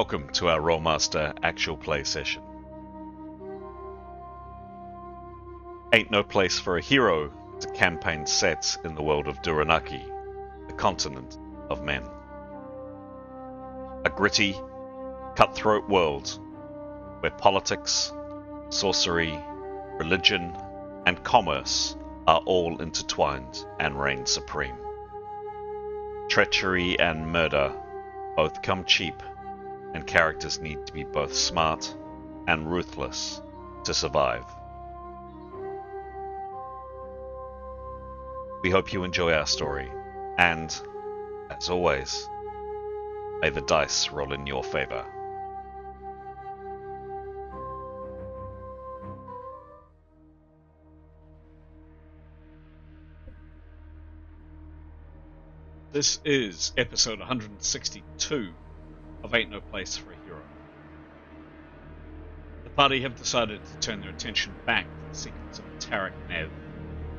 Welcome to our Rolemaster Actual play session. Ain't No Place for a Hero is a campaign set in the world of Duyranaki, the continent of men. A gritty, cutthroat world where politics, sorcery, religion, and commerce are all intertwined and reign supreme. Treachery and murder both come cheap, and characters need to be both smart and ruthless to survive. We hope you enjoy our story, and, as always, may the dice roll in your favor. This is episode 162 of Ain't No Place for a Hero. The party have decided to turn their attention back to the secrets of Tarak Nev,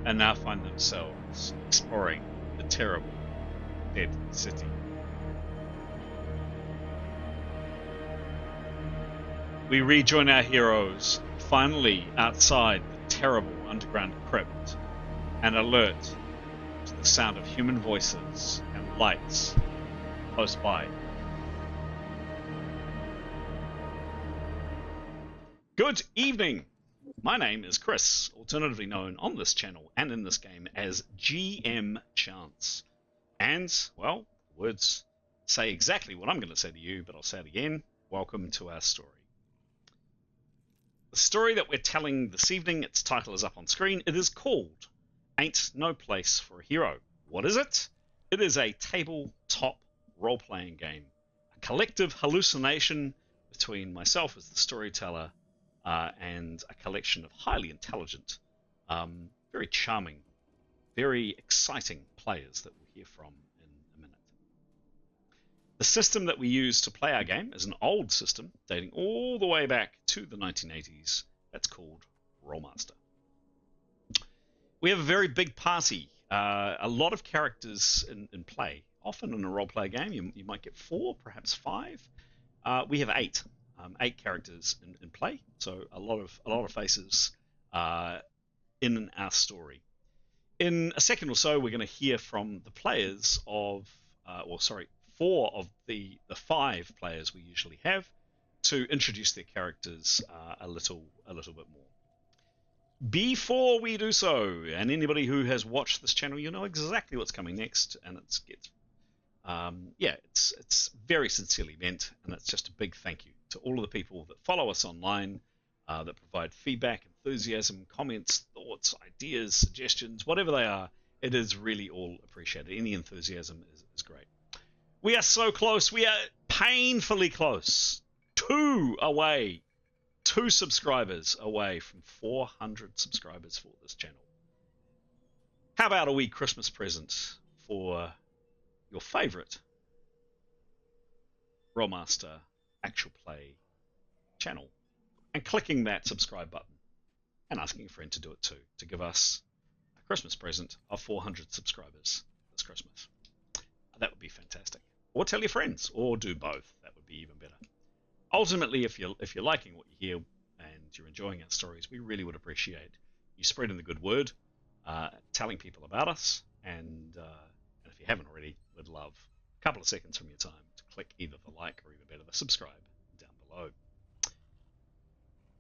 and now find themselves exploring the terrible Dead City. We rejoin our heroes, finally outside the terrible underground crypt, and alert to the sound of human voices and lights close by. Good evening! My name is Chris, alternatively known on this channel and in this game as GM Chance. And, well, words say exactly what I'm going to say to you, but I'll say it again. Welcome to our story. The story that we're telling this evening, its title is up on screen. It is called Ain't No Place for a Hero. What is it? It is a tabletop role-playing game, a collective hallucination between myself as the storyteller and a collection of highly intelligent, very charming, very exciting players that we'll hear from in a minute. The system that we use to play our game is an old system dating all the way back to the 1980s. That's called Rolemaster. We have a very big party, a lot of characters in play. Often in a role-play game, you might get 4, perhaps 5. We have 8. 8 characters in play, so a lot of faces in our story. In a second or so, we're going to hear from the players of, 4 of the 5 players we usually have, to introduce their characters a little bit more. Before we do so, and anybody who has watched this channel, you know exactly what's coming next, and it's very sincerely meant, and it's just a big thank you to all of the people that follow us online, that provide feedback, enthusiasm, comments, thoughts, ideas, suggestions, whatever they are. It is really all appreciated. Any enthusiasm is great. We are so close. We are painfully close. 2 subscribers away from 400 subscribers for this channel. How about a wee Christmas present for your favorite Rolemaster Actual Play channel, and clicking that subscribe button and asking a friend to do it too, to give us a Christmas present of 400 subscribers this Christmas. That would be fantastic. Or tell your friends, or do both. That would be even better. Ultimately, if you're liking what you hear and you're enjoying our stories, we really would appreciate you spreading the good word, telling people about us, and if you haven't already, we'd love a couple of seconds from your time to click either the like or even better the subscribe down below.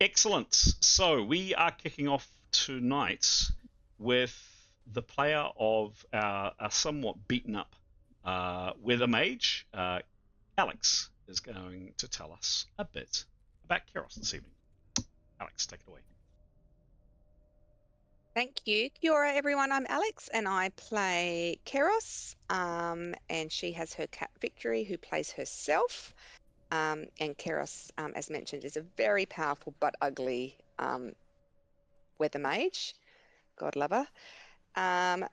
Excellent. So we are kicking off tonight with the player of our somewhat beaten up weather mage. Alex is going to tell us a bit about Keros this evening. Alex, take it away. Thank you. Kia ora, everyone. I'm Alex, and I play Keros, and she has her cat Victory, who plays herself. And Keros, as mentioned, is a very powerful but ugly weather mage. God love her. I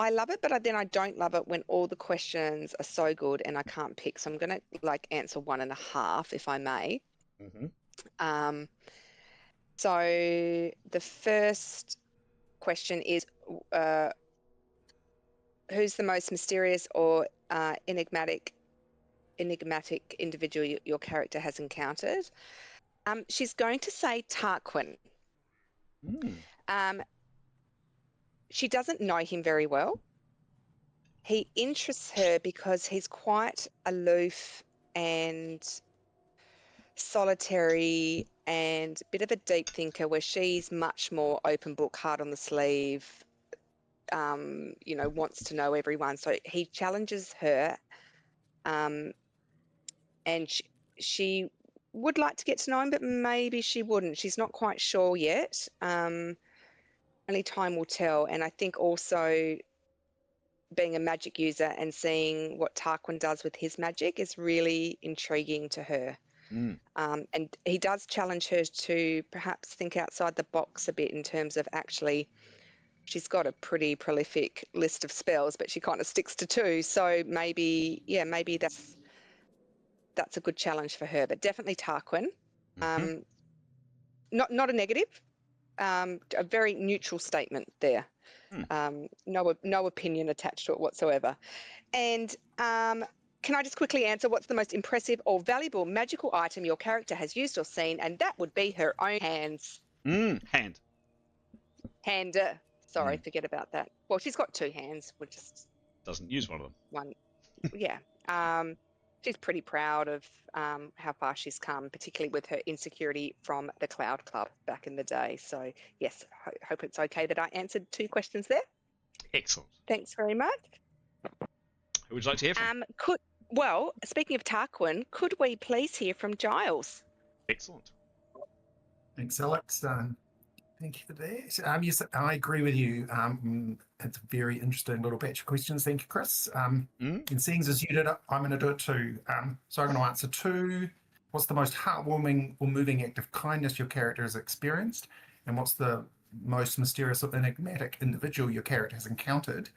love it, but then I don't love it when all the questions are so good and I can't pick. So I'm going to answer 1.5, if I may. Mm-hmm. So the first question is, who's the most mysterious or enigmatic enigmatic individual your character has encountered. She's going to say Tarquin. She doesn't know him very well. He interests her because he's quite aloof and solitary and a bit of a deep thinker, where she's much more open book, hard on the sleeve, wants to know everyone. So he challenges her, and she would like to get to know him, but maybe she wouldn't. She's not quite sure yet. Only time will tell. And I think also being a magic user and seeing what Tarquin does with his magic is really intriguing to her. And he does challenge her to perhaps think outside the box a bit in terms of actually, she's got a pretty prolific list of spells, but she kind of sticks to 2. So maybe that's a good challenge for her, but definitely Tarquin. Not a negative, a very neutral statement there. No opinion attached to it whatsoever. And can I just quickly answer what's the most impressive or valuable magical item your character has used or seen? And that would be her own hands. Hand. Sorry, forget about that. Well, she's got 2 hands. We're just doesn't use one of them. One, yeah. She's pretty proud of how far she's come, particularly with her insecurity from the Cloud Club back in the day. So yes, hope it's okay that I answered 2 questions there. Excellent. Thanks very much. Who would you like to hear from? Well, speaking of Tarquin, could we please hear from Giles? Excellent. Thanks, Alex. Thank you for that. Yes, I agree with you. It's a very interesting little batch of questions. Thank you, Chris. And seeing as you did it, I'm going to do it too. So I'm going to answer 2. What's the most heartwarming or moving act of kindness your character has experienced? And what's the most mysterious or enigmatic individual your character has encountered?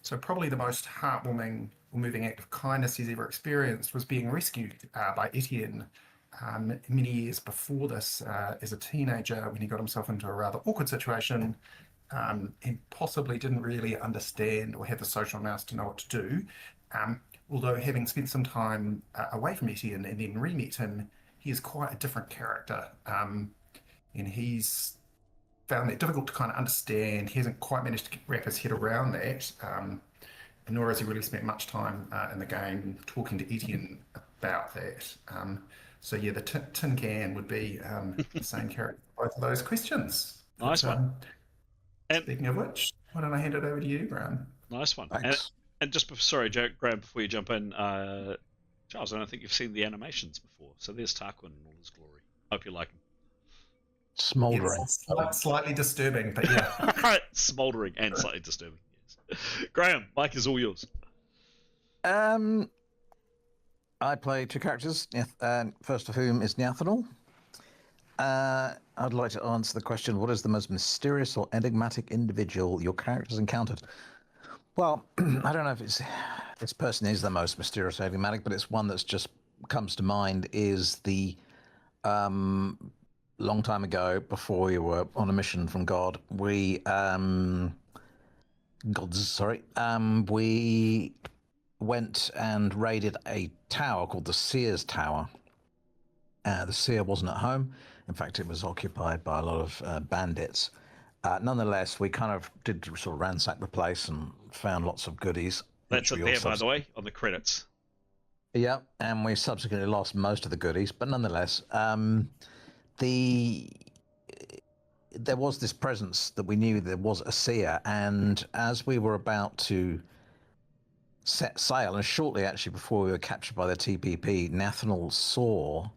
So probably the most heartwarming or moving act of kindness he's ever experienced was being rescued by Etienne many years before this as a teenager, when he got himself into a rather awkward situation and possibly didn't really understand or have the social nous to know what to do. Although having spent some time away from Etienne and then re-met him, he is quite a different character. And he's found that difficult to kind of understand. He hasn't quite managed to wrap his head around that, nor has he really spent much time in the game talking to Etienne about that. So yeah, the tin can would be the same character for both of those questions. Nice one. And speaking of which, why don't I hand it over to you, Graham? Nice one. Thanks. And just Graham, before you jump in, Charles, I don't think you've seen the animations before. So there's Tarquin in all his glory. Hope you like him. Smouldering. It's slightly disturbing, but yeah. Smouldering and slightly disturbing. Yes. Graham, mic is all yours. I play 2 characters, first of whom is Nyathanal. I'd like to answer the question, what is the most mysterious or enigmatic individual your character has encountered? Well, I don't know if this person is the most mysterious or enigmatic, but it's one that's just comes to mind is the long time ago, before we were on a mission from God, we went and raided a tower called the Seer's Tower. The Seer wasn't at home. In fact, it was occupied by a lot of bandits. Nonetheless, we kind of did sort of ransack the place and found lots of goodies. That's it there, by the way, on the credits. Yeah, and we subsequently lost most of the goodies, but nonetheless, there was this presence that we knew there was a seer, and as we were about to set sail, and shortly actually before we were captured by the TPP, Nathanal saw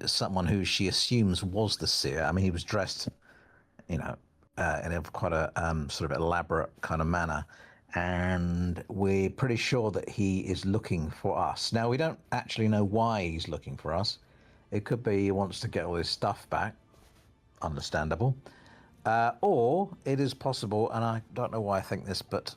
someone who she assumes was the seer. I mean, he was dressed, in a quite a sort of elaborate kind of manner, and we're pretty sure that he is looking for us. Now, we don't actually know why he's looking for us. It could be he wants to get all his stuff back, understandable, or it is possible, and I don't know why I think this, but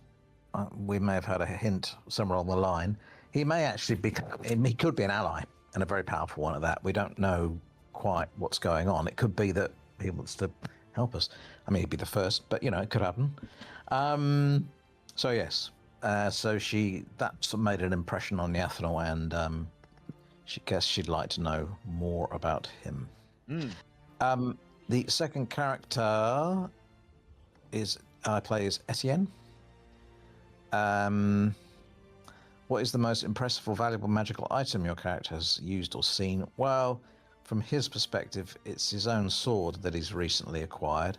we may have had a hint somewhere on the line. He may actually he could be an ally, and a very powerful one at that. We don't know quite what's going on. It could be that he wants to help us. I mean, he'd be the first, but it could happen. So yes, So that's made an impression on Yathnel, and she guessed she'd like to know more about him. The second character I play as Etienne. What is the most impressive or valuable magical item your character has used or seen? Well, from his perspective, it's his own sword that he's recently acquired,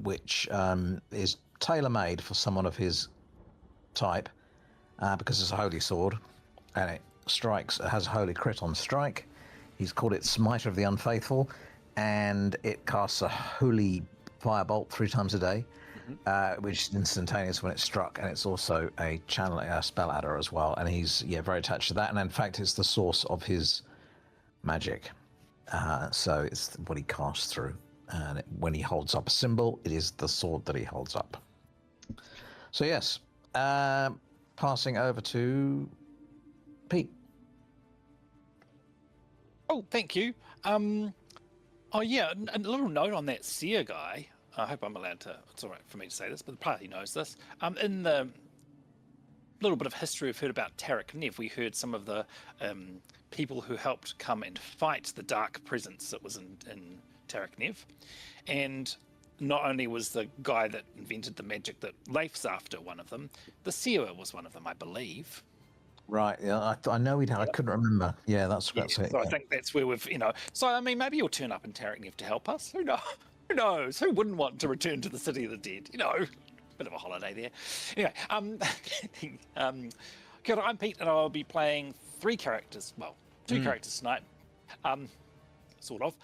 which is tailor-made for someone of his type, because it's a holy sword, and it has a holy crit on strike. He's called it Smiter of the Unfaithful, and it casts a holy firebolt 3 times a day. Which is instantaneous when it's struck, and it's also a spell adder as well. And he's very attached to that. And in fact, it's the source of his magic. So it's what he casts through. And when he holds up a symbol, it is the sword that he holds up. So yes, passing over to Pete. Oh, thank you. Oh yeah, a little note on that seer guy. I hope I'm allowed to. It's all right for me to say this, but the party knows this. In the little bit of history we've heard about Tarak Nev, we heard some of the people who helped come and fight the dark presence that was in Tarak Nev. And not only was the guy that invented the magic that Leif's after one of them, the seer was one of them, I believe. Right, yeah, I know we'd. I couldn't remember. Yeah, that's it. So I think that's where we've, So I mean, maybe you'll turn up in Tarak Nev to help us. Who knows? Who knows? Who wouldn't want to return to the city of the dead? Bit of a holiday there. Anyway, kia ora, I'm Pete, and I'll be playing 3 characters. Well, 2 characters tonight. Sort of.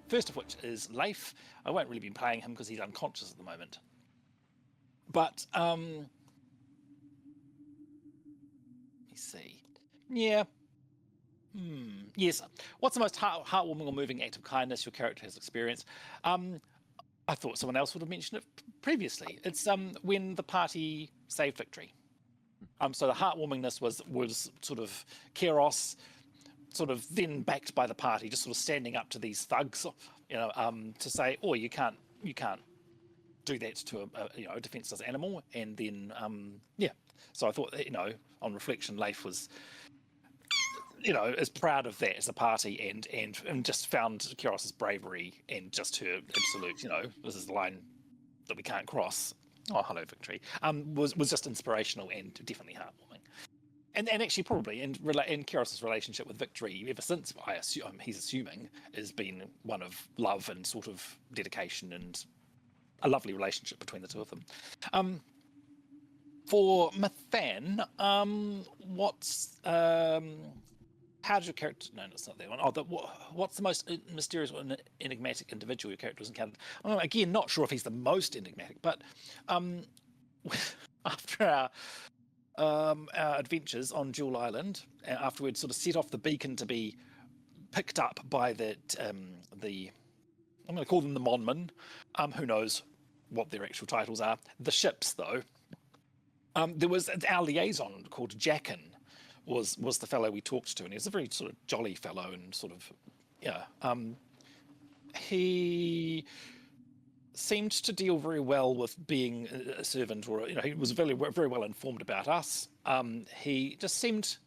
First of which is Leif. I won't really be playing him because he's unconscious at the moment. But let me see. Yeah. Yes. What's the most heartwarming or moving act of kindness your character has experienced? I thought someone else would have mentioned it previously. It's when the party saved victory. So the heartwarmingness was sort of Keros, sort of then backed by the party, just sort of standing up to these thugs, to say, "Oh, you can't do that to a defenseless animal." And then So I thought, on reflection, Leif was, is proud of that as a party, and just found Keros's bravery and just her absolute, this is the line that we can't cross. Oh, hello, victory. Was just inspirational and definitely heartwarming. And actually probably in Keros's relationship with Victory ever since, I assume he's assuming, has been one of love and sort of dedication and a lovely relationship between the two of them. For Mathan, how did your character? No, it's not that one. What's the most mysterious or enigmatic individual your character has encountered? Again, not sure if he's the most enigmatic, but after our adventures on Jewel Island, after we'd sort of set off the beacon to be picked up by I'm going to call them the Monmen. Who knows what their actual titles are? The ships, though. There was our liaison called Jackin, was the fellow we talked to, and he was a very sort of jolly fellow and sort of he seemed to deal very well with being a servant, or he was very well informed about us. He just seemed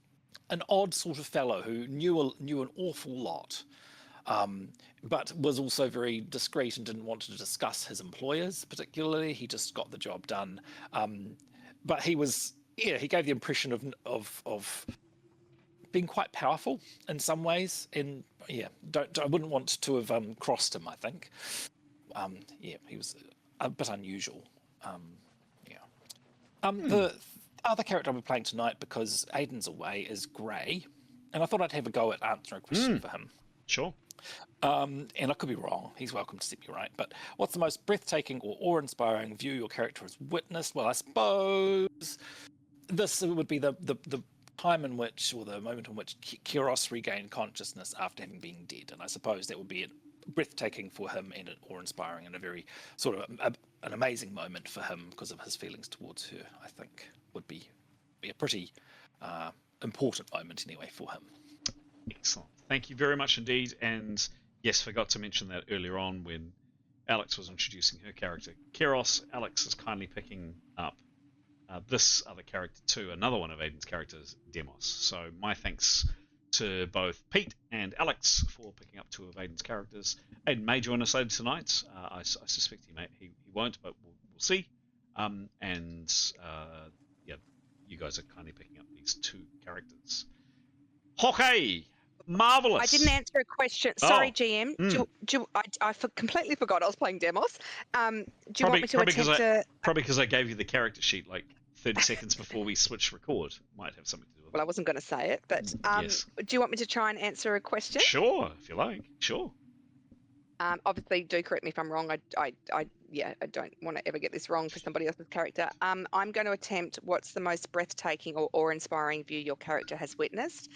an odd sort of fellow who knew an awful lot, but was also very discreet and didn't want to discuss his employers particularly. He just got the job done. But he was, he gave the impression of being quite powerful in some ways, and I wouldn't want to have crossed him, I think. He was a bit unusual. The other character I'll be playing tonight, because Aiden's away, is Grey, and I thought I'd have a go at answering a question for him. Sure. And I could be wrong. He's welcome to set me right. But what's the most breathtaking or awe-inspiring view your character has witnessed? Well, I suppose this would be the time in which, or the moment in which Keros regained consciousness after having been dead. And I suppose that would be breathtaking for him and awe-inspiring, and a very sort of an amazing moment for him because of his feelings towards her. I think would be a pretty important moment anyway for him. Excellent. Thank you very much indeed. And yes, forgot to mention that earlier on when Alex was introducing her character, Keros. Alex is kindly picking up this other character too, another one of Aiden's characters, Demos. So my thanks to both Pete and Alex for picking up two of Aiden's characters. Aiden may join us later tonight. I suspect he won't, but we'll see. Yeah, you guys are kindly picking up these two characters. Okay, marvelous. I didn't answer a question. Sorry, GM. I completely forgot I was playing Demos. Do you want me to attempt to... Probably because I gave you the character sheet like 30 seconds before we switched record. Might have something to do with it. Well, I wasn't going to say it, but yes. Do you want me to try and answer a question? Sure, if you like. Sure. Obviously, do correct me if I'm wrong. I don't want to ever get this wrong for somebody else's character. I'm going to attempt what's the most breathtaking or awe-inspiring view your character has witnessed.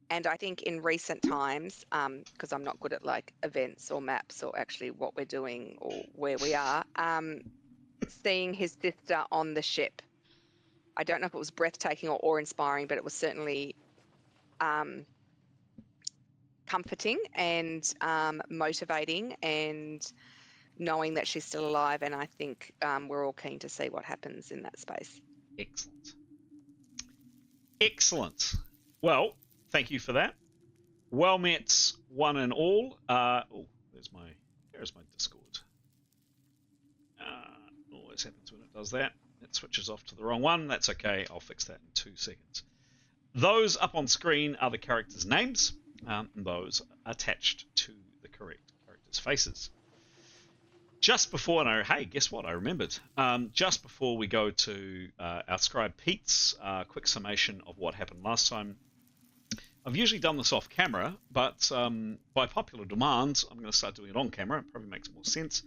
And I think in recent times, because I'm not good at like events or maps or actually what we're doing or where we are, seeing his sister on the ship. I don't know if it was breathtaking or awe-inspiring, but it was certainly comforting and motivating, and knowing that she's still alive. And I think we're all keen to see what happens in that space. Excellent. Well, thank you for that. Well met, one and all. There's my Discord. Always happens when it does that. It switches off to the wrong one. That's okay. I'll fix that in 2 seconds. Those up on screen are the characters' names. And those attached to the correct characters' faces. Just before, hey, guess what? I remembered. Just before we go to our scribe Pete's quick summation of what happened last time, I've usually done this off camera, but by popular demand, I'm going to start doing it on camera. It probably makes more sense,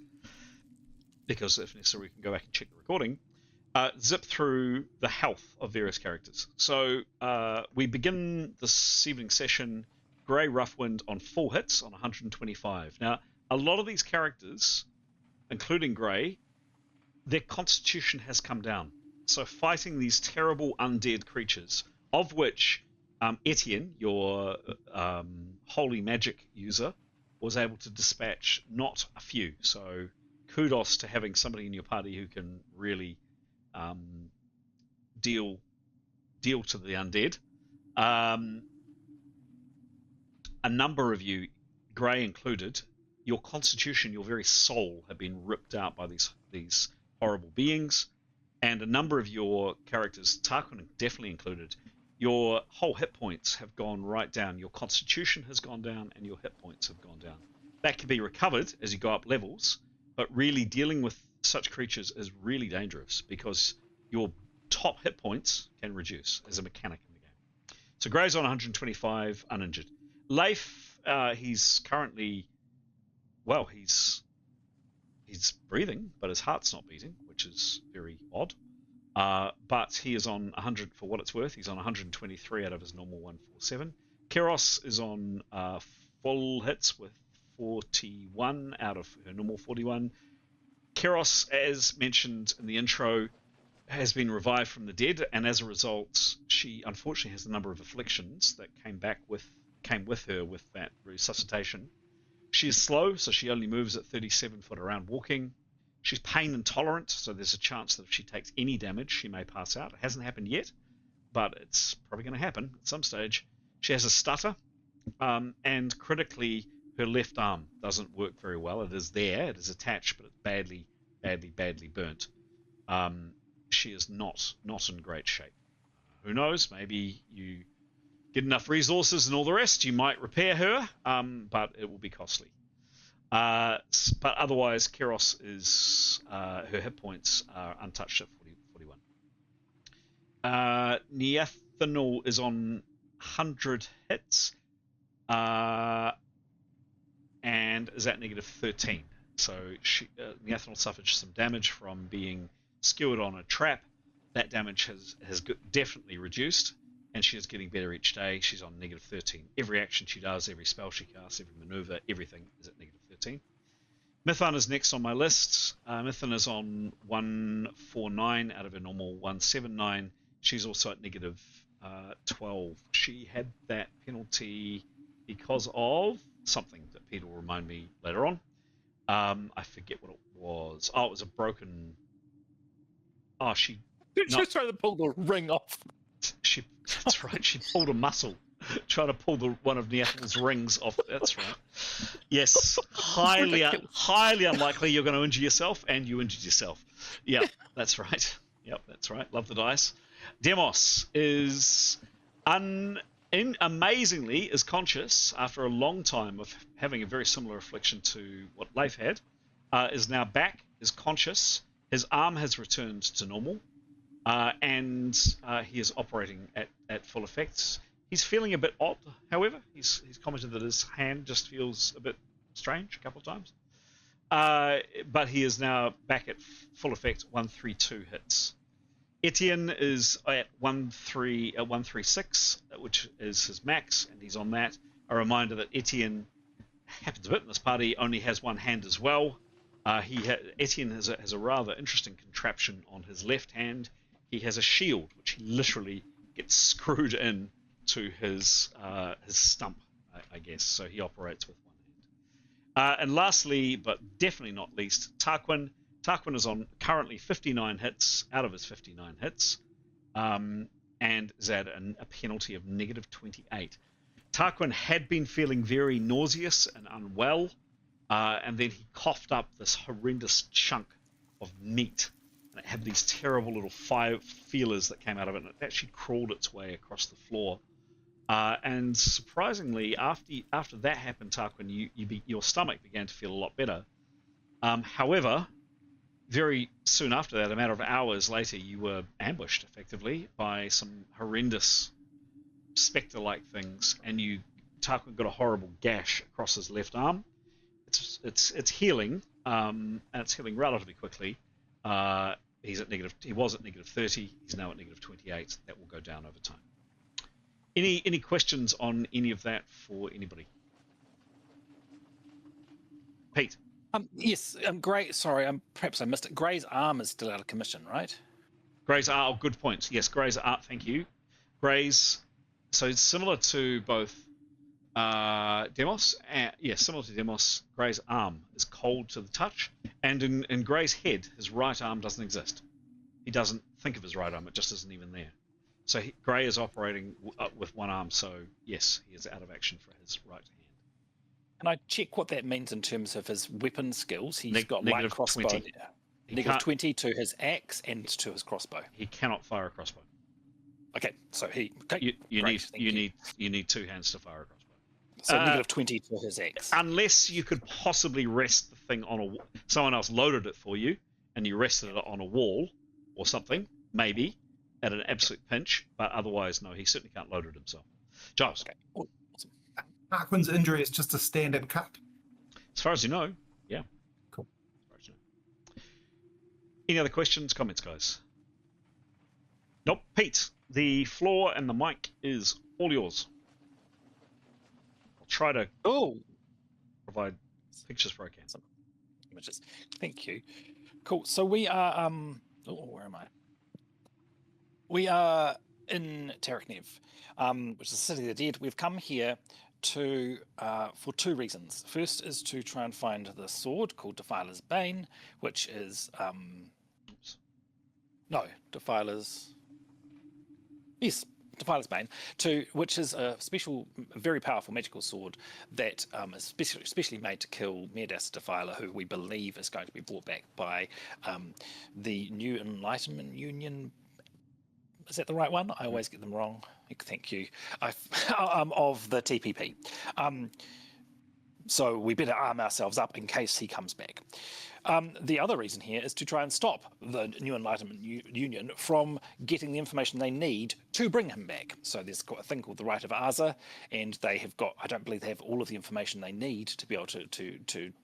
because if necessary, we can go back and check the recording. Zip through the health of various characters. So we begin this evening session, Grey Roughwind on full hits on 125. Now, a lot of these characters, including Grey, their constitution has come down. So fighting these terrible undead creatures, of which Etienne, your holy magic user, was able to dispatch not a few. So kudos to having somebody in your party who can really deal to the undead. A number of you, Grey included, your constitution, your very soul, have been ripped out by these horrible beings, and a number of your characters, Tarquin definitely included, your whole hit points have gone right down. Your constitution has gone down, and your hit points have gone down. That can be recovered as you go up levels, but really dealing with such creatures is really dangerous, because your top hit points can reduce as a mechanic in the game. So Grey's on 125, uninjured. Leif, he's currently, well, he's breathing, but his heart's not beating, which is very odd. But he is on 100 for what it's worth. He's on 123 out of his normal 147. Keros is on full hits with 41 out of her normal 41. Keros, as mentioned in the intro, has been revived from the dead, and as a result, she unfortunately has a number of afflictions that came with her with that resuscitation. She is slow, so she only moves at 37 foot around walking. She's pain intolerant, so there's a chance that if she takes any damage, she may pass out. It hasn't happened yet, but it's probably going to happen at some stage. She has a stutter, and critically, her left arm doesn't work very well. It is there, it is attached, but it's badly burnt. She is not in great shape. Who knows? Maybe you get enough resources and all the rest, you might repair her, but it will be costly. But otherwise, Keros is her hit points are untouched at 41. Neathanel is on 100 hits, and is at negative 13. So Neathanel suffered some damage from being skewered on a trap. That damage has definitely reduced, and she is getting better each day. She's on negative 13. Every action she does, every spell she casts, every maneuver, everything is at negative 13. Mithan is next on my list. Mithan is on 149 out of her normal 179. She's also at negative 12. She had that penalty because of something that Peter will remind me later on. I forget what it was. Oh, it was a broken. Oh, she She's trying to pull the ring off. That's right. She pulled a muscle, trying to pull one of Neathel's rings off. That's right. Yes, highly unlikely you're going to injure yourself, and you injured yourself. Yep, that's right. Yep, that's right. Love the dice. Demos is amazingly is conscious after a long time of having a very similar affliction to what Leif had. Is now back, is conscious. His arm has returned to normal. And he is operating at full effect. He's feeling a bit odd, however. He's commented that his hand just feels a bit strange a couple of times. But he is now back at full effect, 132 hits. Etienne is at 136, which is his max, and he's on that. A reminder that Etienne happens a bit in this party, only has one hand as well. Etienne has a rather interesting contraption on his left hand. He has a shield, which he literally gets screwed in to his stump, I guess. So he operates with one hand. And lastly, but definitely not least, Tarquin. Tarquin is on currently 59 hits out of his 59 hits, and is at a penalty of -28. Tarquin had been feeling very nauseous and unwell, and then he coughed up this horrendous chunk of meat. And it had these terrible little fire feelers that came out of it, and it actually crawled its way across the floor. And surprisingly, after that happened, Tarquin, your stomach began to feel a lot better. However, very soon after that, a matter of hours later, you were ambushed effectively by some horrendous spectre-like things, and Tarquin got a horrible gash across his left arm. It's healing, and it's healing relatively quickly. He was at -30. He's now at -28. That will go down over time. Any questions on any of that for anybody? Pete. Yes. Gray. Sorry. Perhaps I missed it. Gray's arm is still out of commission, right? Gray's arm. Oh, good point. Yes, Gray's arm. Thank you. Gray's. So it's similar to both Demos. Similar to Demos. Gray's arm is cold to the touch, and in Gray's head, his right arm doesn't exist. He doesn't think of his right arm; it just isn't even there. So Gray is operating with one arm. So yes, he is out of action for his right hand. Can I check what that means in terms of his weapon skills? He's got light crossbow. 20. -20 to his axe and to his crossbow. He cannot fire a crossbow. Okay, so you need two hands to fire a crossbow. So -20 to his axe. Unless you could possibly rest the thing on someone else loaded it for you, and you rested it on a wall or something, maybe at an absolute pinch. But otherwise, no, he certainly can't load it himself. Giles. Okay. Awesome. Tarquin's injury is just a standard cut. As far as you know, yeah. Cool. As far as you know. Any other questions, comments, guys? Nope. Pete, the floor and the mic is all yours. I'll try to provide pictures for I can. Some images. Thank you. Cool. So we are where am I? We are in Tereknev, which is the city of the dead. We've come here for two reasons. First is to try and find the sword called Defilers Bane, which is Defilers Bane, which is a special, very powerful magical sword that is specially made to kill Medas Defiler, who we believe is going to be brought back by the New Enlightenment Union. Is that the right one? I always get them wrong. Thank you. Of the TPP. So we better arm ourselves up in case he comes back. The other reason here is to try and stop the New Enlightenment Union from getting the information they need to bring him back. So there's a thing called the Rite of Aza, and they have got, I don't believe they have all of the information they need to be able to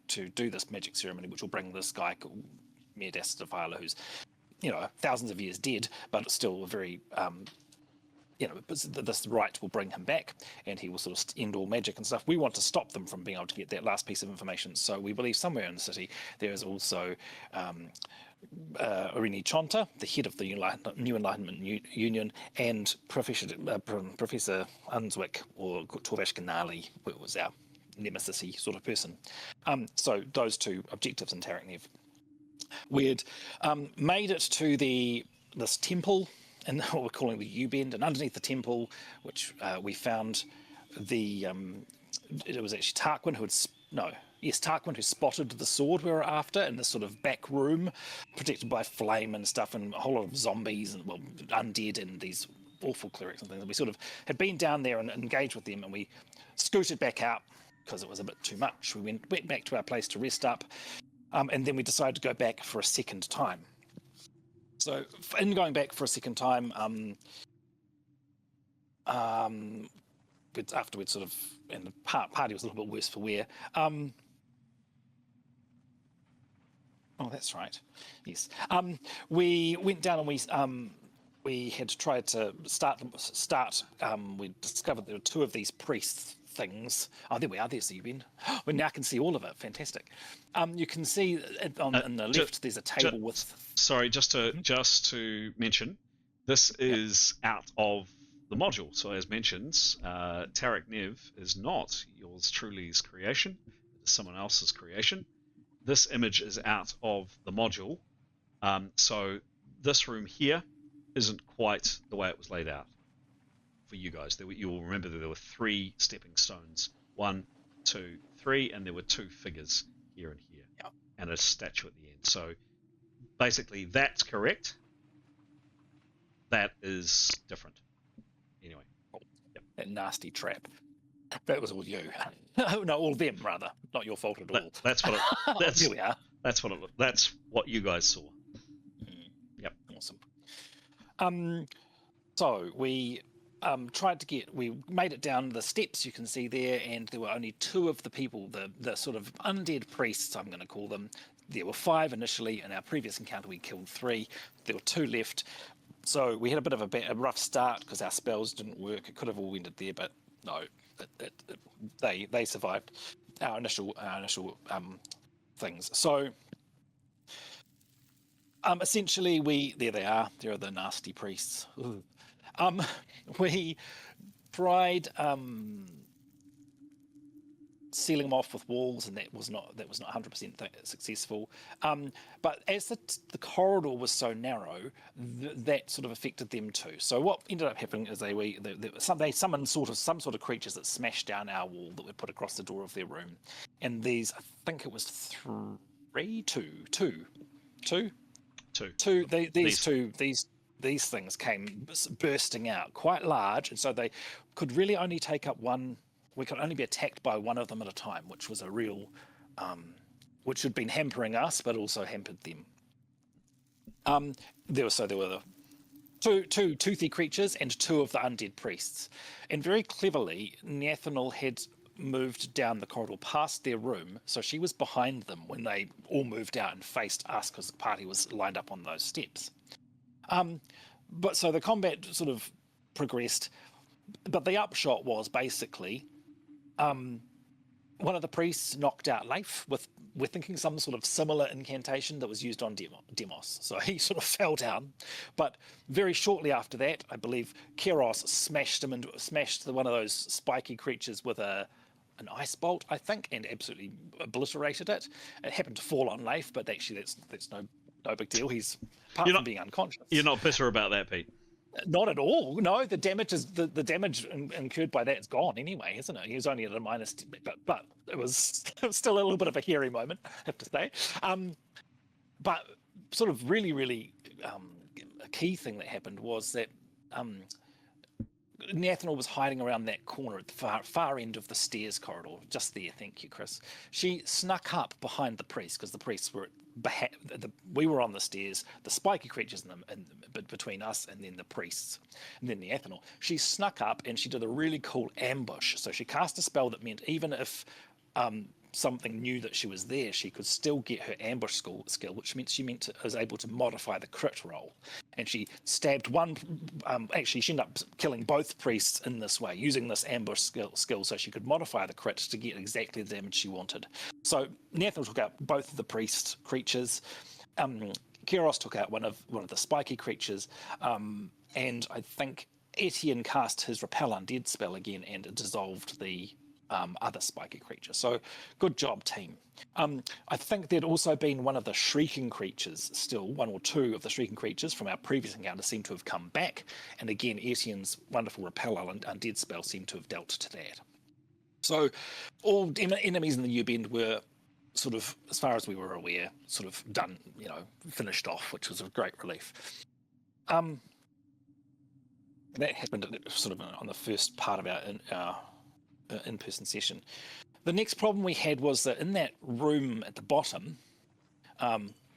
do this magic ceremony, which will bring this guy called Medas Defiler, who's thousands of years dead, but still a very, this rite will bring him back, and he will sort of end all magic and stuff. We want to stop them from being able to get that last piece of information. So we believe somewhere in the city there is also Irini Chonta, the head of the New Enlightenment Union, and Professor Unswick, or Torvashkanali, was our nemesis-y sort of person. So those two objectives in Tarek Nev. We'd made it to this temple, and what we're calling the U-bend, and underneath the temple, which we found it was actually Tarquin Tarquin who spotted the sword we were after in this sort of back room, protected by flame and stuff, and a whole lot of zombies and undead and these awful clerics and things. And we sort of had been down there and engaged with them, and we scooted back out because it was a bit too much. We went back to our place to rest up, and then we decided to go back for a second time. So in going back for a second time, after we'd sort of, and the party was a little bit worse for wear. Oh, that's right. Yes. We went down and we had tried to start. We discovered there were two of these priest things. Oh, there we are. There's the U-bend. We now can see all of it. Fantastic. You can see on the left. There's a table with. Sorry, just to mention, this is out of the module. So as mentioned, Tarek Nev is not yours truly's creation. It is someone else's creation. This image is out of the module. So this room here isn't quite the way it was laid out for you guys. You'll remember that there were 3 stepping stones. 1, 2, 3, and there were 2 figures here and here. Yep. And a statue at the end. So basically that's correct. That is different. Anyway. Yep. That nasty trap. That was all you. No, all them rather. Not your fault at all. That's what. Here we are. That's what you guys saw. Yep. Awesome. So we we made it down the steps you can see there, and there were only 2 of the people, the sort of undead priests, I'm going to call them. There were 5 initially. In our previous encounter, we killed 3. There were 2 left. So we had a bit of a rough start because our spells didn't work. It could have all ended there, but no. They survived our initial things. So essentially there they are. There are the nasty priests. Ooh. We tried sealing them off with walls, and that was not 100% successful. But as the corridor was so narrow, that sort of affected them too. So what ended up happening is they summoned some sort of creatures that smashed down our wall that we put across the door of their room. And these, I think it was 2. These things came bursting out, quite large, and so they could really only take up one. We could only be attacked by one of them at a time, which was a real, which had been hampering us, but also hampered them. There were the two toothy creatures and 2 of the undead priests, and very cleverly, Nathanel had moved down the corridor past their room, so she was behind them when they all moved out and faced us because the party was lined up on those steps. But so the combat sort of progressed, but the upshot was basically one of the priests knocked out Leif with, we're thinking, some sort of similar incantation that was used on Demos. So he sort of fell down. But very shortly after that, I believe Keros smashed one of those spiky creatures with an ice bolt, I think, and absolutely obliterated it. It happened to fall on Leif, but actually that's no big deal. He's apart from being unconscious. You're not bitter about that, Pete? Not at all. No, the damage incurred by that is gone anyway, isn't it? He was only at a minus, but it was still a little bit of a hairy moment, I have to say. But sort of really a key thing that happened was that Nathanel was hiding around that corner at the far end of the stairs corridor, just there. Thank you, Chris. She snuck up behind the priest because the priests were we were on the stairs, the spiky creatures between us and then the priests, and then Nathanel. She snuck up and she did a really cool ambush. So she cast a spell that meant even if something knew that she was there, she could still get her ambush skill, which meant she was able to modify the crit roll. And she stabbed one. Actually, she ended up killing both priests in this way, using this ambush skill, so she could modify the crit to get exactly the damage she wanted. So Nathanel took out both of the priest creatures. Keros took out one of the spiky creatures, and I think Etienne cast his repel undead spell again, and it dissolved the other spiky creatures. So good job, team. I think there'd also been one of the shrieking creatures still, one or two of the shrieking creatures from our previous encounter seem to have come back. And again, Etienne's wonderful repel and undead spell seem to have dealt to that. So all enemies in the U-Bend were sort of, as far as we were aware, sort of done, finished off, which was a great relief. That happened sort of on the first part of our in-person session. The next problem we had was that in that room at the bottom,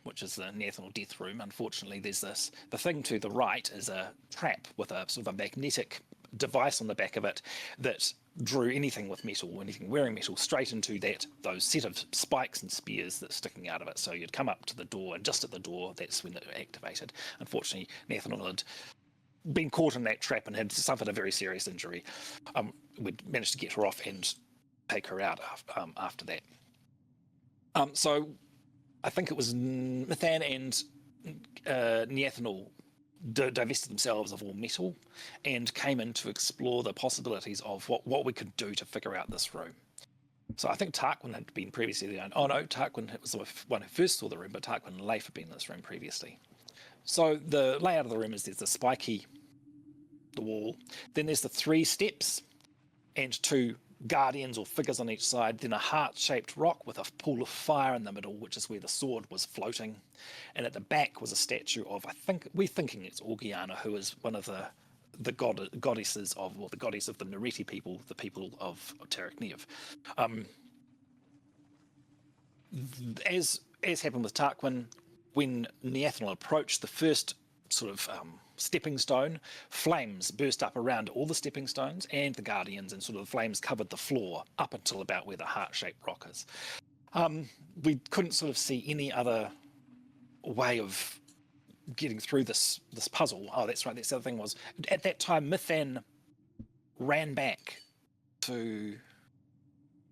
which is the Nathaniel death room, unfortunately, there's this. The thing to the right is a trap with a sort of a magnetic device on the back of it that drew anything with metal, anything wearing metal, straight into those set of spikes and spears that's sticking out of it. So you'd come up to the door, and just at the door, that's when it activated. Unfortunately, Nathaniel had been caught in that trap and had suffered a very serious injury. We'd managed to get her off and take her out after that. So I think it was Mithan and Nathaniel divested themselves of all metal and came in to explore the possibilities of what we could do to figure out this room. So I think Tarquin had been previously there. Oh no, Tarquin was the one who first saw the room, but Tarquin and Leif had been in this room previously. So the layout of the room is there's the wall, then there's the 3 steps and 2 guardians or figures on each side, then a heart-shaped rock with a pool of fire in the middle, which is where the sword was floating, and at the back was a statue of, we're thinking it's Orgiana, who is one of the goddesses of, or the goddess of the M.E.R.P people, the people of Terek Nev. As happened with Tarquin, when Nathaniel approached the first sort of stepping stone, flames burst up around all the stepping stones and the guardians, and sort of the flames covered the floor up until about where the heart-shaped rock is. We couldn't sort of see any other way of getting through this puzzle. Oh, that's right. That's the other thing was, at that time, Mithan ran back to...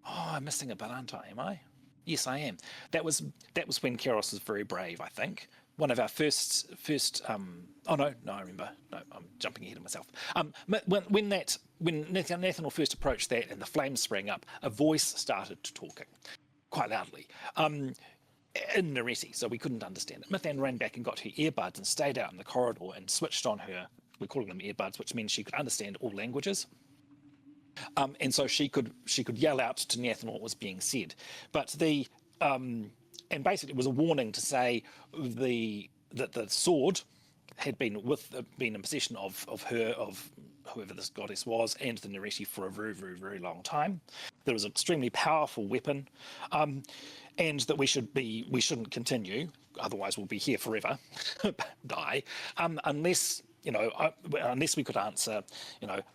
Oh, I'm missing a bit, aren't I? Am I? Yes, I am. That was when Keros was very brave, I think. One of our first oh no, I remember. No, I'm jumping ahead of myself. When Nathaniel first approached that and the flames sprang up, a voice started talking quite loudly in M.E.R.P, so we couldn't understand it. Mithan ran back and got her earbuds and stayed out in the corridor and switched on her, we're calling them earbuds, which means she could understand all languages. And so she could yell out to Nathaniel what was being said. But and basically it was a warning to say that the sword had been in possession of whoever this goddess was and the M.E.R.P for a very, very, very long time. There was an extremely powerful weapon, and that we shouldn't continue, otherwise we'll be here forever, die, unless we could answer,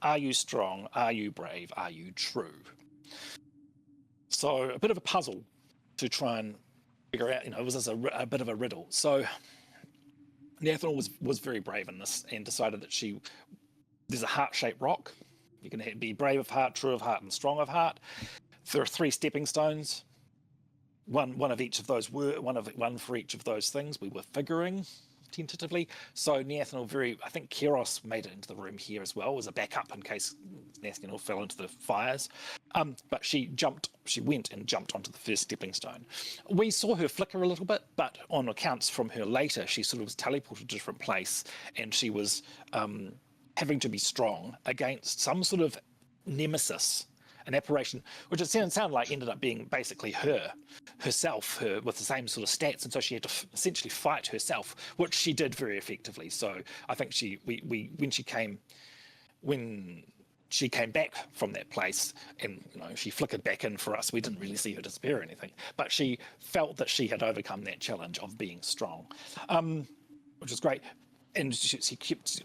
are you strong? Are you brave? Are you true? So a bit of a puzzle to try and figure out, was this a bit of a riddle? So Nathaniel was very brave in this and decided that there's a heart-shaped rock. You can be brave of heart, true of heart, and strong of heart. There are 3 stepping stones. One of each of those one for each of those things. We were figuring tentatively. So Nathaniel I think Keros made it into the room here as well as a backup in case Nathaniel fell into the fires. But she went and jumped onto the first stepping stone. We saw her flicker a little bit, but on accounts from her later, she sort of was teleported to a different place, and she was having to be strong against some sort of nemesis, an apparition, which it sounded like ended up being basically herself with the same sort of stats, and so she had to essentially fight herself, which she did very effectively. So I think when she came back from that place, and she flickered back in for us, we didn't really see her disappear or anything, but she felt that she had overcome that challenge of being strong, which was great. And she kept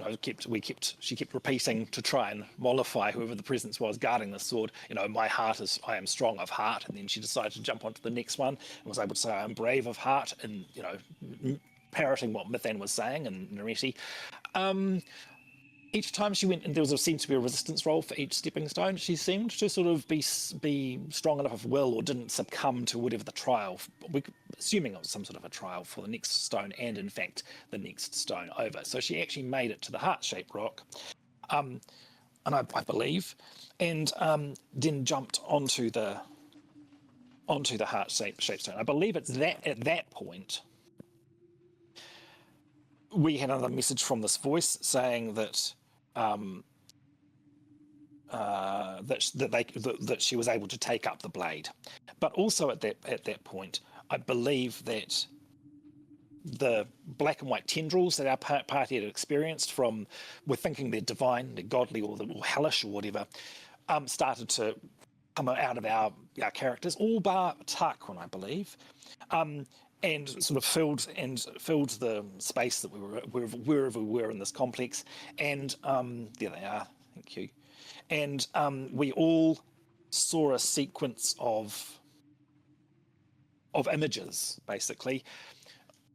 repeating to try and mollify whoever the presence was guarding the sword. My heart I am strong of heart. And then she decided to jump onto the next one and was able to say, I am brave of heart, and parroting what Mithan was saying and M.E.R.P. Each time she went, and there seemed to be a resistance roll for each stepping stone, she seemed to sort of be strong enough of will, or didn't succumb to whatever the trial, assuming it was some sort of a trial for the next stone, and in fact the next stone over. So she actually made it to the heart-shaped rock. and I believe, and then jumped onto the heart-shaped stone. I believe it's that at that point we had another message from this voice saying that that she was able to take up the blade, but also at that point, I believe that the black and white tendrils that our party had experienced from, we're thinking they're divine, they're godly, or hellish, or whatever, started to come out of our characters, all bar Tarquin, I believe, and sort of filled the space that we were wherever we were in this complex. And there they are. Thank you. And we all saw a sequence of images, basically,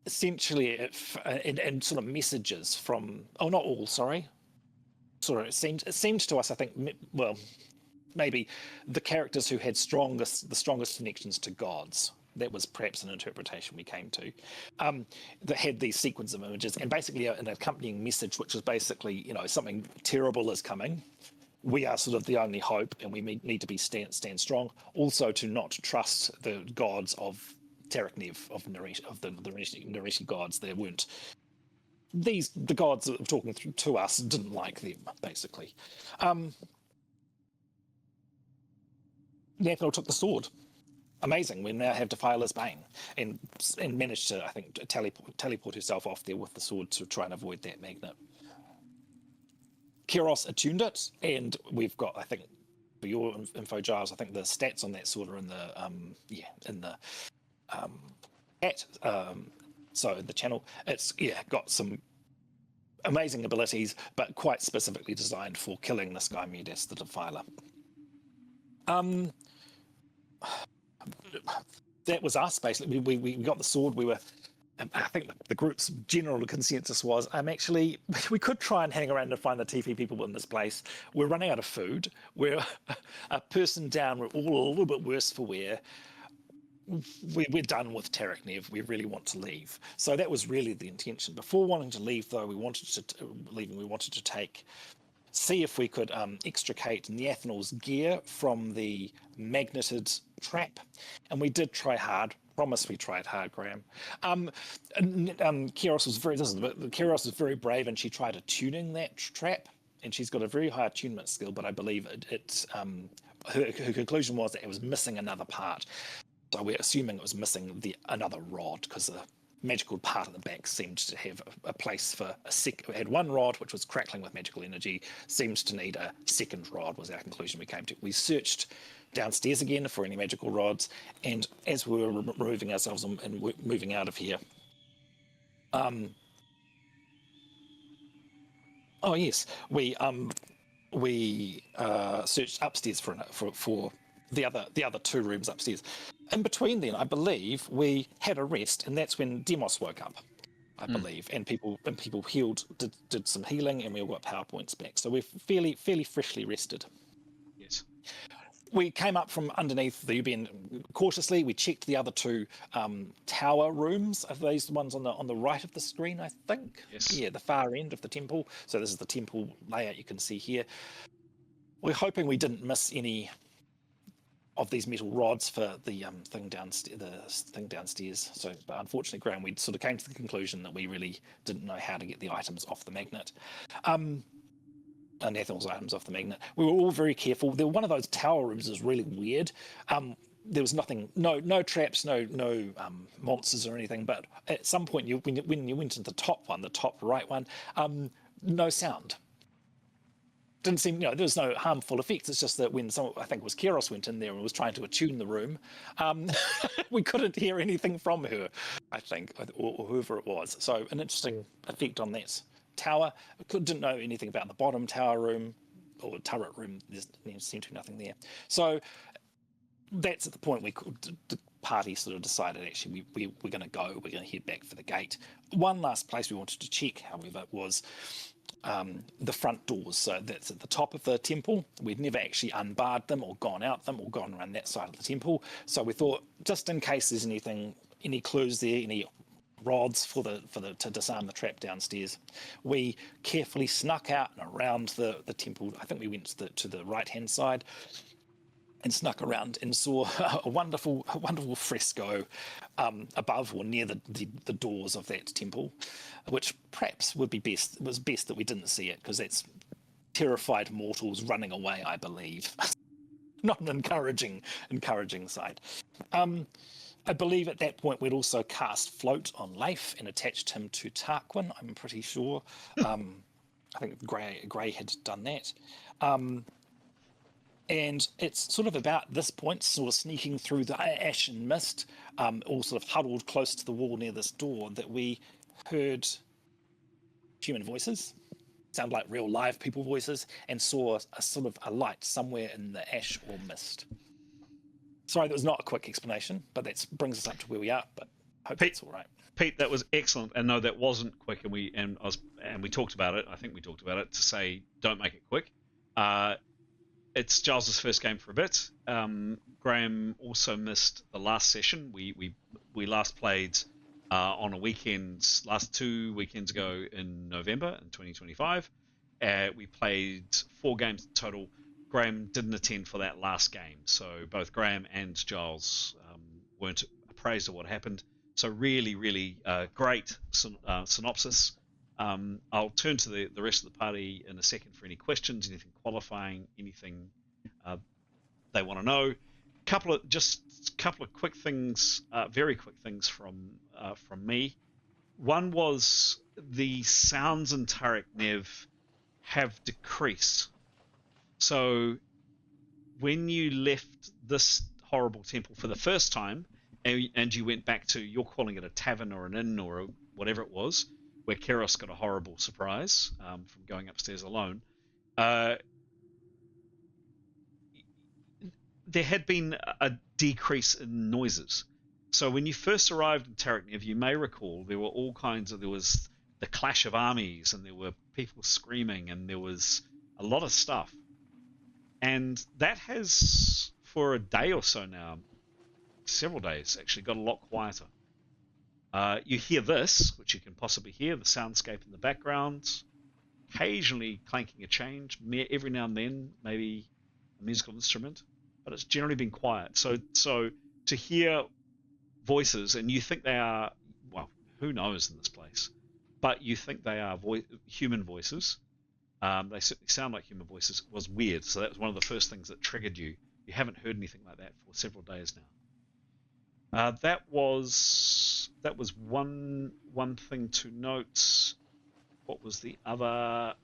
essentially, and sort of messages from. Oh, not all. Sorry. Sort of. It seemed to us, I think. Well, maybe the characters who had the strongest connections to gods. That was perhaps an interpretation we came to, that had these sequence of images and basically an accompanying message, which was basically, something terrible is coming. We are sort of the only hope, and we need to be stand strong. Also, to not trust the gods of Taraknev, of the Nareshi gods. There weren't the gods that were talking to us didn't like them, basically. Nathaniel took the sword. Amazing. We now have Defilers Bane, and managed to, I think, teleport herself off there with the sword to try and avoid that magnet. Keros attuned it, and we've got, I think, for your info, Giles, I think the stats on that sword are in the chat. So in the channel, it's got some amazing abilities, but quite specifically designed for killing this guy Midas, the Defiler. That was us, basically. We got the sword. We were, I think the group's general consensus was, actually, we could try and hang around and find the TP people in this place. We're running out of food. We're a person down. We're all a little bit worse for wear. We're done with Taraknev. We really want to leave. So that was really the intention. Before wanting to leave, though, we wanted to see if we could extricate Nathaniel's gear from the magneted trap, and we did try hard. Promise we tried hard, Graham. Keros was very brave, and she tried attuning that trap, and she's got a very high attunement skill. But I believe her conclusion was that it was missing another part. So we're assuming it was missing another rod, because the magical part at the back seemed to have a place for it had one rod which was crackling with magical energy, seems to need a second rod, was our conclusion we came to. We searched downstairs again for any magical rods, and as we were removing ourselves and moving out of here, we searched upstairs for the other two rooms upstairs. In between then, I believe we had a rest, and that's when Demos woke up, I believe, and people healed, did some healing, and we all got power points back. So we're fairly freshly rested. Yes. We came up from underneath the UBN cautiously. We checked the other two tower rooms. Are those the ones on the right of the screen, I think? Yes. Yeah, the far end of the temple. So this is the temple layout you can see here. We're hoping we didn't miss any of these metal rods for the thing downstairs. So, but unfortunately, Graham, we sort of came to the conclusion that we really didn't know how to get the items off the magnet. Nathaniel's items off the magnet. We were all very careful. One of those tower rooms is really weird. There was nothing, no traps, no monsters or anything. But at some point, when you went into the top right one, no sound. Didn't seem, there was no harmful effects. It's just that when I think it was Keros went in there and was trying to attune the room, we couldn't hear anything from her, I think, or whoever it was. So an interesting effect on that tower. Didn't know anything about the bottom tower room or turret room. There seemed to be nothing there. So that's at the point the party sort of decided, actually, we're going to go. We're going to head back for the gate. One last place we wanted to check, however, was the front doors. So that's at the top of the temple. We'd never actually unbarred them or gone out them or gone around that side of the temple. So we thought, just in case there's any clues there, any rods to disarm the trap downstairs. We carefully snuck out and around the temple. I think we went to the right hand side and snuck around and saw a wonderful fresco above or near the doors of that temple, which perhaps was best that we didn't see it, because that's terrified mortals running away, I believe. Not an encouraging sight. I believe at that point we'd also cast Float on Leif and attached him to Tarquin, I'm pretty sure. I think Gray had done that. And it's sort of about this point, sort of sneaking through the ash and mist, all sort of huddled close to the wall near this door, that we heard human voices, sound like real live people voices, and saw a sort of a light somewhere in the ash or mist. Sorry, that was not a quick explanation, but that brings us up to where we are. But I hope that's all right. Pete, that was excellent, and no, that wasn't quick, and we talked about it. I think we talked about it to say don't make it quick. It's Giles's first game for a bit. Graham also missed the last session. We last played on a weekend, last 2 weekends ago in November in 2025. We played 4 games in total. Graham didn't attend for that last game, so both Graham and Giles weren't appraised of what happened. So really, really great synopsis. I'll turn to the rest of the party in a second for any questions, anything qualifying, anything they want to know. Couple of quick things, very quick things from me. One was the sounds in Tarak Nev have decreased. So when you left this horrible temple for the first time, and you went back to, you're calling it a tavern or an inn or whatever it was, where Keros got a horrible surprise from going upstairs alone, there had been a decrease in noises. So when you first arrived in Tarak Nev, you may recall there were all kinds of, there was the clash of armies, and there were people screaming, and there was a lot of stuff. And that has, for a day or so now, several days actually, got a lot quieter. You hear this, which you can possibly hear, the soundscape in the background, occasionally clanking a change, every now and then maybe a musical instrument, but it's generally been quiet. So to hear voices, and you think they are, well, who knows in this place, but you think they are human voices, they certainly sound like human voices, was weird. So that was one of the first things that triggered you. You haven't heard anything like that for several days now. That was one thing to note. What was the other?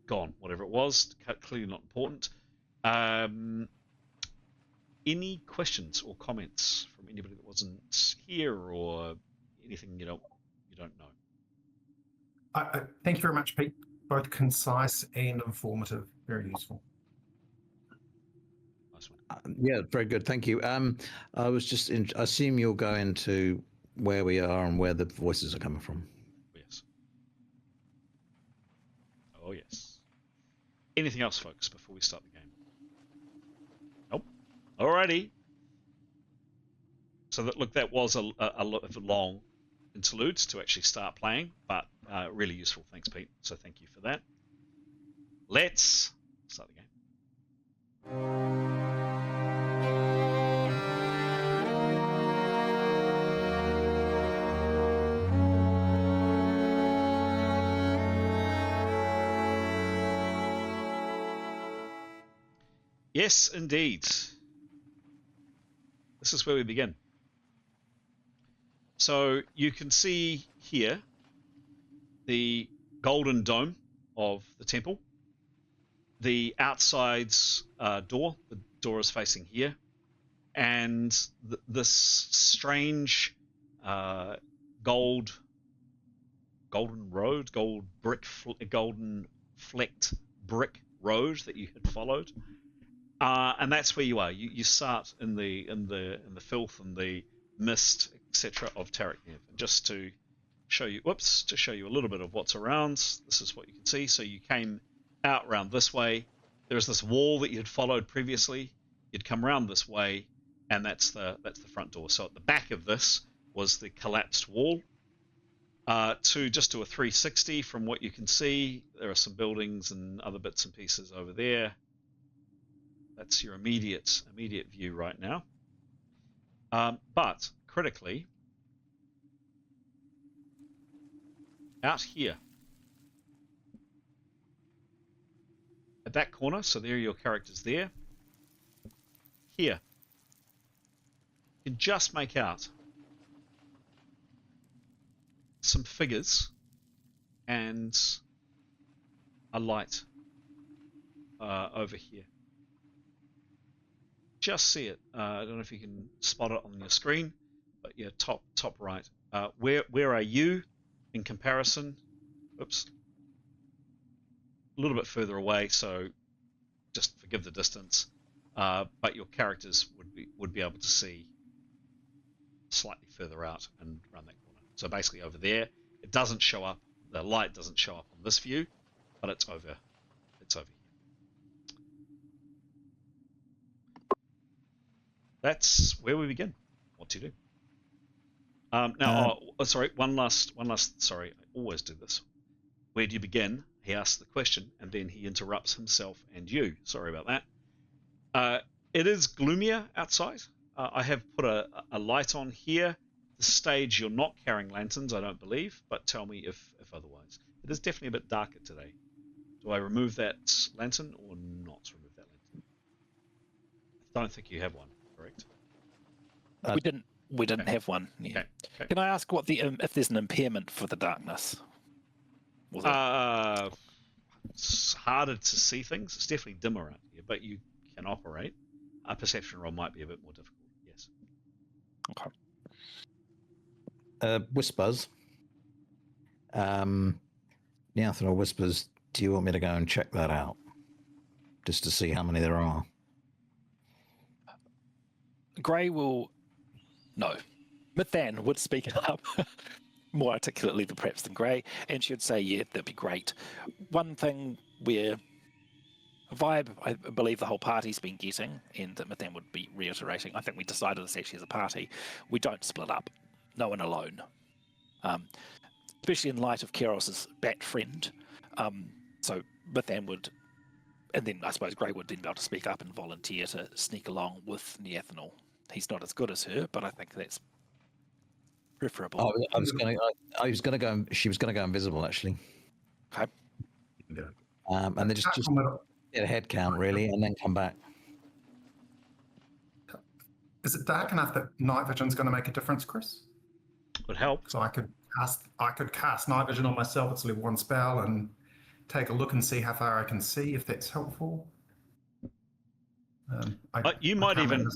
Gone, whatever it was. Clearly not important. Any questions or comments from anybody that wasn't here, or anything you don't know? Thank you very much, Pete. Both concise and informative. Very useful. Nice one. Yeah, very good. Thank you. I was just, I assume you'll go into where we are and where the voices are coming from. Yes. Oh, yes. Anything else, folks, before we start the game? Nope. Alrighty. So that was a long interludes to actually start playing, but really useful. Thanks, Pete. So thank you for that. Let's start the game. Yes, indeed. This is where we begin. So you can see here the golden dome of the temple. The outside's door. The door is facing here. And this strange golden flecked brick road that you had followed. And that's where you are. You start in the filth and the mist, etc. of Tarak Nev. And just to show you, a little bit of what's around. This is what you can see. So you came out around this way. There's this wall that you had followed previously. You'd come around this way, and that's the front door. So at the back of this, was the collapsed wall. To just do a 360 from what you can see. There are some buildings and other bits and pieces over there. That's your immediate view right now. But critically, out here, at that corner, so there are your characters there. Here, you can just make out some figures and a light over here. Just see it. I don't know if you can spot it on your screen, but yeah, top right. Where are you in comparison? Oops. A little bit further away, so just forgive the distance. But your characters would be able to see slightly further out and around that corner. So basically over there, it doesn't show up. The light doesn't show up on this view, but it's over. It's over here. That's where we begin. What to do? Now, sorry. One last. Sorry, I always do this. Where do you begin? He asks the question, and then he interrupts himself and you. Sorry about that. It is gloomier outside. I have put a light on here. The stage, you're not carrying lanterns, I don't believe, but tell me if otherwise. It is definitely a bit darker today. Do I remove that lantern or not remove that lantern? I don't think you have one, correct? We didn't have one. Yeah. Okay. Can I ask what if there's an impairment for the darkness? It's harder to see things. It's definitely dimmer out here, but you can operate. A perception roll might be a bit more difficult. Yes. Okay. Whispers. Neanthano whispers, do you want me to go and check that out? Just to see how many there are. Grey will... No. Mithan would speak it up more articulately perhaps than Grey, and she would say, yeah, that'd be great. One thing where vibe, I believe the whole party's been getting, and that Mithan would be reiterating, I think we decided this actually as a party, we don't split up. No one alone. Especially in light of Keros's bat friend. So Mithan would, and then I suppose Grey would then be able to speak up and volunteer to sneak along with Neathanol. He's not as good as her, but I think that's preferable. I was going to go. She was going to go invisible, actually. Okay. Yeah. And then just get a head count really, and then come back. Is it dark enough that night vision's going to make a difference, Chris? Would help. So I could cast night vision on myself. It's level 1 spell, and take a look and see how far I can see, if that's helpful. You might even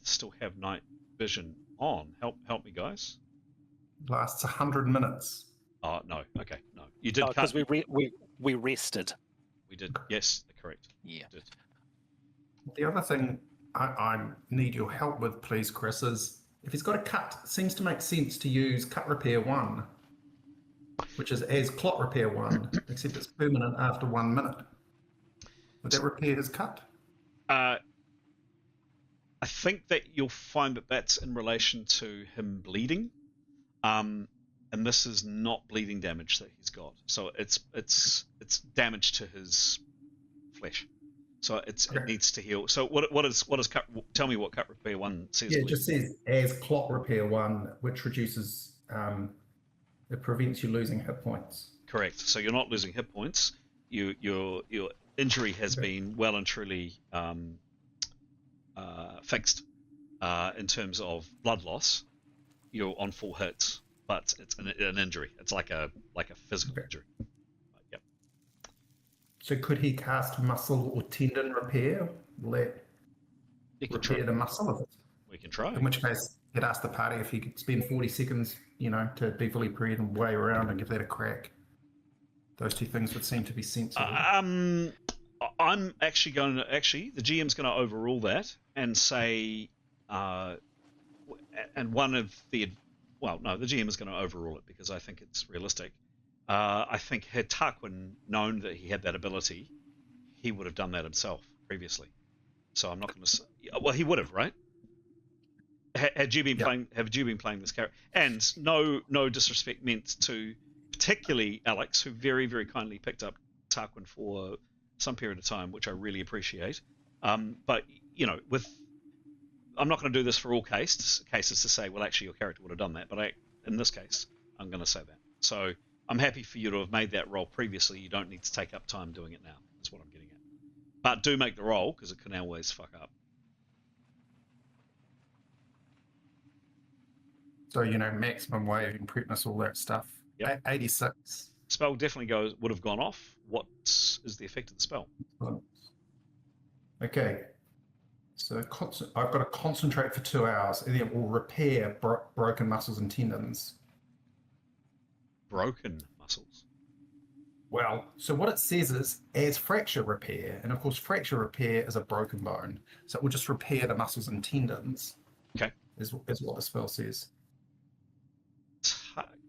still have night vision on. Help me, guys. Lasts 100 minutes. Oh no. Okay, no. You did because we rested. We did. Yes, correct. Yeah. The other thing I need your help with, please, Chris, is if he's got a cut, it seems to make sense to use cut repair 1, which is as clot repair 1, except it's permanent after 1 minute. Would that repair his cut? I think that you'll find that that's in relation to him bleeding, and this is not bleeding damage that he's got. So it's damage to his flesh. So it needs to heal. So what is cut? Tell me what cut repair 1 says. Yeah, it just says as clot repair 1, which reduces. It prevents you losing hit points. Correct. So you're not losing hit points. Your injury has been well and truly fixed in terms of blood loss. You're on full hits, but it's an injury. It's like a physical injury. Yep. So could he cast muscle or tendon repair? Will that repair the muscle of it? We can try. In which case, he'd ask the party if he could spend 40 seconds, to be fully prepared and way around and give that a crack. Those two things would seem to be sensible. I'm actually the GM's going to overrule that and say, and one of the, the GM is going to overrule it because I think it's realistic. I think had Tarquin known that he had that ability, he would have done that himself previously. So I'm not going to say, well, he would have, right? Had you been playing this character? And no disrespect meant to particularly Alex, who very, very kindly picked up Tarquin for some period of time, which I really appreciate. But I'm not going to do this for all cases to say, well, actually, your character would have done that. But in this case, I'm going to say that. So I'm happy for you to have made that roll previously. You don't need to take up time doing it now. That's what I'm getting at. But do make the roll, because it can always fuck up. So, maximum wave, imprepness, all that stuff. Yep. 86. Spell definitely would have gone off. What is the effect of the spell? Okay. So I've got to concentrate for 2 hours, and it will repair broken muscles and tendons. Broken muscles? Well, so what it says is as fracture repair, and of course fracture repair is a broken bone, so it will just repair the muscles and tendons. Okay. Is what the spell says.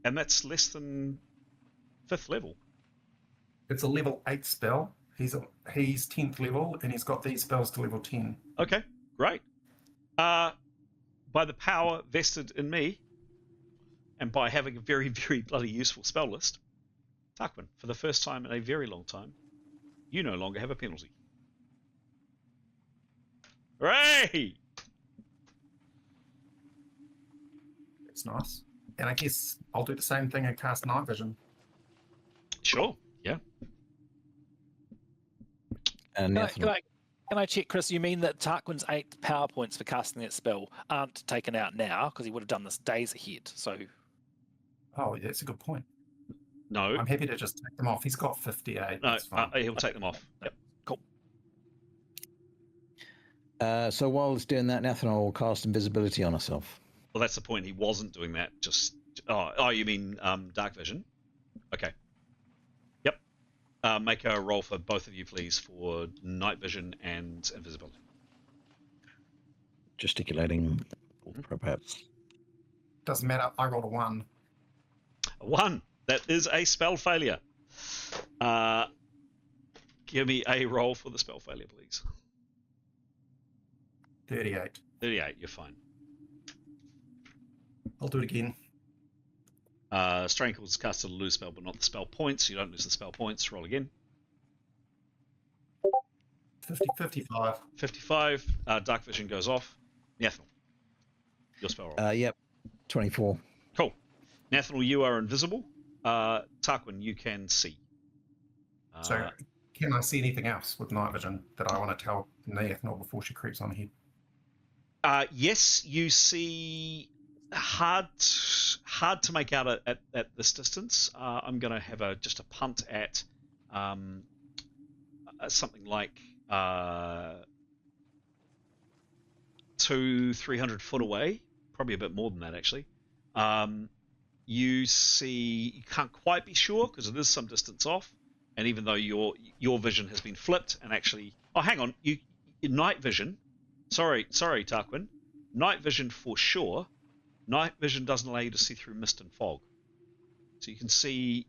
And that's less than 5th level. It's a level 8 spell. He's 10th level, and he's got these spells to level 10. Okay, great. By the power vested in me, and by having a very, very bloody useful spell list, Tarquin, for the first time in a very long time, you no longer have a penalty. Hooray! It's nice. And I guess I'll do the same thing and cast night vision. Sure, yeah. And Can I check, Chris? You mean that Tarquin's 8 power points for casting that spell aren't taken out now because he would have done this days ahead? So. Oh, yeah, that's a good point. No. I'm happy to just take them off. He's got 58. No, he'll take them off. Yep. Cool. So while he's doing that, Nathan will cast invisibility on herself. Well, that's the point. He wasn't doing that. You mean dark vision? Okay. Yep. Make a roll for both of you, please, for night vision and invisibility. Gesticulating, perhaps. Doesn't matter. I rolled a 1. A 1. That is a spell failure. Give me a roll for the spell failure, please. 38. 38. You're fine. I'll do it again. Strain casts a lose spell, but not the spell points. You don't lose the spell points. Roll again. 55. 55. Dark vision goes off. Nathanel, your spell roll. Yep. 24. Cool. Nathanel, you are invisible. Tarquin, you can see. So, can I see anything else with night vision that I want to tell Nathanel before she creeps on ahead? Yes, you see. Hard to make out at this distance. I'm going to have just a punt at something like 200-300 foot away, probably a bit more than that actually. You can't quite be sure because it is some distance off, and even though your vision has been flipped and actually, hang on, night vision. Sorry, Tarquin, night vision for sure. Night vision doesn't allow you to see through mist and fog, so you can see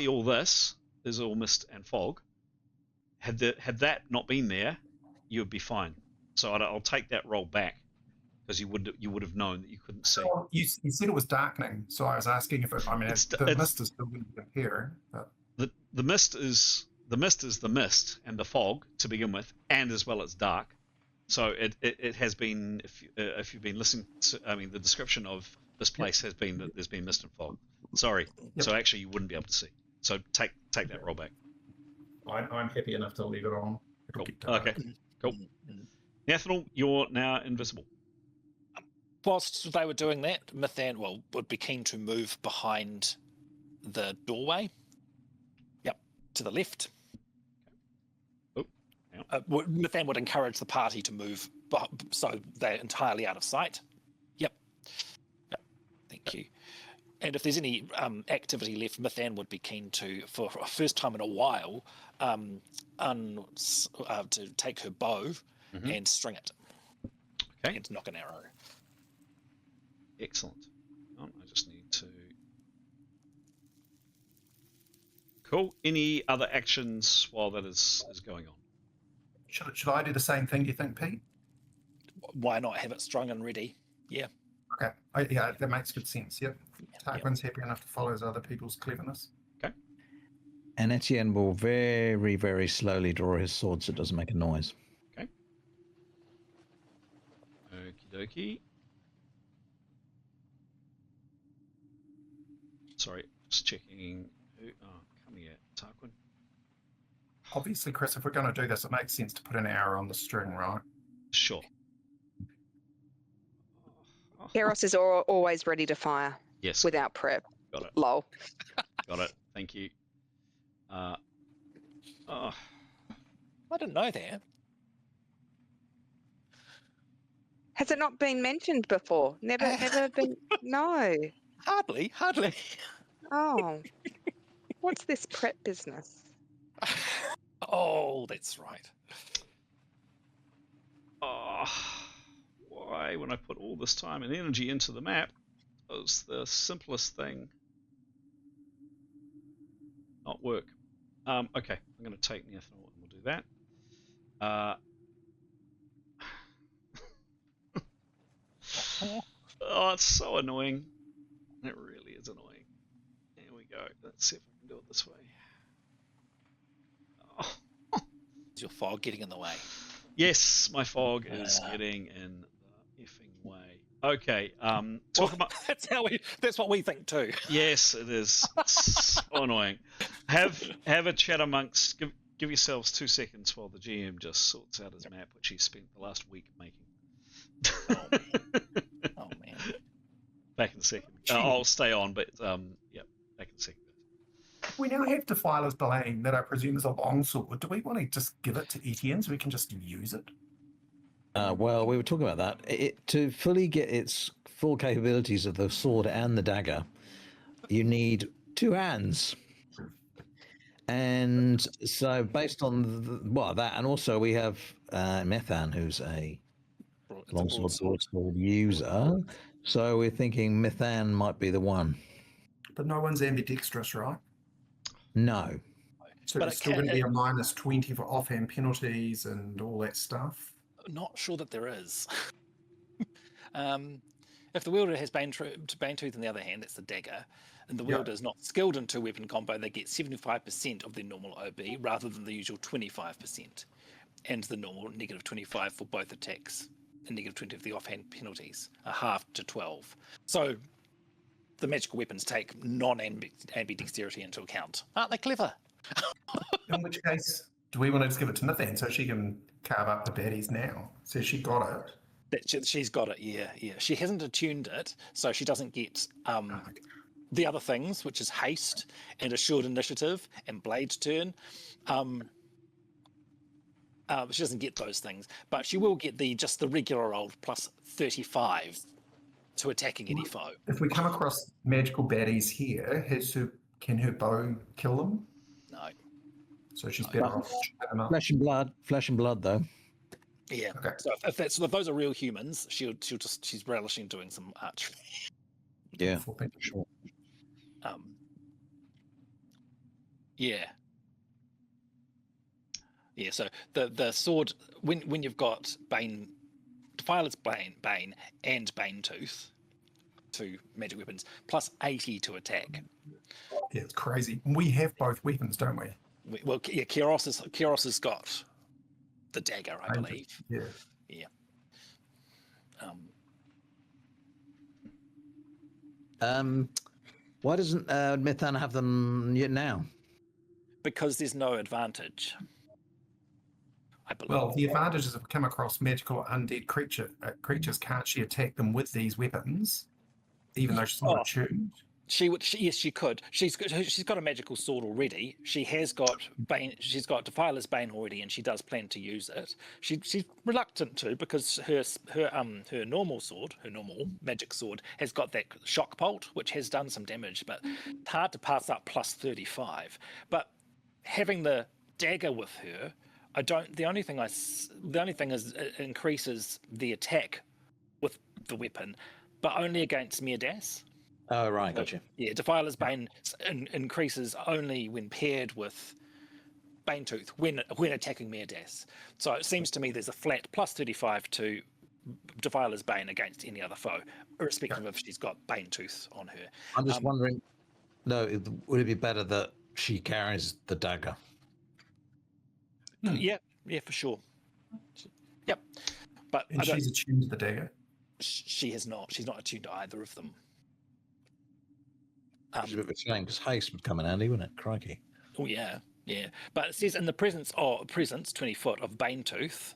all this. There's all mist and fog. Had that not been there, you would be fine. So I'll take that roll back because you would have known that you couldn't see. Well, you said it was darkening, so I was asking if the mist is still going to be here. But... The mist is the mist and the fog to begin with, and as well it's dark. So it has been, if you've been listening to, the description of this place has been that there's been mist and fog. Sorry. Yep. So actually you wouldn't be able to see. So take that roll back. I'm happy enough to leave it on. Cool. Okay. Cool. Nathanel, you're now invisible. Whilst they were doing that, Mithan would be keen to move behind the doorway. Yep, to the left. Mithan would encourage the party to move so they're entirely out of sight. Yep. Thank you. And if there's any activity left, Mithan would be keen to, for a first time in a while, to take her bow and string it. Okay. And knock an arrow. Excellent. I just need to... Cool. Any other actions while that is going on? Should I do the same thing, do you think, Pete? Why not have it strung and ready? Yeah. Okay. Yeah, that makes good sense. Yep. Tarquin's happy enough to follow his other people's cleverness. And Etienne will very, very slowly draw his sword so it doesn't make a noise. Okay. Okie dokie. Sorry, just checking. Oh, come here, Tarquin. Obviously, Chris, if we're going to do this, it makes sense to put an arrow on the string, right? Sure. Keros is always ready to fire Yes. without prep. Got it. Lol. Got it. Thank you. Oh, I didn't know that. Has it not been mentioned before? Never been. No. Hardly. Oh. What's this prep business? Oh, that's right. oh, why, when I put all this time and energy into the map, was the simplest thing not work? Okay, I'm going to take Neothanol and we'll do that. Oh, it's so annoying. It really is annoying. There we go. Let's see if I can do it this way. Oh. Is your fog getting in the way? Yes, my fog is getting in the effing way. Okay. Talk about. That's what we think too. Yes, it is. It's so annoying. Have a chat amongst. Give yourselves 2 seconds while the GM just sorts out his map, which he spent the last week making. Oh man. Back in a second. I'll stay on, but yeah, back in a second. We now have Defilers Bane that I presume is a longsword. Do we want to just give it to Etienne so we can just use it? Well, we were talking about that. To fully get its full capabilities of the sword and the dagger, you need 2 hands. And so, based on that, and also we have Methan, who's a longsword broadsword user. So we're thinking Methan might be the one. But no one's ambidextrous, right? No. So But it's it still can- going to be a -20 for offhand penalties and all that stuff. Not sure that there is. If the wielder has Bane Tooth on the other hand, that's the dagger, and the wielder is not skilled in 2-weapon combo, they get 75% of their normal OB rather than the usual 25%, and the normal -25 for both attacks, and -20 of the offhand penalties, a half to 12. So the magical weapons take non-ambidexterity into account. Aren't they clever? In which case, do we want to just give it to Nathan so she can carve up the baddies now? So she got it. She's got it, yeah. She hasn't attuned it, so she doesn't get the other things, which is haste and assured initiative and blade turn. She doesn't get those things, but she will get just the regular old plus 35 to attacking any foe. If we come across magical baddies here, can her bow kill them? No. So she's better off shooting them up. Flesh and blood, though. Yeah. Okay. So if those are real humans, she's relishing doing some archery. Yeah. Sure. Yeah. Yeah, so the sword, when you've got Bane, Defilers Bane and Bane Tooth, 2 magic weapons, plus 80 to attack. Yeah, it's crazy. We have both weapons, don't we? Well, yeah, Keros has got the dagger, I believe. Yeah. Yeah. Why doesn't Methan have them yet now? Because there's no advantage, I believe. Well, the advantage is if we come across magical undead creatures, can't she attack them with these weapons, even though she's not attuned? She would. Yes, she could. She's got a magical sword already. She has got Bane. She's got Defiler's Bane already, and she does plan to use it. She's reluctant to because her normal sword, her normal magic sword, has got that shock bolt, which has done some damage, but it's hard to pass up plus 35. But having the dagger with her, I don't. The only thing is it increases the attack with the weapon, but only against M.E.R.P. Oh, right, gotcha. Yeah, Defiler's Bane increases only when paired with Bane Tooth when attacking M.E.R.P. So it seems to me there's a flat plus 35 to Defilers Bane against any other foe, irrespective of if she's got Bane Tooth on her. I'm just wondering. No, would it be better that she carries the dagger? Yeah, for sure. Yep, but And she's attuned to the dagger. She has not. She's not attuned to either of them. It's a bit of a shame because haste would come in handy, wouldn't it? Crikey. Oh yeah. But it says in the presence 20 foot of Bane Tooth,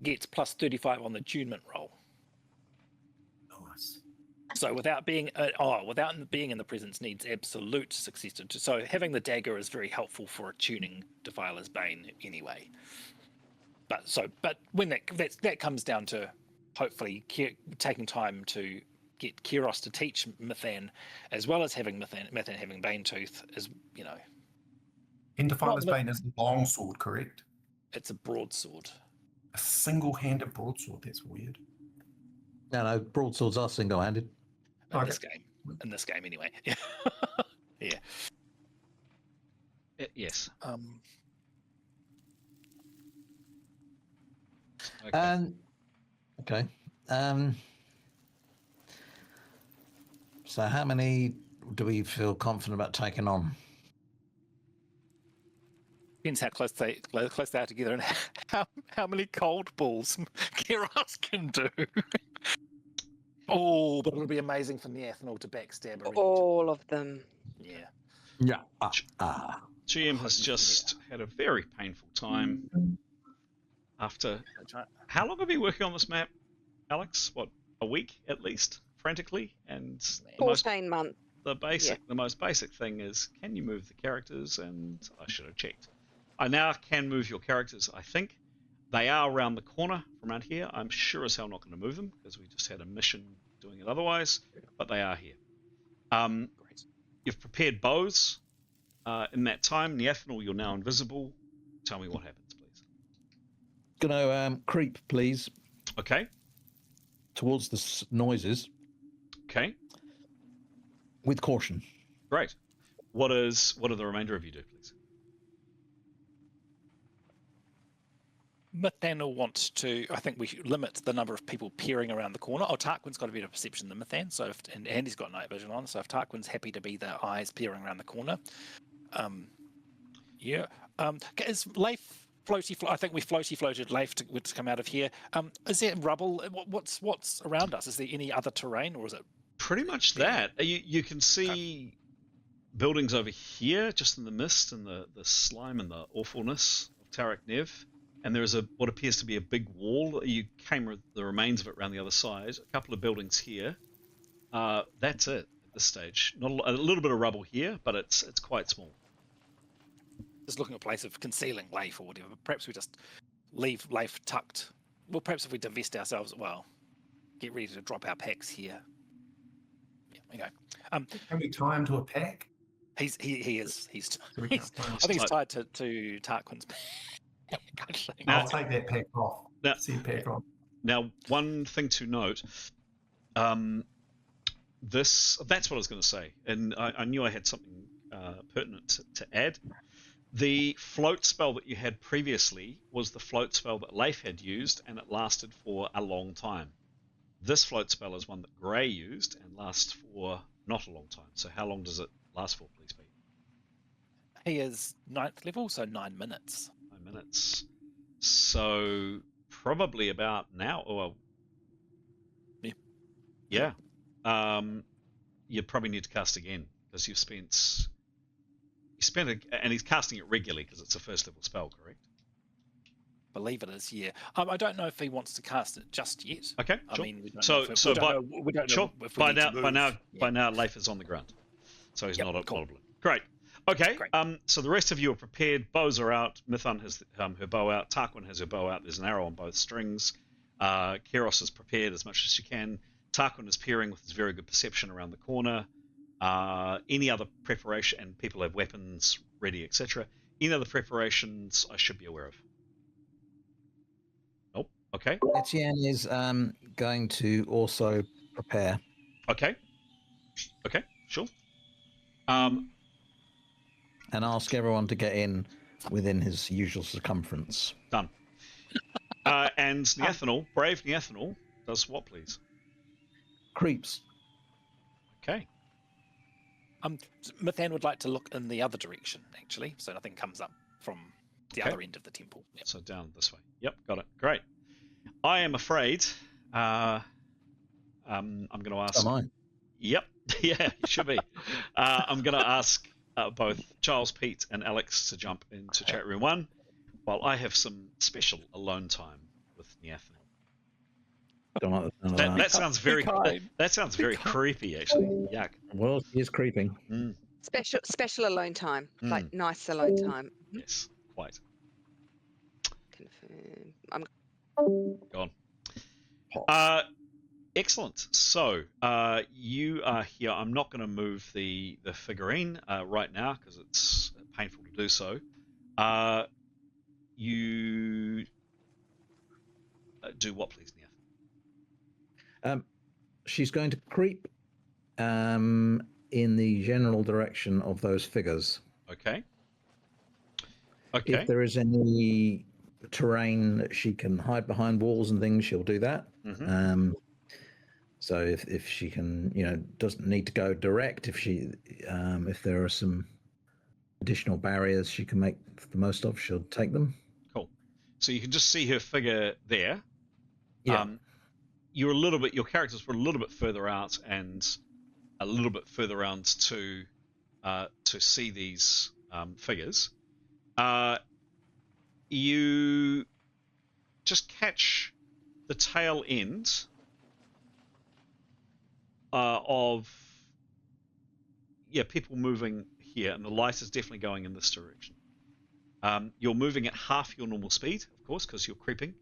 gets plus 35 on the attunement roll. Nice. So without being in the presence needs absolute success. So having the dagger is very helpful for attuning Defiler's Bane anyway. But when that comes down to hopefully taking time to get Kiros to teach Mithan, as well as having Mithan having Bane Tooth, is And Defiler's Bane is a long sword, correct? It's a broadsword. A single-handed broadsword. That's weird. No, broadswords are single-handed. In this game, anyway. Yeah. Yes. Okay. So how many do we feel confident about taking on? Depends how close they are together and how many cold balls Kiros can do. Oh, but it'll be amazing for Neathanol to backstab her. All of them. Yeah. GM has just had a very painful time after. How long have you been working on this map, Alex? What, a week at least, frantically? And 14 months. The most basic thing is, can you move the characters? And I should have checked. I now can move your characters, I think. They are around the corner from around here. I'm sure as hell not going to move them because we just had a mission doing it otherwise, but they are here. Great. You've prepared bows. In that time, Neathanol, you're now invisible. Tell me what happens, please. Gonna creep, please. Okay. Towards the noises. Okay. With caution. Great. What do the remainder of you do, please? Mithan wants to. I think we should limit the number of people peering around the corner. Tarquin's got a better perception than Mithan, and Andy's got night vision on. So if Tarquin's happy to be the eyes peering around the corner, is Leif floaty? I think we floated Leif to come out of here. Is there rubble? What's around us? Is there any other terrain, or is it pretty much that? You can see buildings over here, just in the mist and the slime and the awfulness of Tarak Nev. And there is what appears to be a big wall. You came the remains of it around the other side. A couple of buildings here. That's it at this stage. Not a little bit of rubble here, but it's quite small. Just looking at a place of concealing Leif or whatever. Perhaps we just leave Leif tucked. Well, perhaps if we divest ourselves, get ready to drop our packs here. Yeah, we go. Can we tie him to a pack? He is. I think he's tied to Tarquin's. I'll take that pack off. Now, one thing to note, that's what I was going to say, and I knew I had something pertinent to add. The float spell that you had previously was the float spell that Leif had used, and it lasted for a long time. This float spell is one that Grey used and lasts for not a long time. So how long does it last for, please, Pete? He is 9th level, so 9 minutes. 9 minutes. So probably about now. Well, yeah. You probably need to cast again because you spent it, and he's casting it regularly because it's a first level spell, correct? Believe it is, yeah. I don't know if he wants to cast it just yet. Okay, sure. I mean, we don't know if by now, Leif is on the ground, so he's not a problem. Great. Okay. Great. So the rest of you are prepared. Bows are out. Mithan has her bow out. Tarquin has her bow out. There's an arrow on both strings. Kiros is prepared as much as she can. Tarquin is peering with his very good perception around the corner. Any other preparation, and people have weapons ready, etc. Any other preparations I should be aware of? Nope. Okay. Etienne is going to also prepare. Okay. Okay. Sure. And ask everyone to get in within his usual circumference. Done. And Neathanol, brave Neathanol, does what, please? Creeps. Okay. Mathan would like to look in the other direction, actually, so nothing comes up from the Okay. other end of the temple. Yep. So down this way. Yep, got it. Great. I am afraid. I'm going to ask. Am I? Yep. Yeah, you should be. I'm going to ask both Charles, Pete, and Alex to jump into chat room 1, while I have some special alone time with Neathanol. Don't like the sound of That sounds very. That sounds very creepy, actually. Yuck. Well, he is creeping. Mm, Special alone time, like Mm. nice alone time. yes, quite. Confirm. I'm Gone. Pops. Excellent. So you are here. I'm not going to move the figurine right now because it's painful to do so. You do what, please, Nia? She's going to creep in the general direction of those figures. Okay. If there is any terrain that she can hide behind walls and things, she'll do that. Mhm. So if she can, doesn't need to go direct. If there are some additional barriers she can make the most of, she'll take them. Cool. So you can just see her figure there. Yeah. Your characters were a little bit further out and a little bit further around to see these figures. You just catch the tail end of people moving here, and the light is definitely going in this direction. You're moving at half your normal speed, of course, because you're creeping.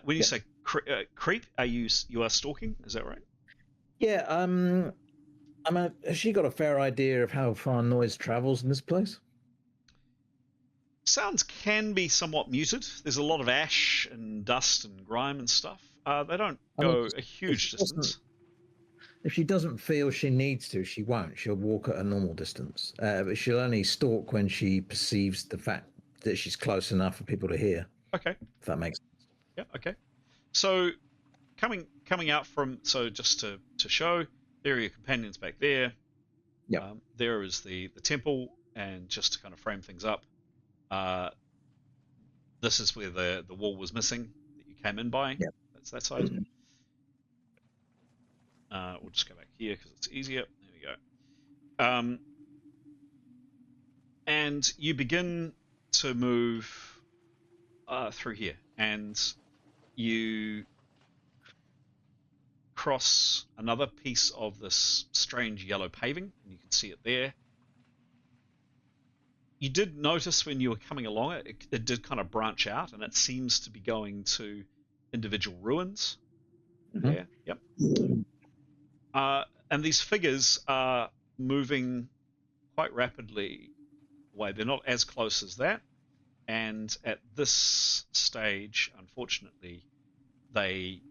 When you say creep, you are stalking? Is that right? Yeah. Has she got a fair idea of how far noise travels in this place? Sounds can be somewhat muted. There's a lot of ash and dust and grime and stuff. They don't go a huge distance. If she doesn't feel she needs to, she won't. She'll walk at a normal distance. But she'll only stalk when she perceives the fact that she's close enough for people to hear. Okay. If that makes sense. Yeah, okay. So coming out from, so just to show, there are your companions back there. Yeah. There is the temple, and just to kind of frame things up, this is where the wall was missing that you came in by. Yeah. That's that side. We'll just go back here because it's easier. There we go. And you begin to move through here, and you cross another piece of this strange yellow paving, and you can see it there. You did notice when you were coming along it did kind of branch out, and it seems to be going to individual ruins. There, yep. And these figures are moving quite rapidly away. They're not as close as that, and at this stage, unfortunately, they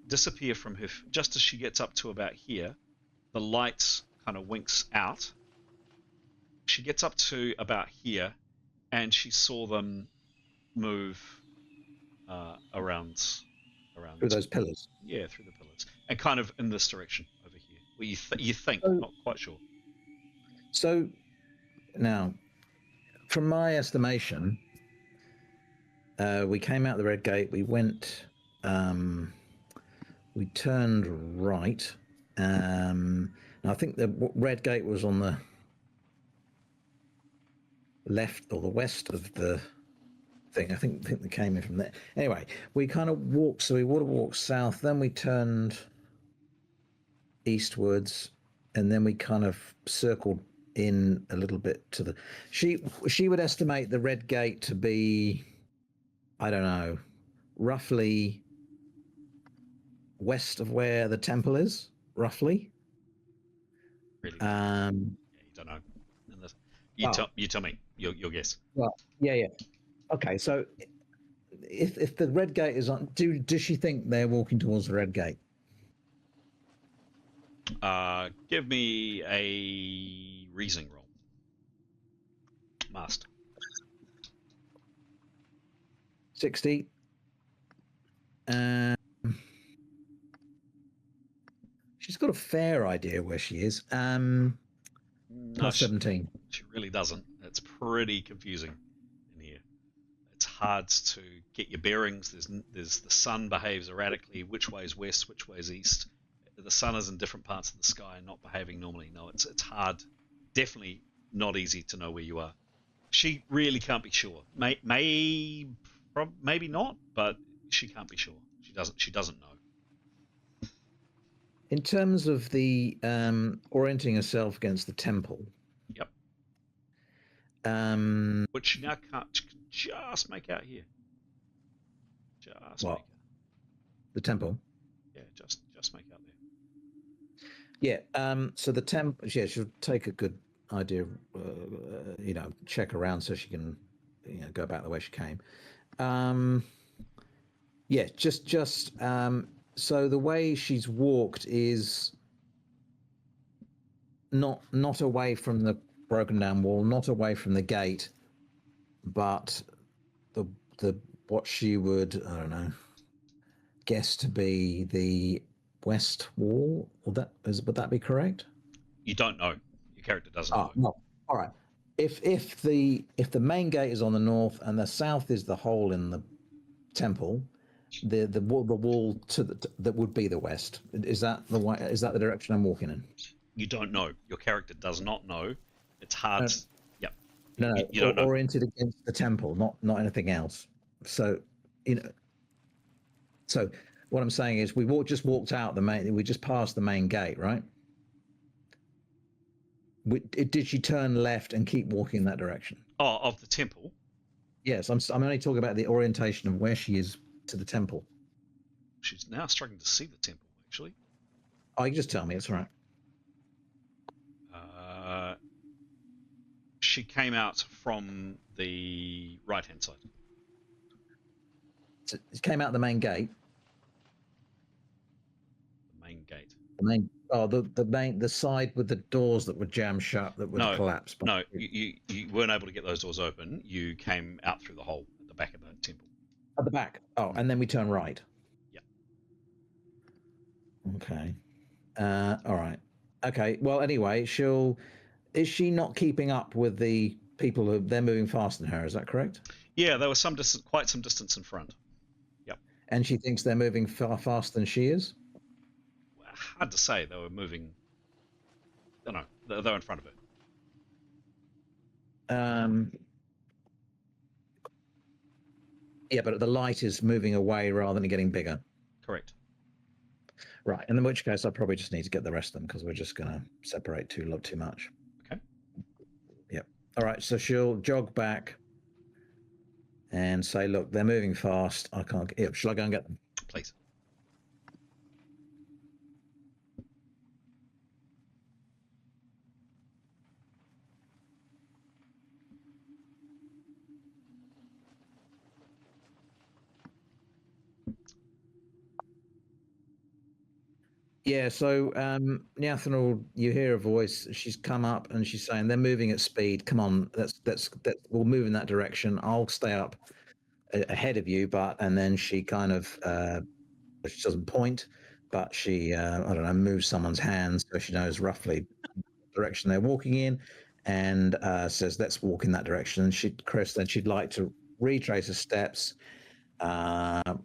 disappear from her. Just as she gets up to about here, the light kind of winks out. She gets up to about here, and she saw them move around Through those pillars. Yeah, through the pillars, and kind of in this direction over here, where you think, not quite sure. So now, from my estimation, we came out the red gate. We went. We turned right. And I think the red gate was on the left or the west of the thing. I think they came in from there. Anyway, we kind of walked. So we would have walked south. Then we turned eastwards, and then we kind of circled in a little bit to the. She would estimate the red gate to be, I don't know, roughly west of where the temple is, roughly. Really? Yeah, you don't know. You tell me. Your guess. Well, yeah. Okay, so if the red gate is on, does she think they're walking towards the red gate? Give me a reasoning roll. Master. 60. She's got a fair idea where she is. No, Plus 17. She really doesn't. It's pretty confusing in here. It's hard to get your bearings. There's the sun behaves erratically. Which way is west? Which way is east? The sun is in different parts of the sky and not behaving normally. No, it's hard. Definitely not easy to know where you are. She really can't be sure. Maybe not, but she can't be sure. She doesn't know. In terms of the orienting herself against the temple. Yep. Which she now can't. She can just make out here. Just what? make out. The temple. Yeah, just make out there. Yeah. So the temple. Yeah, she'll take a good idea. Check around so she can, go back the way she came. Yeah. Just. So the way she's walked is not away from the broken down wall, not away from the gate, but the what she would, I don't know, guess to be the west wall. Would that be correct? You don't know. Your character doesn't know. No. All right. If the main gate is on the north and the south is the hole in the temple, the wall that would be the west. Is that the way? Is that the direction I'm walking in? You don't know. Your character does not know. It's hard. Yep. No, you don't know. Oriented against the temple, not anything else. So, So what I'm saying is, we just walked out we just passed the main gate, right? Did she turn left and keep walking in that direction? Oh, of the temple. Yes, I'm only talking about the orientation of where she is to the temple. She's now struggling to see the temple, actually. Oh, you can just tell me, it's all right. She came out from the right-hand side. So it came out the main gate. The main gate. The side with the doors that would jam shut, that would collapse. No, you weren't able to get those doors open. You came out through the hole at the back of the temple. At the back. Oh, and then we turn right. Yeah. Okay. All right. Okay. Well, anyway, is she not keeping up with the people they're moving faster than her? Is that correct? Yeah, there was quite some distance in front. Yep. And she thinks they're moving far faster than she is? Hard to say. They were moving. I don't know. They're in front of her. Yeah, but the light is moving away rather than getting bigger. Correct. Right, and in which case I probably just need to get the rest of them because we're just going to separate too much. Okay. Yep. All right, so she'll jog back and say, look, they're moving fast. I can't get... Shall I go and get them? Please. Yeah, so Nyathanel, you hear a voice. She's come up and she's saying they're moving at speed. Come on, we'll move in that direction. I'll stay up ahead of you, and then she kind of she doesn't point, but she I don't know, moves someone's hands so she knows roughly the direction they're walking in, and says let's walk in that direction. And she'd like to retrace her steps.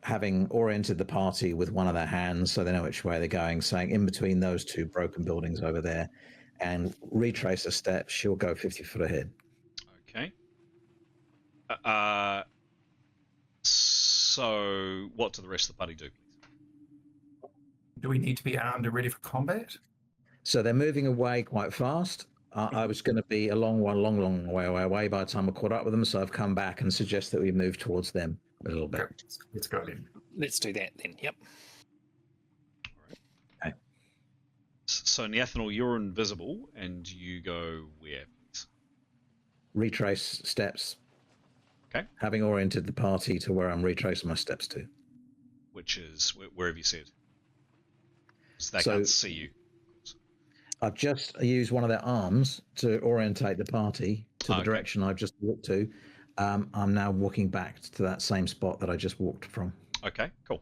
Having oriented the party with one of their hands so they know which way they're going, saying in between those two broken buildings over there, and retrace her steps, she'll go 50 foot ahead. Okay. So what do the rest of the party do, please? Do we need to be armed and ready for combat? So they're moving away quite fast. I was going to be a long way away by the time I caught up with them, so I've come back and suggest that we move towards them a little bit. Let's go then. Let's do that then. Yep. All right. Okay. So Nyathanel, you're invisible, and you go where, please? Retrace steps. Okay. Having oriented the party to where I'm retracing my steps to. Which is where have you said? So they can't see you. I've just used one of their arms to orientate the party to the direction I've just walked to. I'm now walking back to that same spot that I just walked from. Okay, cool.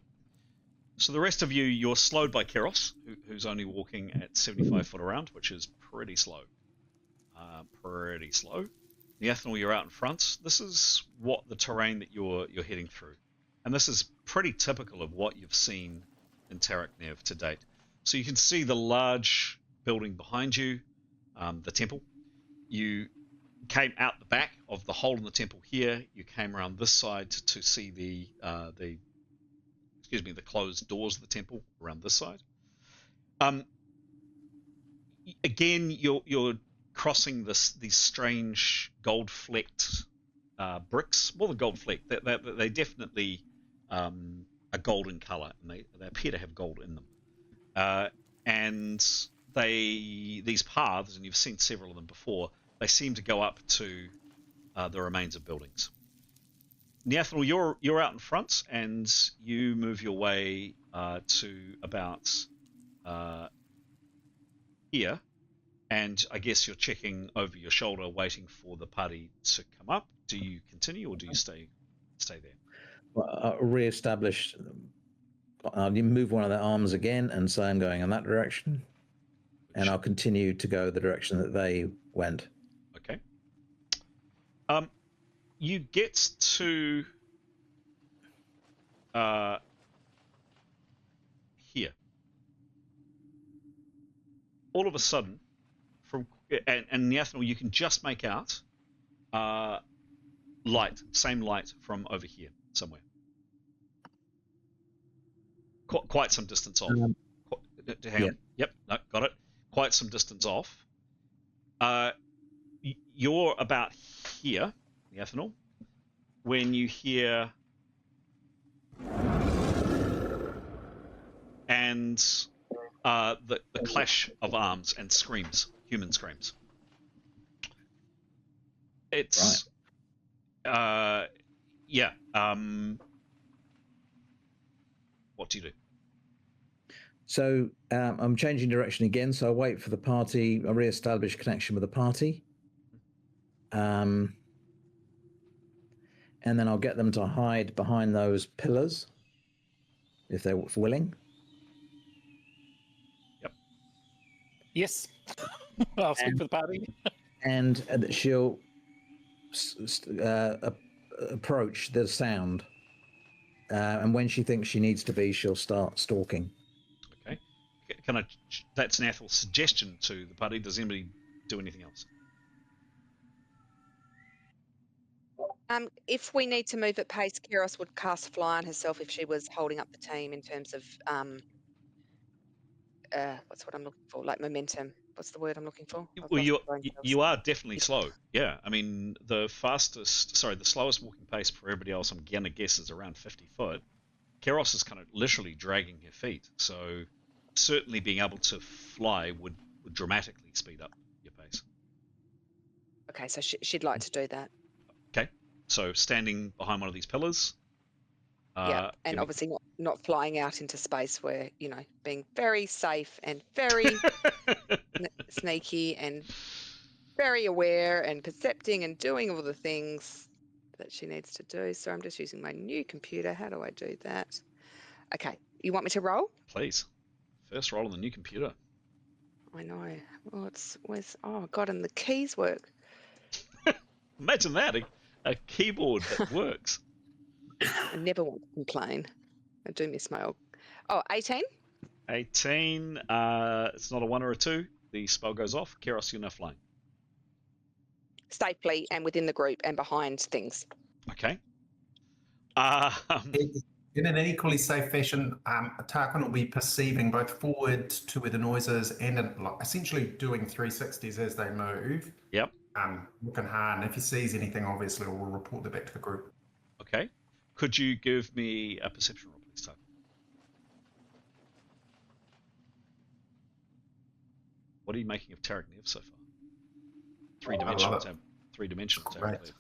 So the rest of you, you're slowed by Keros, who's only walking at 75 foot around, which is pretty slow. Pretty slow. Neathnal, you're out in front. This is what the terrain that you're heading through. And this is pretty typical of what you've seen in Tarak Nev to date. So you can see the large building behind you, the temple. You came out the back of the hole in the temple here. You came around this side to see the closed doors of the temple around this side. Again, you're crossing these strange gold-flecked bricks. Well, the gold-flecked. They definitely are golden color, and they appear to have gold in them. And these paths, and you've seen several of them before, they seem to go up to the remains of buildings. Neathnal, you're out in front, and you move your way to about here, and I guess you're checking over your shoulder, waiting for the party to come up. Do you continue, or do you stay there? Well, re-establish. I'll move one of their arms again and say I'm going in that direction, and I'll continue to go the direction that they went. Okay. You get to here. All of a sudden, and Neathnal, you can just make out same light from over here somewhere. Quite some distance off. Hang on. Yep, no, got it. Quite some distance off. You're about here, Neathnal, when you hear and the clash of arms and screams, human screams. It's right. What do you do? So I'm changing direction again. So I wait for the party. I re-establish connection with the party. And then I'll get them to hide behind those pillars if they're willing. Yep. Yes. I'll speak for the party. And she'll approach the sound. And when she thinks she needs to be, she'll start stalking. Okay. That's an actual suggestion to the party. Does anybody do anything else? If we need to move at pace, Keros would cast Fly on herself if she was holding up the team in terms of what's what I'm looking for, like momentum. What's the word I'm looking for? Well, you are definitely slow. Yeah, I mean the slowest walking pace for everybody else, I'm gonna guess, is around 50 foot. Keros is kind of literally dragging her feet, so certainly being able to fly would dramatically speed up your pace. Okay, so she'd like to do that. Okay, so standing behind one of these pillars. Yeah, and obviously not flying out into space where, being very safe and very sneaky and very aware and percepting and doing all the things that she needs to do. So I'm just using my new computer. How do I do that? Okay, you want me to roll? Please. First roll on the new computer. I know. Oh God, and the keys work. Imagine that, a keyboard that works. I never want to complain. I do miss my old... 18? 18. It's not a 1 or a 2. The spell goes off. Keros, you're now flying. Safely and within the group and behind things. Okay. In an equally safe fashion, Tarquin will be perceiving both forward to where the noise is and essentially doing 360s as they move. Yep. Looking hard, and if he sees anything, obviously we'll report that back to the group. Okay. Could you give me a perception roll, please, Tarquin? What are you making of Tarak Nev so far? Three-dimensional Tarak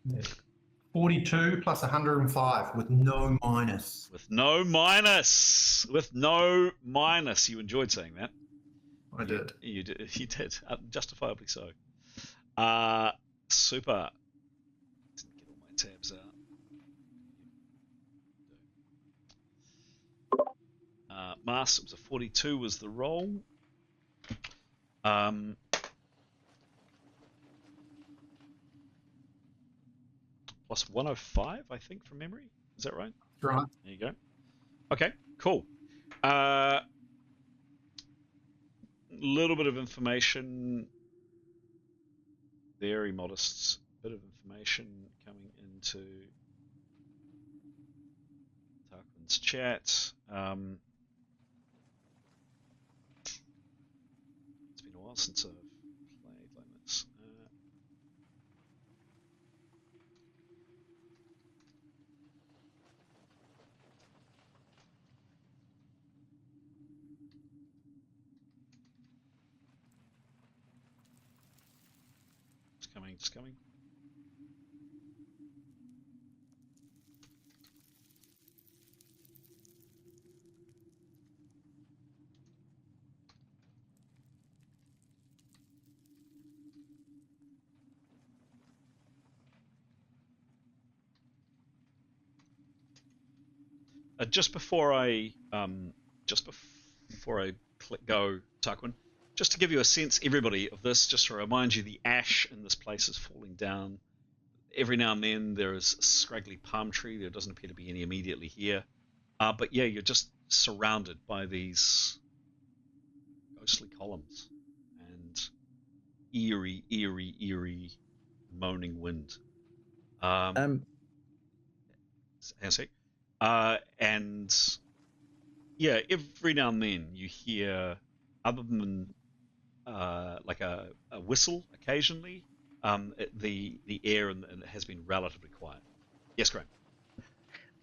Nev. 42 plus 105 with no minus. With no minus. With no minus. You enjoyed saying that. I did. You did. Justifiably so. Super. Didn't get all my tabs out. mass. It was a 42 was the roll. Plus 105, I think, from memory. Is that right? Right. There you go. Okay, cool. Little bit of information, very modest bit of information coming into Tarquin's chat. It's been a while since I've played like this. It's coming. Just before I click go, Tarquin, just to give you a sense, everybody, of this, just to remind you, the ash in this place is falling down. Every now and then there is a scraggly palm tree. There doesn't appear to be any immediately here. But yeah, you're just surrounded by these ghostly columns and eerie moaning wind. And yeah, every now and then you hear, other than like a whistle occasionally, the air and it has been relatively quiet. Yes, Graham.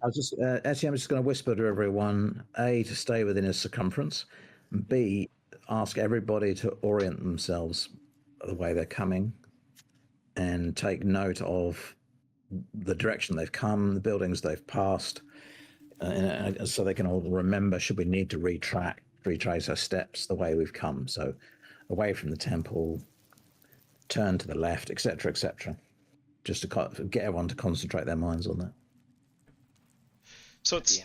I was just actually, I'm just going to whisper to everyone: A, to stay within his circumference, and B, ask everybody to orient themselves the way they're coming, and take note of the direction they've come, the buildings they've passed, so they can all remember, should we need to retrace our steps the way we've come. So away from the temple, turn to the left, etc., etc. Just to get everyone to concentrate their minds on that. So it's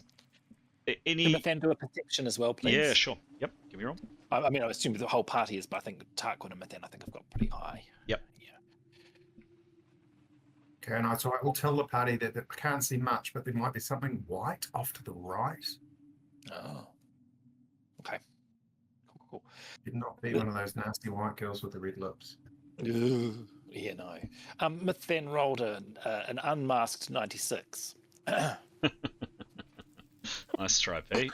any. Can Mathan do a perception as well, please? Yeah, sure. Yep. Give me a roll. I mean, I assume the whole party is, but I think Tarquin and Mathan, I think, have got pretty high. Yep. Yeah. Okay, and so I will tell the party that I can't see much, but there might be something white off to the right. Oh. Okay. Cool. Did not be one of those nasty white girls with the red lips. Ooh, yeah, no. Mathan rolled an unmasked 96. Nice try, Pete.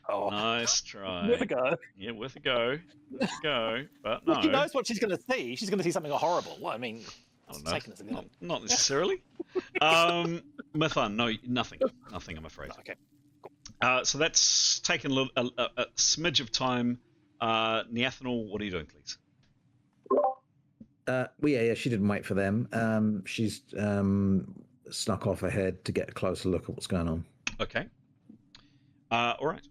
Oh, nice try. worth a go. Yeah, worth a go. But no. Well, she knows what she's going to see. She's going to see something horrible. I mean, I don't know. Not necessarily. Mathan, no, nothing, I'm afraid. Okay. Cool. So that's taken a smidge of time. Neathanol, what are you doing, please? Well, yeah, she didn't wait for them. She's snuck off ahead to get a closer look at what's going on. Okay. All right.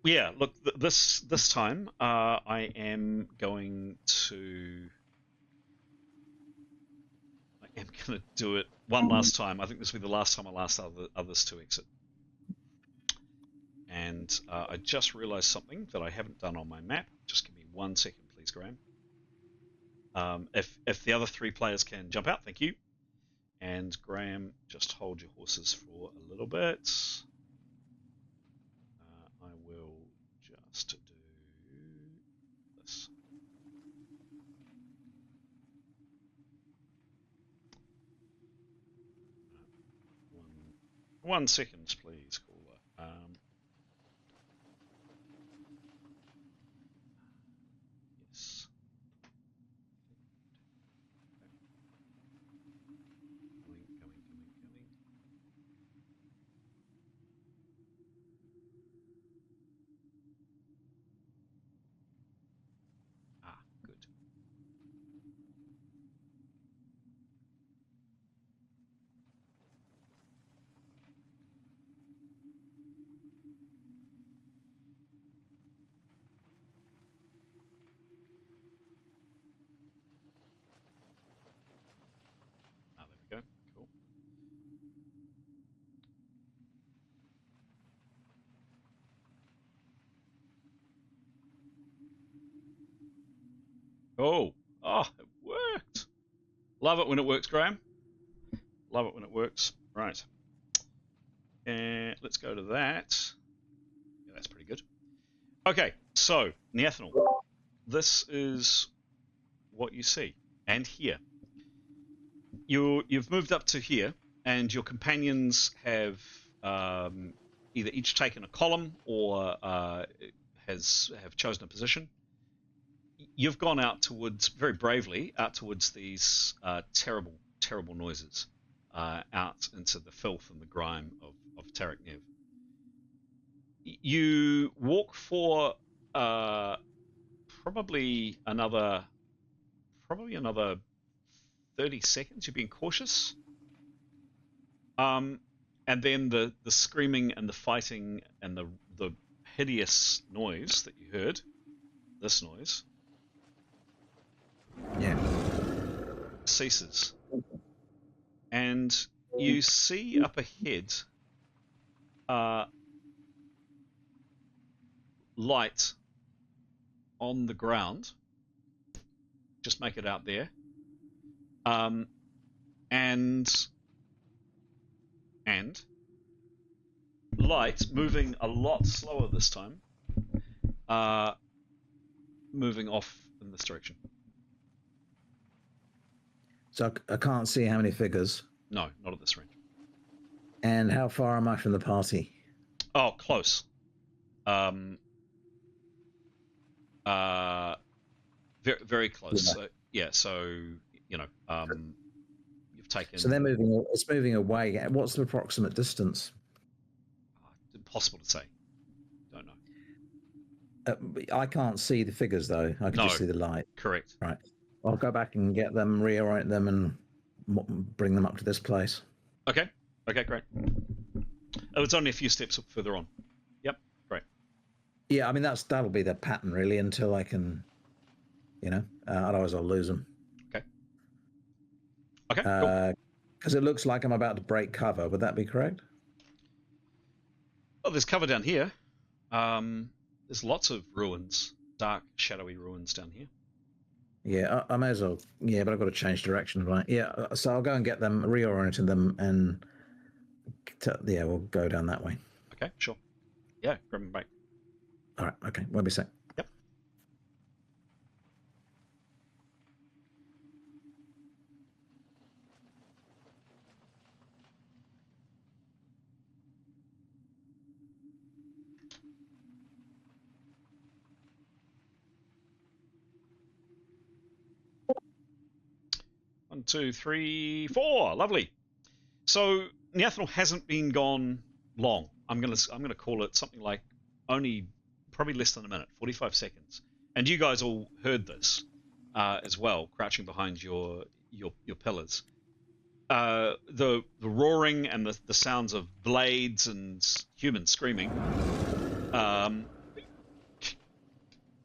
Yeah, look, this time I am going to do it one last time. I think this will be the last time I'll ask others to exit. And I just realized something that I haven't done on my map. Just give me 1 second, please, Graham. If the other 3 players can jump out, thank you. And Graham, just hold your horses for a little bit. I will just do this. One second, please, caller. Yes. Coming. Good. There we go. Cool. Oh, it worked. Love it when it works, Graham. Love it when it works. Right. And let's go to that. Yeah, that's pretty good. Okay, so Neathanel, this is what you see and hear. You've moved up to here, and your companions have either each taken a column or have chosen a position. You've gone out towards, very bravely, out towards these terrible, terrible noises, out into the filth and the grime of Tarak Nev. You walk for probably another 30 seconds. You're being cautious. And then the screaming and the fighting and the hideous noise that you heard, this noise, ceases. And you see up ahead light on the ground. Just make it out there. And light moving a lot slower this time, moving off in this direction. So I can't see how many figures. No, not at this range. And how far am I from the party? Oh, close. Very, very close. Yeah. So you've taken. So they're moving. It's moving away. What's the approximate distance? Impossible to say. Don't know. I can't see the figures though. I can just see the light. Correct. Right. I'll go back and get them, reorient them, and bring them up to this place. Okay. Okay. Great. Oh, it's only a few steps further on. Yep. Great. Yeah, I mean that'll be the pattern really until I can, otherwise I'll lose them. Okay. Okay. Cool. Because it looks like I'm about to break cover. Would that be correct? Oh, there's cover down here. There's lots of ruins, dark, shadowy ruins down here. Yeah, I may as well. Yeah, but I've got to change direction, right? Yeah, so I'll go and get them, reorient them, and we'll go down that way. Okay, sure. Yeah, grab them back. All right. Okay. Won't be a sec. Yep. One, two, three, four. Lovely. So Neathanel hasn't been gone long. I'm gonna call it something like only probably less than a minute, 45 seconds. And you guys all heard this as well, crouching behind your pillars. The roaring and the sounds of blades and humans screaming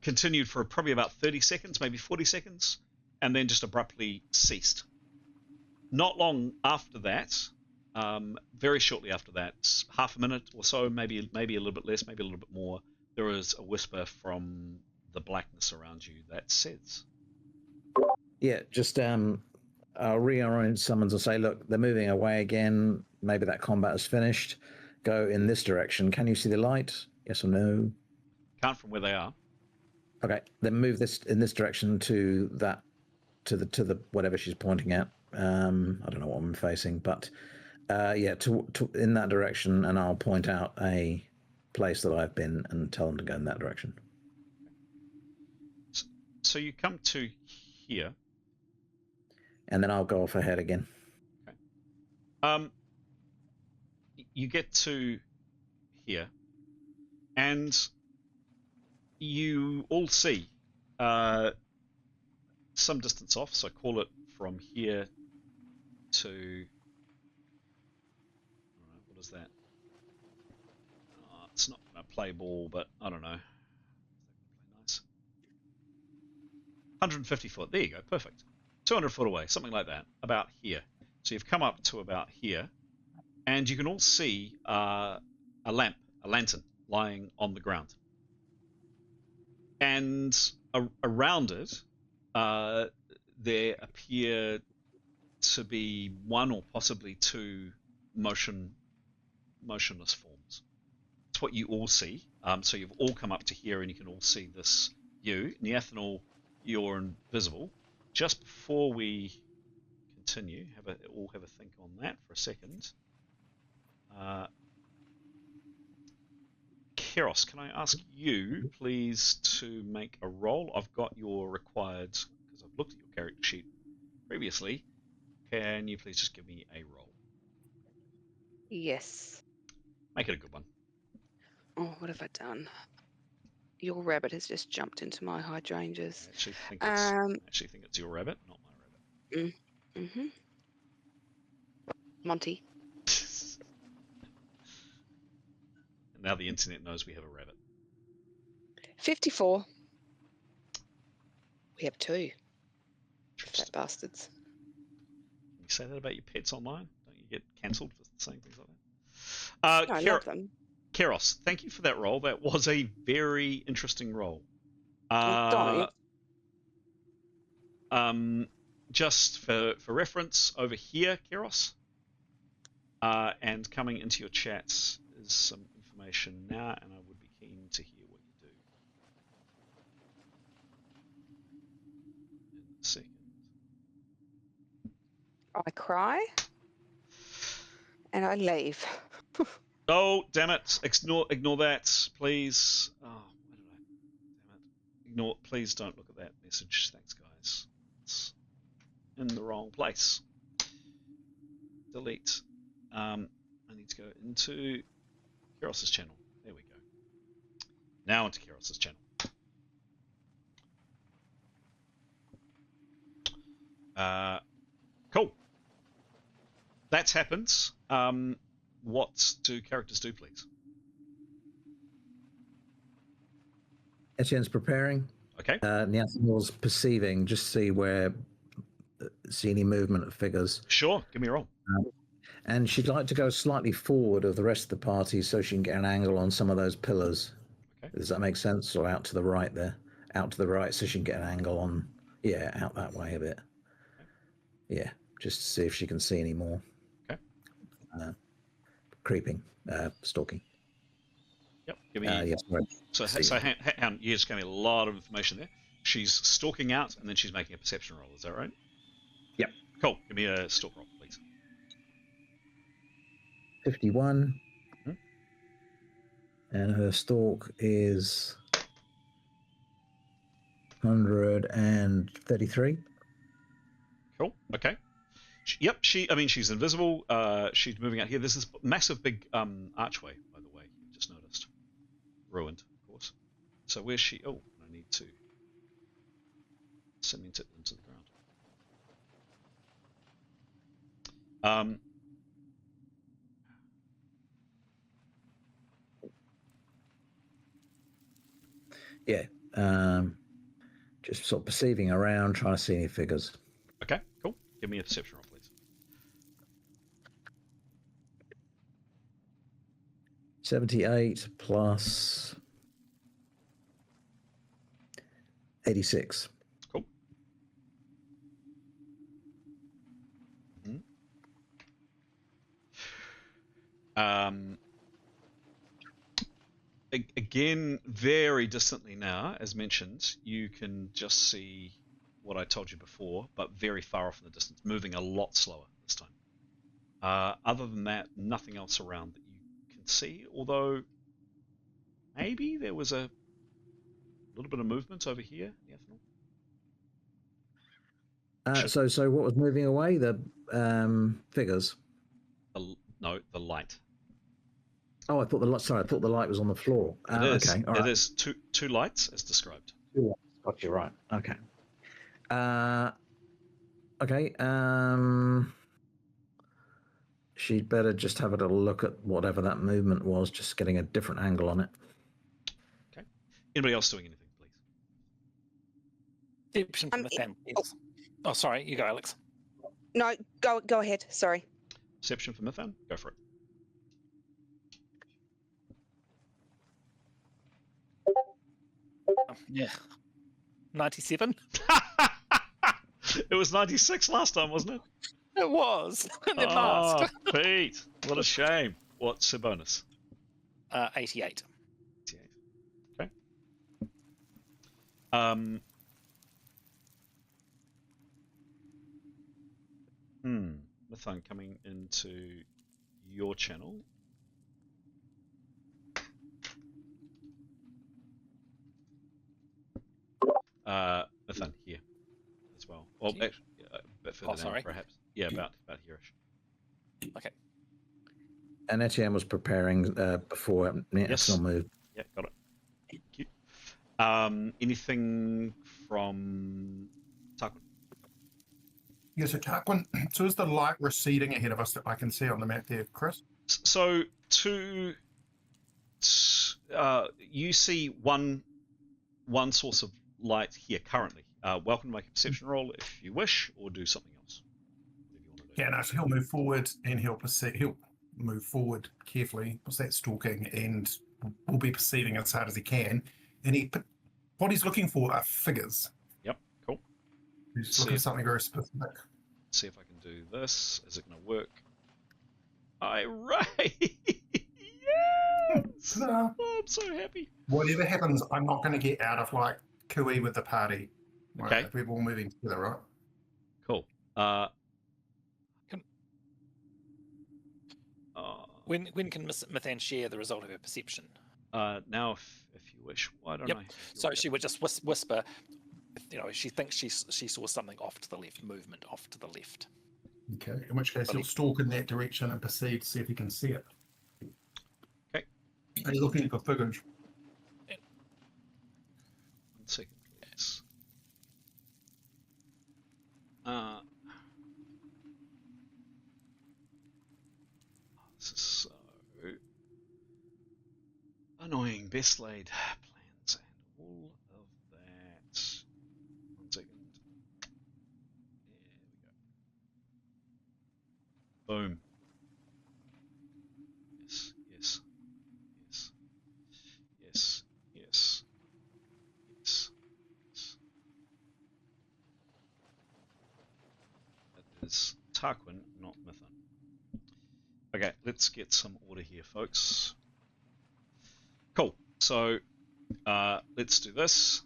continued for probably about 30 seconds, maybe 40 seconds, and then just abruptly ceased. Not long after that, very shortly after that, half a minute or so, maybe a little bit less, maybe a little bit more, there was a whisper from the blackness around you that says... Yeah, just I'll reorient summons and say, look, they're moving away again. Maybe that combat is finished. Go in this direction. Can you see the light? Yes or no? Can't from where they are. Okay, then move this in this direction to the whatever she's pointing at. I don't know what I'm facing, but to in that direction, and I'll point out a place that I've been and tell them to go in that direction. So you come to here, and then I'll go off ahead again. Okay. You get to here, and you all see some distance off. So call it from here to. What is that? It's not going to play ball, but I don't know. Nice. 150 foot. There you go. Perfect. 200 foot away, something like that. About here. So you've come up to about here, and you can all see a lantern, lying on the ground. and around it, there appear to be one or possibly two motionless forms. It's what you all see. So you've all come up to here, and you can all see this view. Neathanol, you're invisible. Just before we continue, all have a think on that for a second. Keros, can I ask you, please, to make a roll? I've got your required, because I've looked at your character sheet previously. Can you please just give me a roll? Yes. Make it a good one. Oh, what have I done? Your rabbit has just jumped into my hydrangeas. I actually think it's your rabbit, not my rabbit. Mm-hmm. Monty. And now the internet knows we have a rabbit. 54. We have 2. Fat bastards. Can you say that about your pets online? Don't you get cancelled for saying things like that? No, I love them. Keros, thank you for that roll. That was a very interesting roll. Don't. Just for reference, over here, Keros, and coming into your chats is some information now, and I would be keen to hear what you do. In a second. I cry. And I leave. Oh, damn it. Ignore that, please. Oh, where did I? Damn it. Please don't look at that message. Thanks, guys. It's in the wrong place. Delete. I need to go into Keros's channel. There we go. Now into Keros's channel. Cool. That's happened. What do characters do, please? Etienne's preparing. Okay. Neathanol's perceiving, just see any movement of figures. Sure, give me a roll. And she'd like to go slightly forward of the rest of the party so she can get an angle on some of those pillars. Okay. Does that make sense? Or out to the right there? Out to the right so she can get an angle on, out that way a bit. Okay. Yeah, just to see if she can see any more. Okay. Creeping, stalking. Yep, give me... yes, right. So hang on, you just gave me a lot of information there. She's stalking out, and then she's making a perception roll, is that right? Yep. Cool, give me a stalk roll, please. 51. And her stalk is 133. Cool, okay. She's invisible. She's moving out here. There's this massive big archway, by the way, you just noticed. Ruined, of course. So where's she? Oh, I need to cement it into the ground. Just sort of perceiving around, trying to see any figures. Okay, cool. Give me a perception roll, please. 78 plus 86. Cool. Again, very distantly now, as mentioned, you can just see what I told you before, but very far off in the distance, moving a lot slower this time. Other than that, nothing else around that you can see, although maybe there was a little bit of movement over here. So what was moving away? The figures? No, the light. Oh, I thought the light was on the floor. It is. Okay, all right. It is two lights as described. Got you right. Okay. Okay. She'd better just have a little look at whatever that movement was, just getting a different angle on it. Okay. Anybody else doing anything, please? Deception from within. Oh, sorry. You go, Alex. No, go ahead. Sorry. Deception for Mythan? Go for it. Yeah. 97? It was 96 last time, wasn't it? It was. And then last. Pete, what a shame. What's the bonus? 88. 88. Okay. Um. Mithun coming into your channel. Mithun here as well. Well, actually, a bit further down, sorry. perhaps. Yeah, about here-ish. Okay. And Etienne was preparing before Ethanol moved. Yeah, got it. Thank you. Anything from Tarquin? Yes, so Tarquin, so is the light receding ahead of us that I can see on the map there, Chris? So you see one source of light here currently. Welcome to make a perception roll if you wish, or do something else. Whatever you want to do. Yeah, no, so he'll move forward and he'll move forward carefully. What's that, stalking, and will be perceiving as hard as he can. And what he's looking for are figures. Yep, cool. He's looking for something very specific. See if I can do this. Is it going to work? Right. Yes! Ta-da. Oh, I'm so happy. Whatever happens, I'm not going to get out of like Kui with the party. Right? Okay. If we're all moving together, right? Cool. When can Mithan share the result of her perception? Now, if you wish, why don't I? So she would just whisper, she thinks she saw something off to the left, movement off to the left. Okay, in which case he'll stalk in that direction and proceed to see if he can see it. Okay. Are you looking for figures? 1 second, please. This is so annoying. Best laid plans and all of that. 1 second. There we go. Boom. Yes, yes, yes, yes, yes, yes, yes. That is Tarquin, not Mithun. Okay, let's get some order here, folks. Cool. So, let's do this.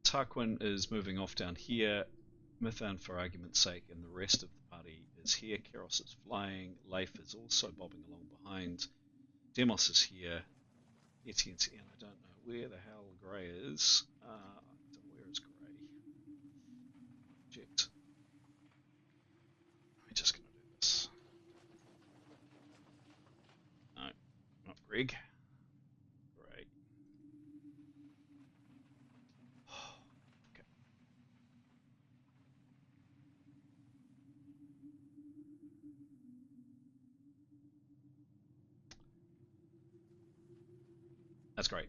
Tarquin is moving off down here. Mithun, for argument's sake, and the rest of the party is here. Keros is flying. Leif is also bobbing along behind. Demos is here. Etienne's here. I don't know where the hell Grey is. Where is Grey? Object. I'm just going to do this. No, not Greg. Grey. Okay. That's great.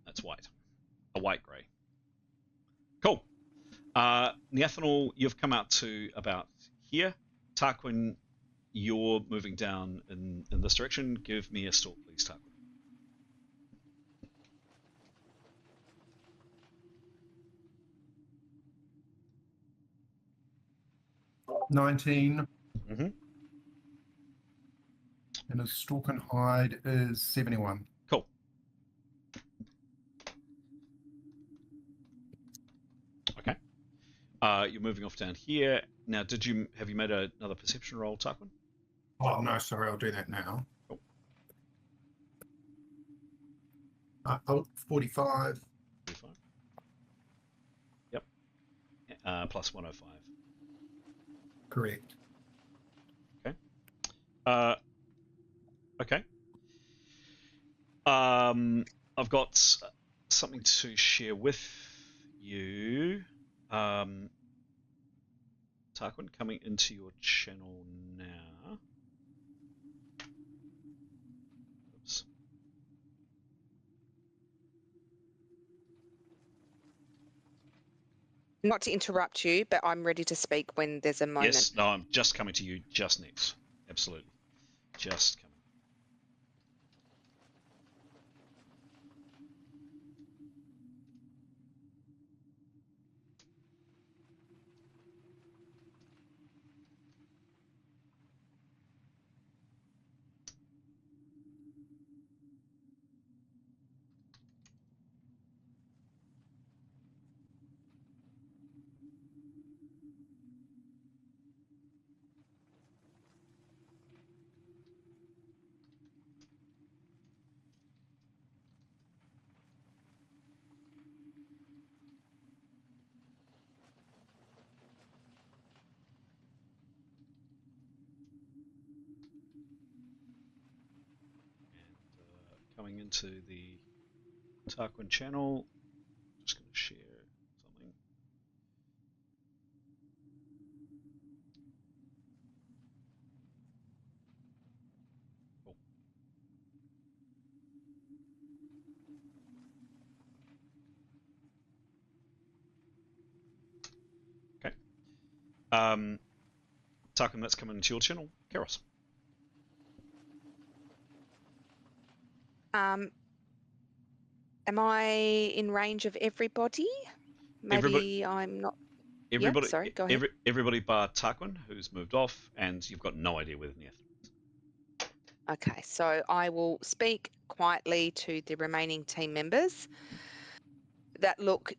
That's white. A white grey. Cool. Neathanol, you've come out to about here. Tarquin, you're moving down in this direction. Give me a stalk, please, Tarquin. $19. Mm-hmm. And his stalk and hide is 71. Cool. Okay. You're moving off down here. Now, have you made another perception roll, Tarquin? Oh, no, sorry, I'll do that now. Cool. 45. 45. Yep. Plus 105. Correct. Okay. Okay. I've got something to share with you. Tarquin, coming into your channel now. Oops. Not to interrupt you, but I'm ready to speak when there's a moment. Yes, no, I'm just coming to you just next. Absolutely. Just coming. And coming into the Tarquin channel, just going to share something. Cool. Okay. Tarquin, that's coming into your channel. Keros. Am I in range of everybody? Maybe I'm not. Everybody, Yeah, sorry, go ahead. everybody bar Tarquin, who's moved off, and you've got no idea where the Neath is. Okay, so I will speak quietly to the remaining team members that look,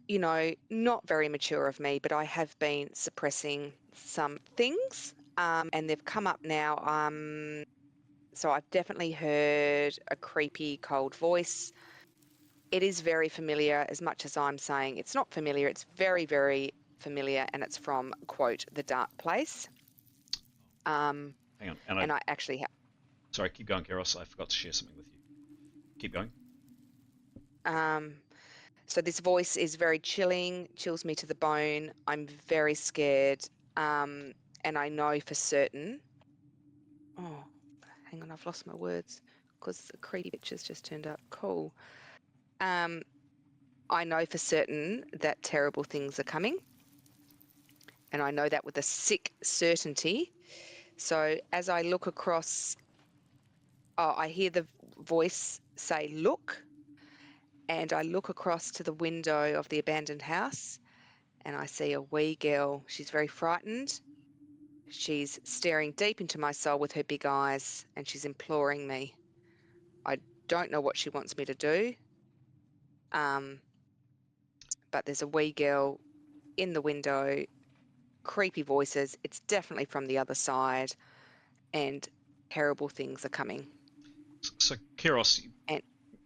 not very mature of me, but I have been suppressing some things, and they've come up now. So I've definitely heard a creepy, cold voice. It is very familiar, as much as I'm saying it's not familiar. It's very, very familiar, and it's from, quote, the dark place. Hang on, and I actually have. Sorry, keep going, Keros. I forgot to share something with you. Keep going. So this voice is very chilling, chills me to the bone. I'm very scared, and I know for certain. Oh, hang on, I've lost my words because the creepy pictures just turned up. Cool. I know for certain that terrible things are coming, and I know that with a sick certainty. So as I look across, I hear the voice say, "Look," and I look across to the window of the abandoned house, and I see a wee girl. She's very frightened. She's staring deep into my soul with her big eyes, and she's imploring me. I don't know what she wants me to do, but there's a wee girl in the window, creepy voices. It's definitely from the other side, and terrible things are coming. So, Keros, And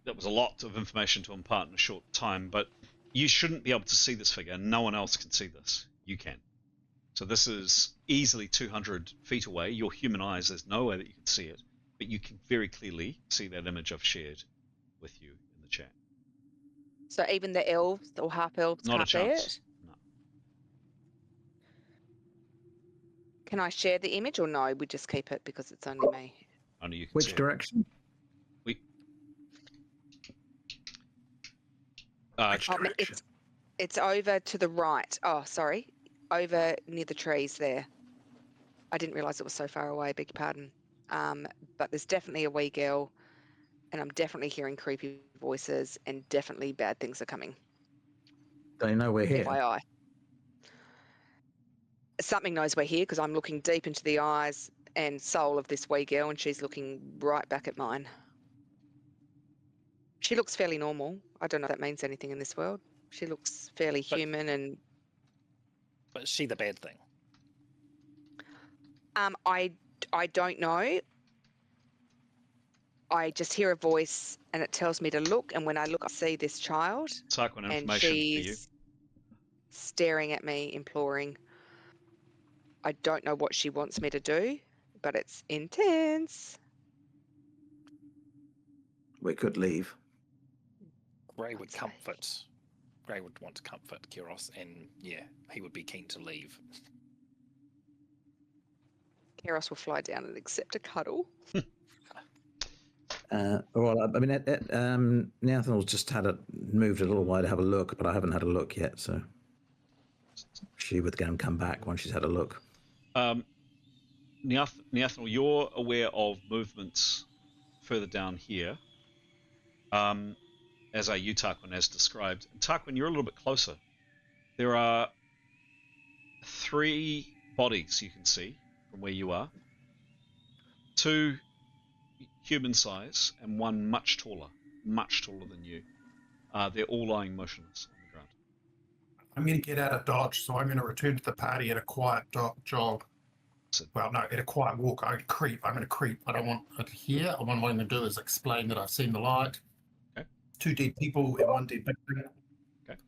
that was a lot of information to impart in a short time, but you shouldn't be able to see this figure. No one else can see this. You can. So this is easily 200 feet away. Your human eyes, there's no way that you can see it, but you can very clearly see that image I've shared with you in the chat. so even the elves or half elves Not a can't see chance. it? No. Can I share the image, or no? We just keep it because it's only me. Only you can see Which it. direction? Which direction? It's over to the right. Oh, sorry. Over near the trees there. I didn't realise it was so far away, beg your pardon. But there's definitely a wee girl, and I'm definitely hearing creepy voices, and definitely bad things are coming. They know we're here. FYI. Something knows we're here because I'm looking deep into the eyes and soul of this wee girl, and she's looking right back at mine. She looks fairly normal. I don't know if that means anything in this world. She looks fairly human, and But is she the bad thing? I don't know. I just hear a voice, and it tells me to look. And when I look, I see this child, Tarquin and information for you. she's staring at me, imploring. I don't know what she wants me to do, but it's intense. We could leave. Gray would I'd say. comfort. Gray would want to comfort Kiros, and yeah, he would be keen to leave. Keros will fly down and accept a cuddle. Well, I mean, Nathan's just moved a little while to have a look, but I haven't had a look yet, so she would go and come back once she's had a look. Neathanel, you're aware of movements further down here, as are you, Tarquin, as described. And Tarquin, you're a little bit closer. There are 3 bodies you can see from where you are. 2 human size and 1 much taller than you. They're all lying motionless on the ground. I'm going to get out of Dodge, so I'm going to return to the party at a quiet jog. Well, no, at a quiet walk. I'm going to creep. I don't want it here. What I'm going to do is explain that I've seen the light. Okay. 2 dead people and 1 dead victim. Okay.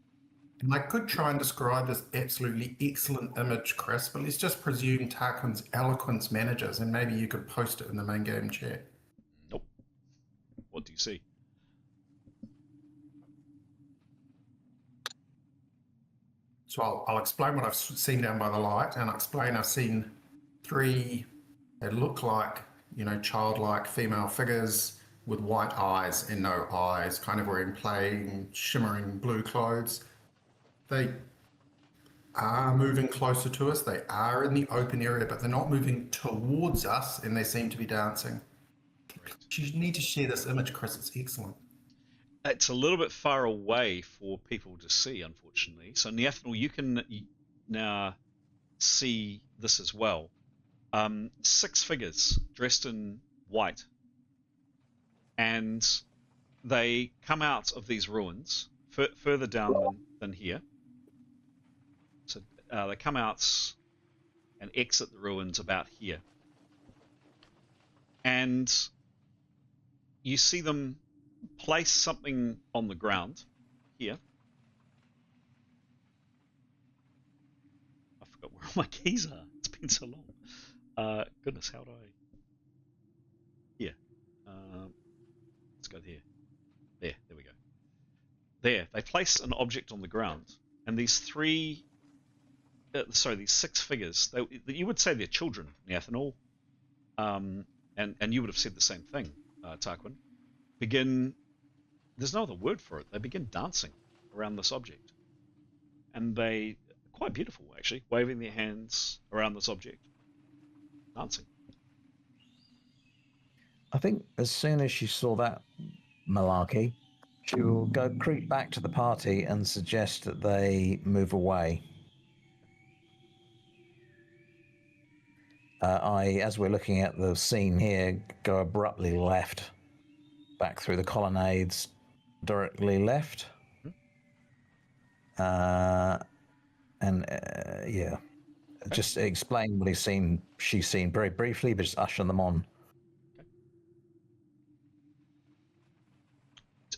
And I could try and describe this absolutely excellent image, Chris, but let's just presume Tarquin's eloquence manages, and maybe you could post it in the main game chat. Nope. What do you see? So I'll explain what I've seen down by the light, and I'll explain I've seen 3, they look like, childlike female figures with white eyes and no eyes, kind of wearing plain, shimmering blue clothes. They are moving closer to us. They are in the open area, but they're not moving towards us, and they seem to be dancing. You need to share this image, Chris. It's excellent. It's a little bit far away for people to see, unfortunately. So, Niathanel, you can now see this as well. 6 figures dressed in white, and they come out of these ruins further down than here. So they come out and exit the ruins about here, and you see them place something on the ground here. I forgot where all my keys are. It's been so long. Goodness, how do I... Here. Let's go here. There we go. There, they placed an object on the ground, and these 6 figures, you would say they're children, Niathanel, and you would have said the same thing, Tarquin, there's no other word for it, they begin dancing around this object. And they are quite beautiful, actually, waving their hands around this object, dancing. I think as soon as she saw that malarkey, she will go creep back to the party and suggest that they move away. As we're looking at the scene here, go abruptly left, back through the colonnades, directly left. Just explain what she's seen very briefly, but just usher them on.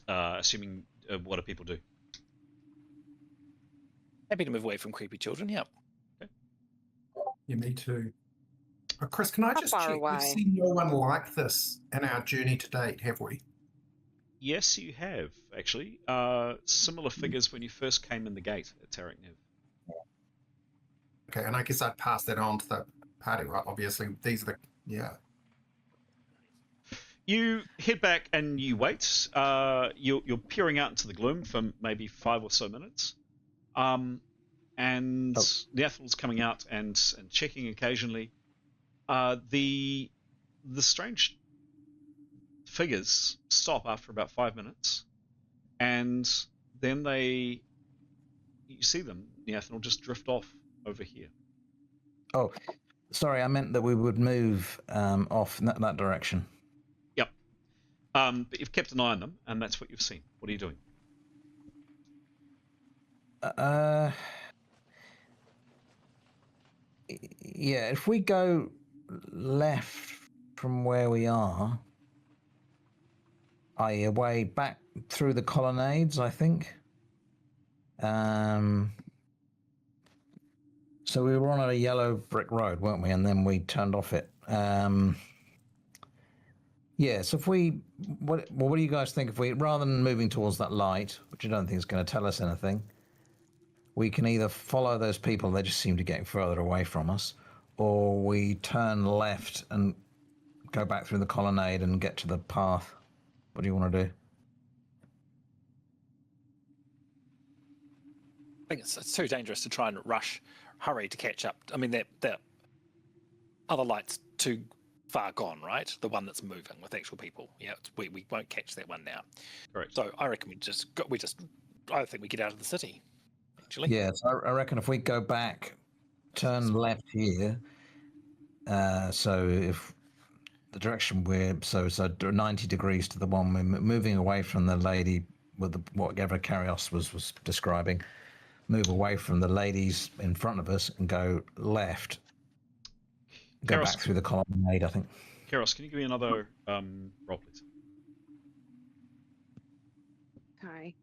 Assuming, what do people do? Happy to move away from creepy children, yeah. Okay. Yeah, me too. Chris, can I just far check? away? We've seen no one like this in our journey to date, have we? Yes, you have, actually. Similar figures when you first came in the gate at Tarak Nev. Okay, and I guess I'd pass that on to the party, right? Obviously, these are the... Yeah. You head back and you wait. You're peering out into the gloom for maybe 5 or so minutes. And Niathanel's coming out and checking occasionally. The strange figures stop after about 5 minutes, and then you see them, Niathanel, just drift off over here. Oh, sorry, I meant that we would move off in that direction. Yep. But you've kept an eye on them, and that's what you've seen. What are you doing? Yeah, if we go left from where we are, away back through the colonnades, I think. So we were on a yellow brick road, weren't we? And then we turned off it. Yeah, so what do you guys think if we, rather than moving towards that light, which I don't think is going to tell us anything, we can either follow those people, they just seem to be getting further away from us, or we turn left and go back through the colonnade and get to the path. What do you want to do? I think it's too dangerous to try and hurry to catch up. I mean, that other light's too far gone, right? The one that's moving with actual people. Yeah, we won't catch that one now. Correct. So I reckon I think we get out of the city. Actually. Yeah, so I reckon if we go back, turn left here. So if the direction so 90 degrees to the one we're moving away from the lady with whatever Karios was describing. move away from the ladies in front of us and go left. Go Keros, back through the colonnade, I think. Keros, can you give me another roll, please? Okay.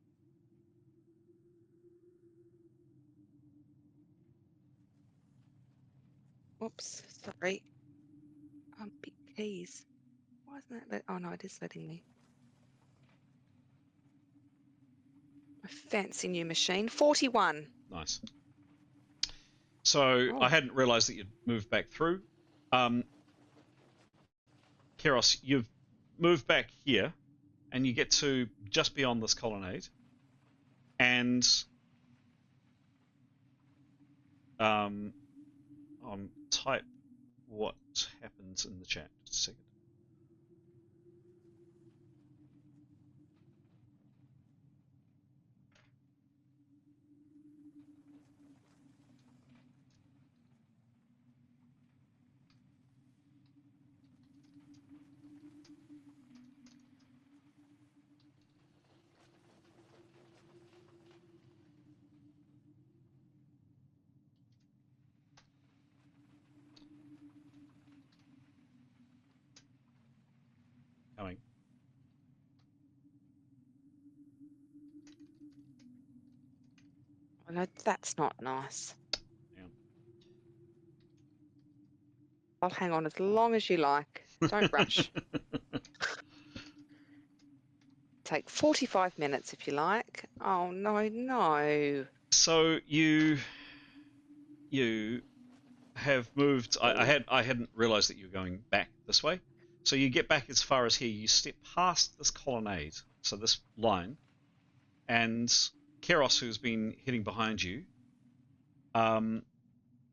Oops, sorry. Big keys. Why isn't that? Oh no, it is letting me. A fancy new machine. 41. Nice. So I hadn't realised that you'd moved back through. Keros, you've moved back here, and you get to just beyond this colonnade, and type what happens in the chat. Just a second. Coming. Oh, no, that's not nice. Yeah. I'll hang on as long as you like. Don't rush. Take 45 minutes if you like. Oh no, no. So you have moved. I hadn't realised that you were going back this way. So you get back as far as here. You step past this colonnade, so this line, and Keros, who's been hitting behind you,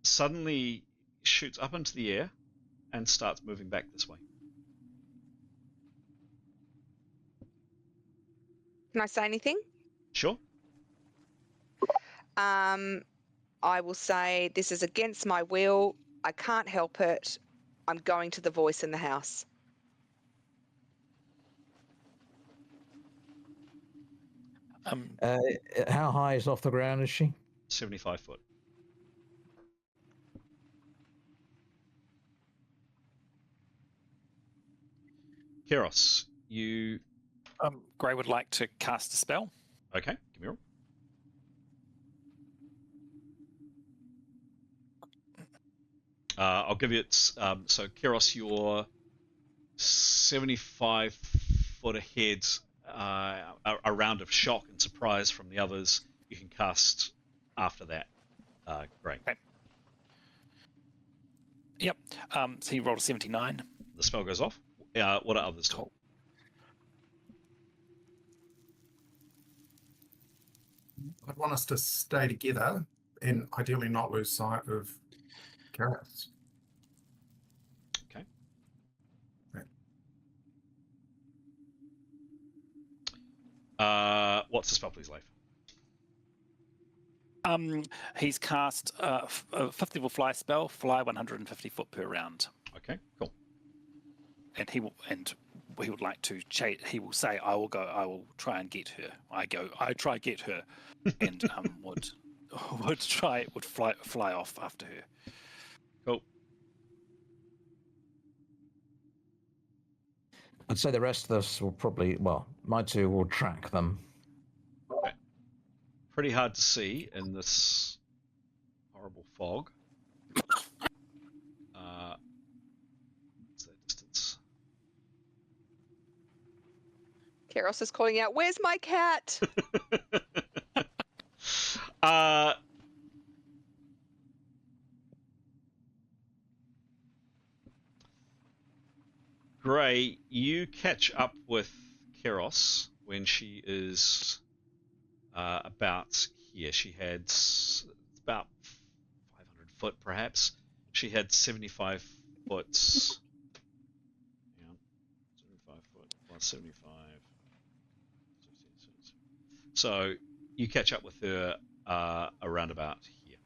suddenly shoots up into the air and starts moving back this way. Can I say anything? Sure. I will say this is against my will. I can't help it. I'm going to the voice in the house. How high is off the ground is she? 75 foot. Keros, you... Gray would like to cast a spell. Okay, give me a roll. I'll give you it. So, Keros, you're 75 foot ahead. A round of shock and surprise from the others. You can cast after that. Great. Okay. Yep. So he rolled a 79. The spell goes off. What are others doing? Cool. I'd want us to stay together and ideally not lose sight of Keros. Okay. Right. What's the spell, please, Leif? He's cast a 50 level fly spell, fly 150 foot per round. Okay, cool. And he would like to he will say, I will try and get her. I try get her, and would fly off after her. Cool. I'd say the rest of us will probably, my two will track them. Okay. Pretty hard to see in this horrible fog. What's that distance? Keros is calling out, "Where's my cat?" Gray, you catch up with Keros when she is about here. She had about 500 foot, perhaps. She had 75 foot. Yeah, 75 foot plus 75. So you catch up with her around about here.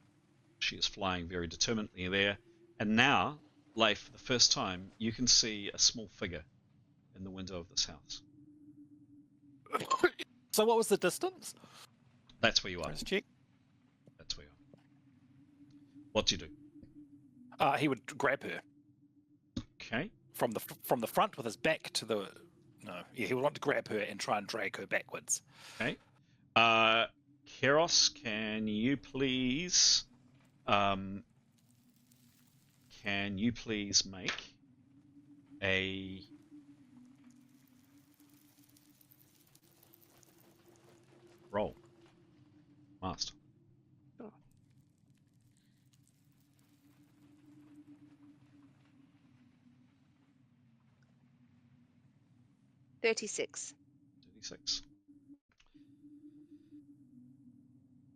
She is flying very determinedly there, and now, Leif, for the first time, you can see a small figure in the window of this house. So what was the distance? That's where you are. Let's check. What do you do? He would grab her Okay. from the front with his back to the. No, yeah, he would want to grab her and try and drag her backwards. Okay. Keros, can you please make a roll, master? Sure. 36. 36.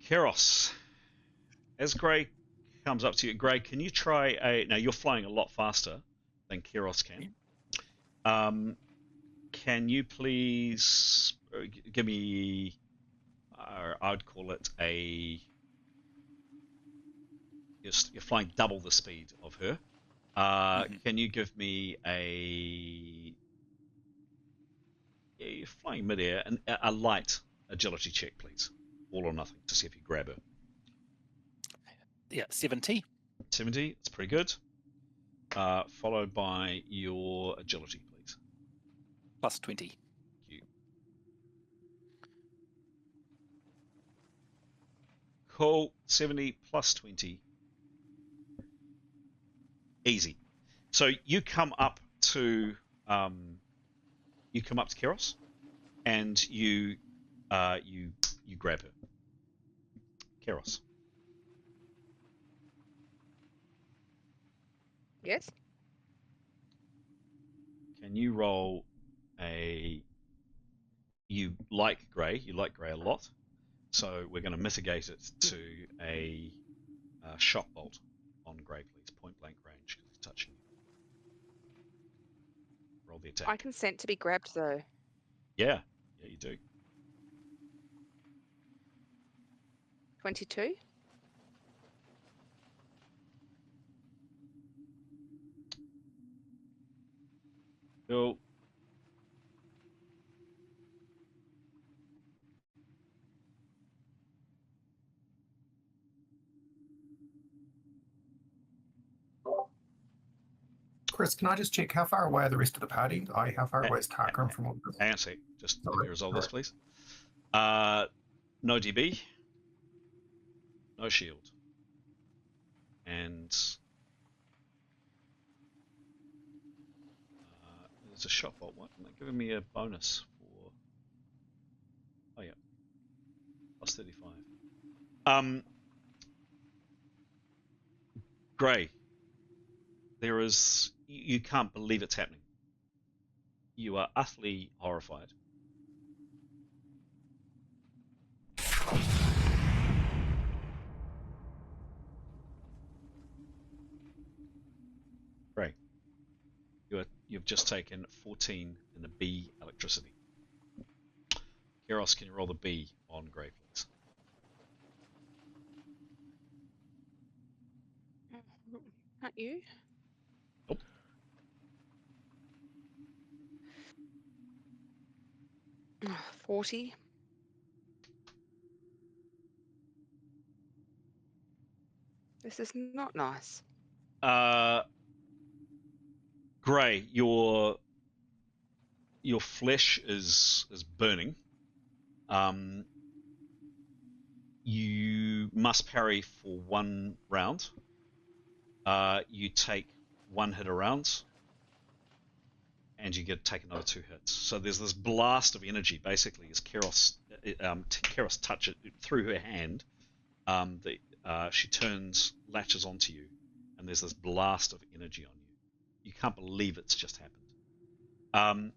Keros, as Grey comes up to you, Grey, can you try a? Now you're flying a lot faster than Keros can. Can you please give me? I'd call it a. You're flying double the speed of her. Can you give me a? Yeah, you're flying midair, and a light agility check, please. All or nothing to see if you grab her. Yeah, 70. 70, it's pretty good. Followed by your agility, please. Plus 20. Thank you. Cool. 70 plus 20. Easy. So you come up to Keros, and you grab her. Keros. Yes. Can you roll a? You like Grey a lot, so we're going to mitigate it to a shock bolt on Grey, please. Point blank range because he's touching you. Roll the attack. I consent to be grabbed though. Yeah, you do. 22. Cool. Chris, can I just check how far away are the rest of the party? How far away is Tarkram from all this? Hang on a sec. Just let Sorry. me resolve this, Sorry. please. No DB. No shield. And there's a shot bolt. What? They're giving me a bonus for. Oh yeah. Plus 35. Grey. There is. You can't believe it's happening. You are utterly horrified. Grey. You've just taken 14 in the B electricity. Keros, can you roll the B on Grey, please? Aren't you? Nope. Oh, 40. This is not nice. Grey, your flesh is burning. You must parry for 1 round. You take 1 hit a round, and you take another 2 hits. So there's this blast of energy, basically, as Keros touch it through her hand. She latches onto you, and there's this blast of energy on you. You can't believe it's just happened.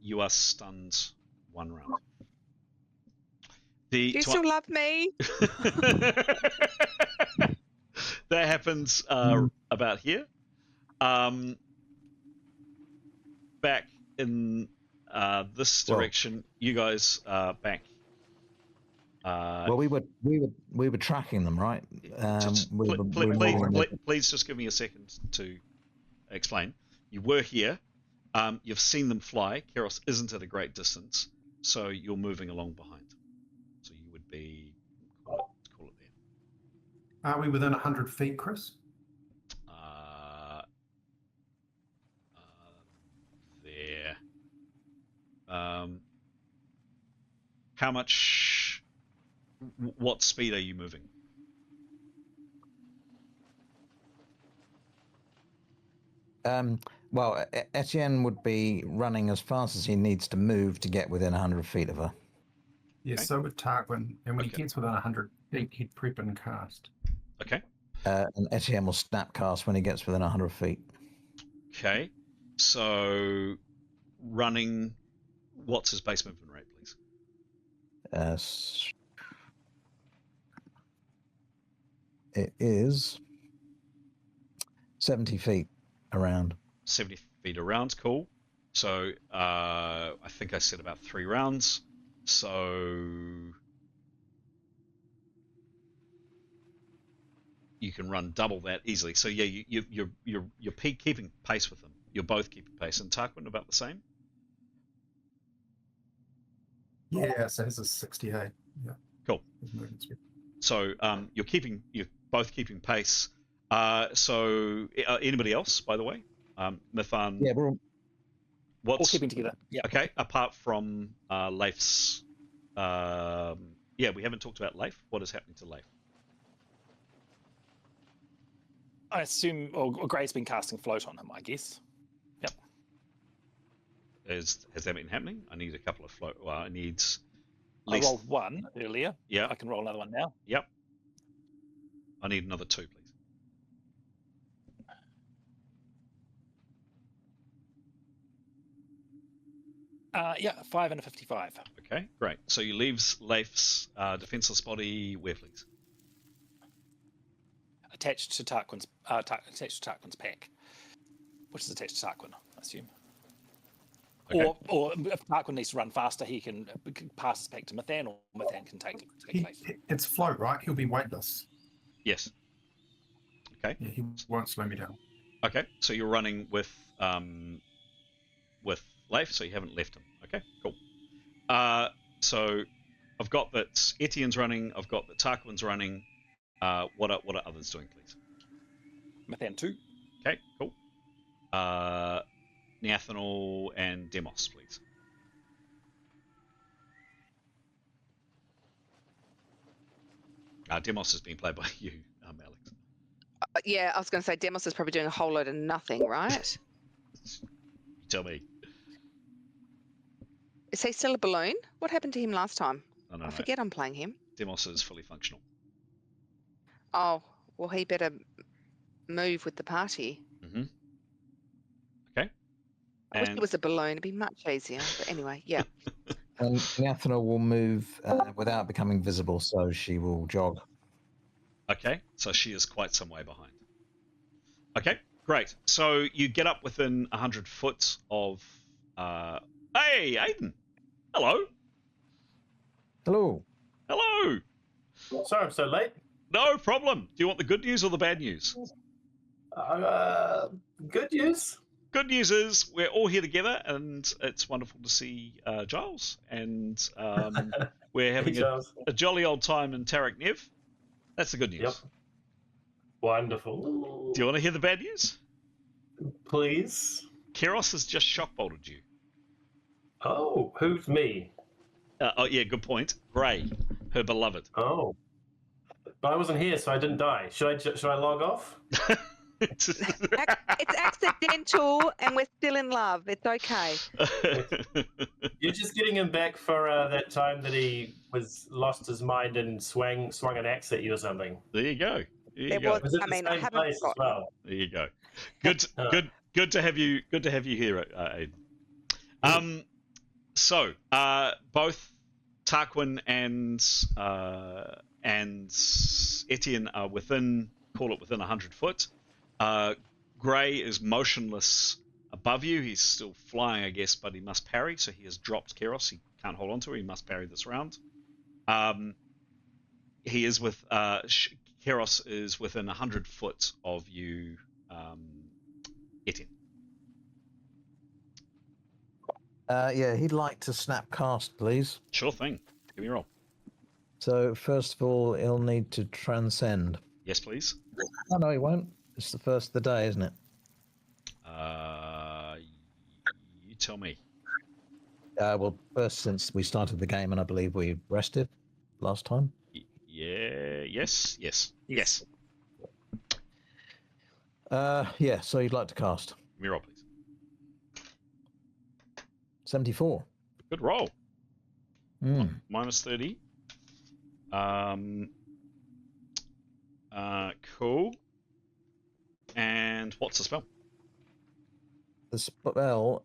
You are stunned 1 round. Do you still love me? That happens about here. Back in this direction, you guys are back. Well, we were tracking them, right? Please just give me a second to explain. You were here. You've seen them fly. Keros isn't at a great distance, so you're moving along behind. So you would be call it there. Are we within 100 feet, Chris? There. How much? What speed are you moving? Well, Etienne would be running as fast as he needs to move to get within 100 feet of her. Yeah, Okay. so would Tarquin. And when he Okay. gets within 100 feet, he'd prep and cast. Okay. And Etienne will snap cast when he gets within 100 feet. Okay. So, running. What's his base movement rate, please? It is 70 feet around. 70 feet around. Cool. So, I think I said about 3 rounds. So, you can run double that easily. So yeah, you're keeping pace with them. You're both keeping pace, and Tarquin about the same. Yeah, so his is 68. Yeah. Cool. His movement speed. So you're both keeping pace. So anybody else, by the way, Mithan? Yeah, we're All keeping together. Yeah. Okay. Apart from Leif's, yeah, we haven't talked about Leif. What is happening to Leif? I assume, or Gray's been casting float on him, I guess. Yep. Has that been happening? I need a couple of float. Well, I need. I rolled 1 earlier. Yeah. I can roll another one now. Yep. I need another 2, please. Yeah, 5 and a 55. Okay, great. So you leaves Leif's defenseless body where, please? Attached to Tarquin's pack, which is attached to Tarquin, I assume. Okay. Or if Tarquin needs to run faster, he can pass it back to Mithan, or Mithan can take Leif. It's float, right? He'll be weightless. Yes. Okay. Yeah, he won't slow me down. Okay, so you're running with Leif, so you haven't left him. Okay, cool. So I've got that Etienne's running. I've got that Tarquin's running. What are others doing, please? Mithan 2. Okay, cool. Neathanol and Demos, please. Demos has been played by you, Alex. Yeah, I was going to say Demos is probably doing a whole load of nothing, right? You tell me. Is he still a balloon? What happened to him last time? No. I forget I'm playing him. Demos is fully functional. Oh, well, he better move with the party. Mm-hmm. Okay. I wish it was a balloon. It'd be much easier. But anyway, yeah. And Neathana will move without becoming visible, so she will jog. Okay, so she is quite some way behind. Okay, great. So you get up within 100 foot of... Hey, Aiden! Hello! Hello. Hello! Sorry I'm so late. No problem. Do you want the good news or the bad news? Good news. Good news is we're all here together, and it's wonderful to see Giles, and we're having a jolly old time in Tarak Nev. That's the good news. Yep. Wonderful. Do you want to hear the bad news? Please. Keros has just shock bolted you. Oh, who's me? Oh yeah, good point. Gray, her beloved. Oh, but I wasn't here, so I didn't die. Should I log off? It's accidental, and we're still in love. It's okay. You're just getting him back for that time that he lost his mind and swung an axe at you or something. There you go. Was it the same place as well? There you go. Good to have you. Good to have you here, Aiden. So both Tarquin and Etienne are within 100 foot. Gray is motionless above you. He's still flying, I guess, but he must parry, so he has dropped Keros. He can't hold on to her. He must parry this round. He is with Keros is within 100 foot of you, Etienne. Yeah, he'd like to snap cast, please. Sure thing. Give me a roll. So first of all, he'll need to transcend. Yes, please. Oh no, he won't. It's the first of the day, isn't it? You tell me. Well, first since we started the game, and I believe we rested last time. Yeah. Yes. Yeah. So you'd like to cast Give me a roll, please. 74. Good roll. Mm. Minus 30. Cool. And what's the spell? The spell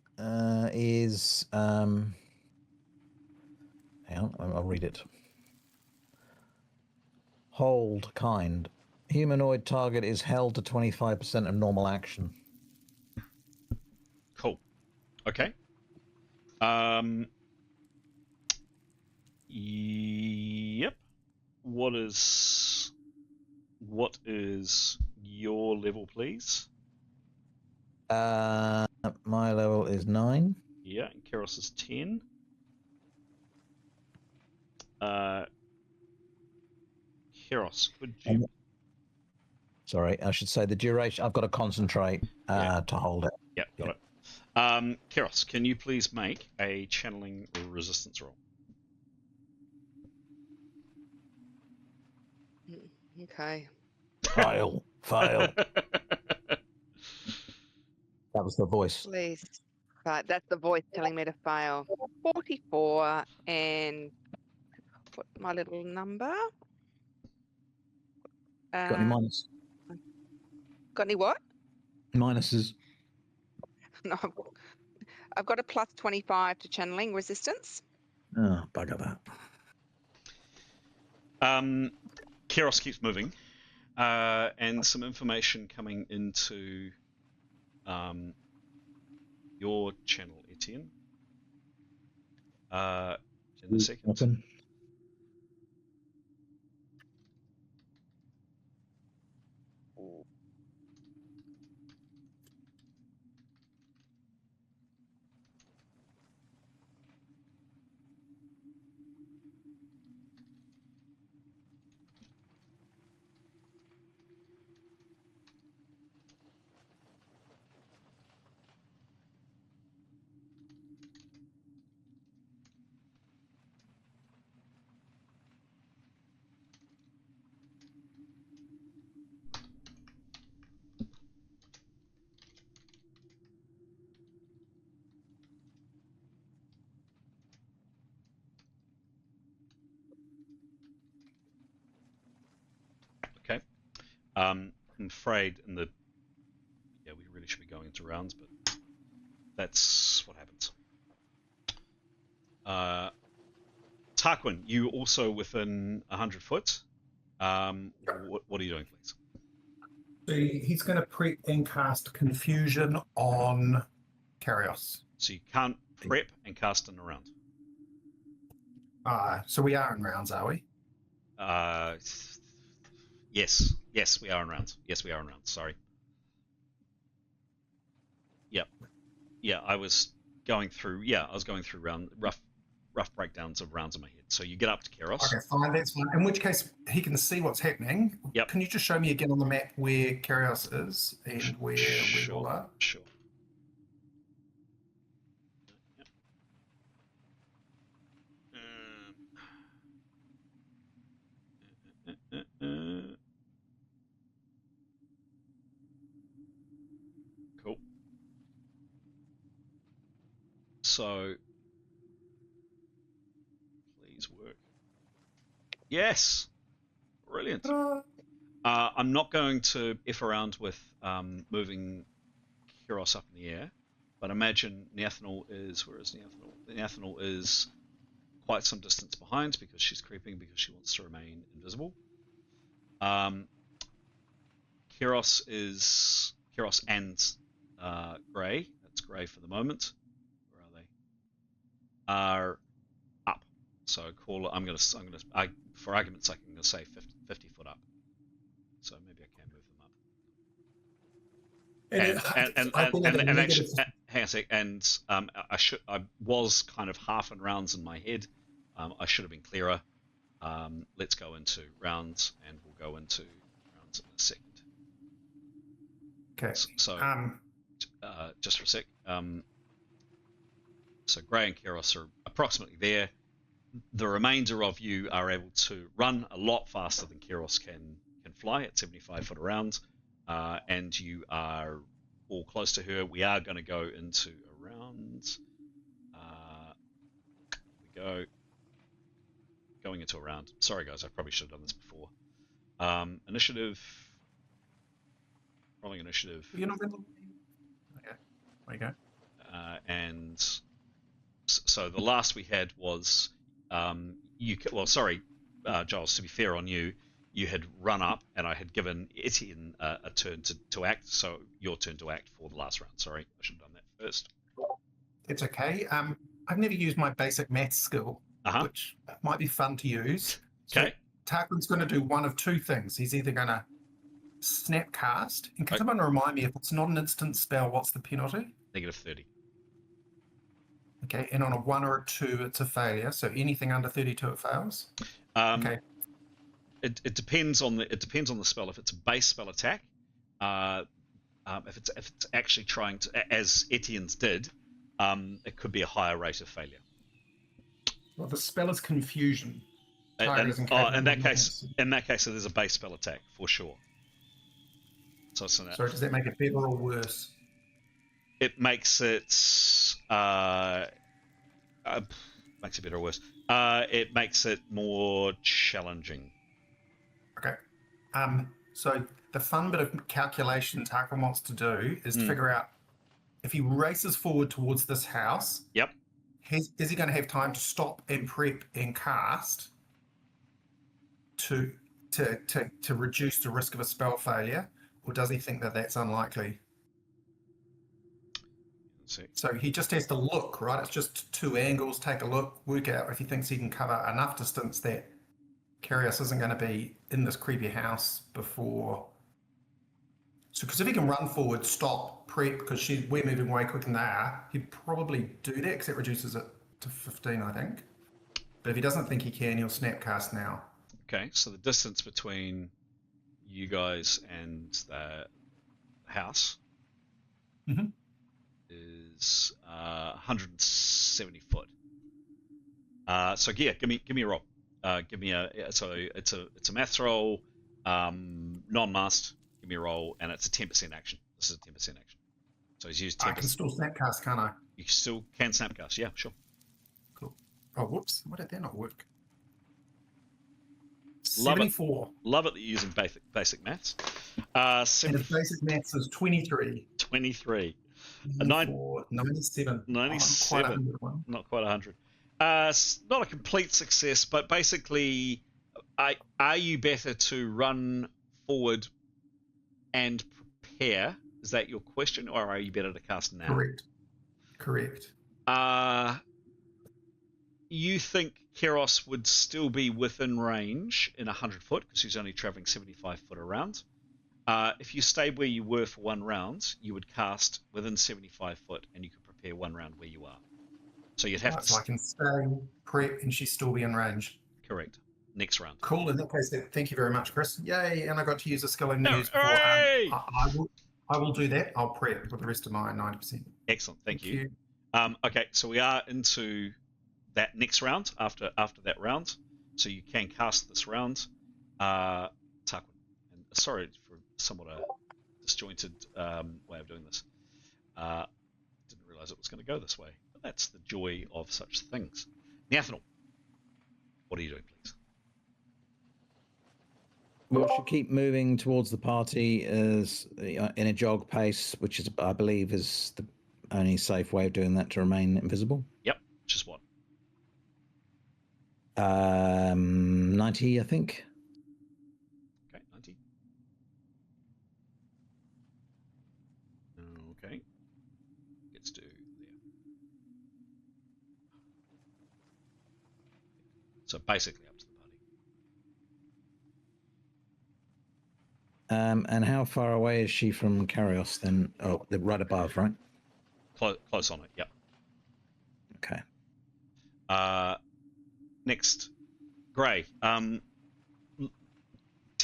is. Hang on, I'll read it. Hold kind. Humanoid target is held to 25% of normal action. Cool. Okay. Yep. What is your level, please? My level is 9. Yeah, and Keros is 10. Keros, could you? Sorry, I should say the duration. I've got to concentrate to hold it. Yeah, got it. Keros, can you please make a channeling resistance roll? Okay. Fail. That was the voice. Please. Right, that's the voice telling me to fail. 44, and what's my little number? Got any minus? Got any what? Minuses. No, I've got a plus 25 to channeling resistance. Oh, bugger that. Keros keeps moving, and some information coming into your channel, Etienne. In a second. Nothing. Okay. I'm afraid we really should be going into rounds, but that's what happens. Tarquin, you also within 100 foot. What are you doing, please? So he's going to prep and cast Confusion on Karios. So you can't prep and cast in a round. So we are in rounds, are we? Yes, we are in rounds. Sorry. Yep. Yeah, I was going through rough breakdowns of rounds in my head. So you get up to Keros. Okay, fine, that's fine. In which case, he can see what's happening. Yep. Can you just show me again on the map where Karios is and where we all are? Sure. Cool. So, please work. Yes! Brilliant. I'm not going to F around with moving Kyros up in the air, but imagine Neathanel is... Where is Neathanel? Neathanel is quite some distance behind because she's creeping because she wants to remain invisible. Kyros and Grey. That's Grey for the moment. Where are they? Are up. So call. For argument's sake, I'm gonna say 50 foot up. So maybe I can move them up. Hang on a sec. And I was kind of half in rounds in my head. I should have been clearer. Let's go into rounds, and we'll go into round rounds in a second. Okay. So, just for a sec. So Gray and Keros are approximately there. The remainder of you are able to run a lot faster than Keros can fly at 75 foot around, and you are all close to her. We are going to go into a round. We go going into a round. Sorry guys, I probably should have done this before. Initiative. Rolling initiative. You're not going to... Okay. There you go. And so the last we had was Giles, to be fair on you, you had run up and I had given Etienne a turn to act, so your turn to act for the last round. Sorry, I should have done that first. It's okay. I've never used my basic maths skill, which might be fun to use. Okay. So Tarquin's going to do one of two things. He's either going to snap cast, and can someone remind me, if it's not an instant spell, what's the penalty? -30. Okay, and on a 1 or a 2, it's a failure. So anything under 32, it fails. Okay. It depends on the spell. If it's a base spell attack, if it's actually trying to, as Etienne's did, it could be a higher rate of failure. Well, the spell is confusion. In that case, it is a base spell attack for sure. So does that make it better or worse? It makes it makes it better or worse. It makes it more challenging. Okay. So the fun bit of calculation Tarquin wants to do is to figure out if he races forward towards this house. Yep. Is he going to have time to stop and prep and cast to reduce the risk of a spell failure, or does he think that that's unlikely? So he just has to look, right? It's just 2 angles, take a look, work out if he thinks he can cover enough distance that Karius isn't going to be in this creepy house before. So, because if he can run forward, stop, prep, because we're moving way quicker than they are, he'd probably do that, because it reduces it to 15, I think. But if he doesn't think he can, he'll snapcast now. Okay, so the distance between you guys and the house is 170 foot. So yeah, give me a roll. Give me it's a maths roll, non-mast. Give me a roll, and it's a 10% action. This is a 10% action. So he's used 10%. I can still snapcast, can't I? You still can snapcast, yeah, sure. Cool. Oh, whoops! Why did that not work? 74. Love it that you're using basic maths. And his basic maths is 23. 23. 97. 97. Not quite 100. Not a complete success, but basically, are you better to run forward and prepare? Is that your question, or are you better to cast now? Correct. You think Keros would still be within range in 100 foot because he's only traveling 75 foot around. If you stayed where you were for 1 round, you would cast within 75 foot, and you could prepare 1 round where you are. So you'd have to. So I can stay, prep, and she'd still be in range. Correct. Next round. Cool. In that case, thank you very much, Chris. Yay! And I got to use a skill I never used before. I will do that. I'll prep with the rest of my 90%. Excellent. Thank you. Okay, so we are into that next round after that round. So you can cast this round, Tarquin. And sorry for somewhat a disjointed way of doing this. Didn't realize it was going to go this way. But that's the joy of such things. Niathanal, what are you doing, please? We should keep moving towards the party as in a jog pace, which is, I believe, is the only safe way of doing that to remain invisible. Yep. Just what? 90, I think. Okay, 90. Okay. Gets to there. So basically up to the party. And how far away is she from Karios then? Oh, right above, right? Close on it, yep. Okay. Next, Gray. 10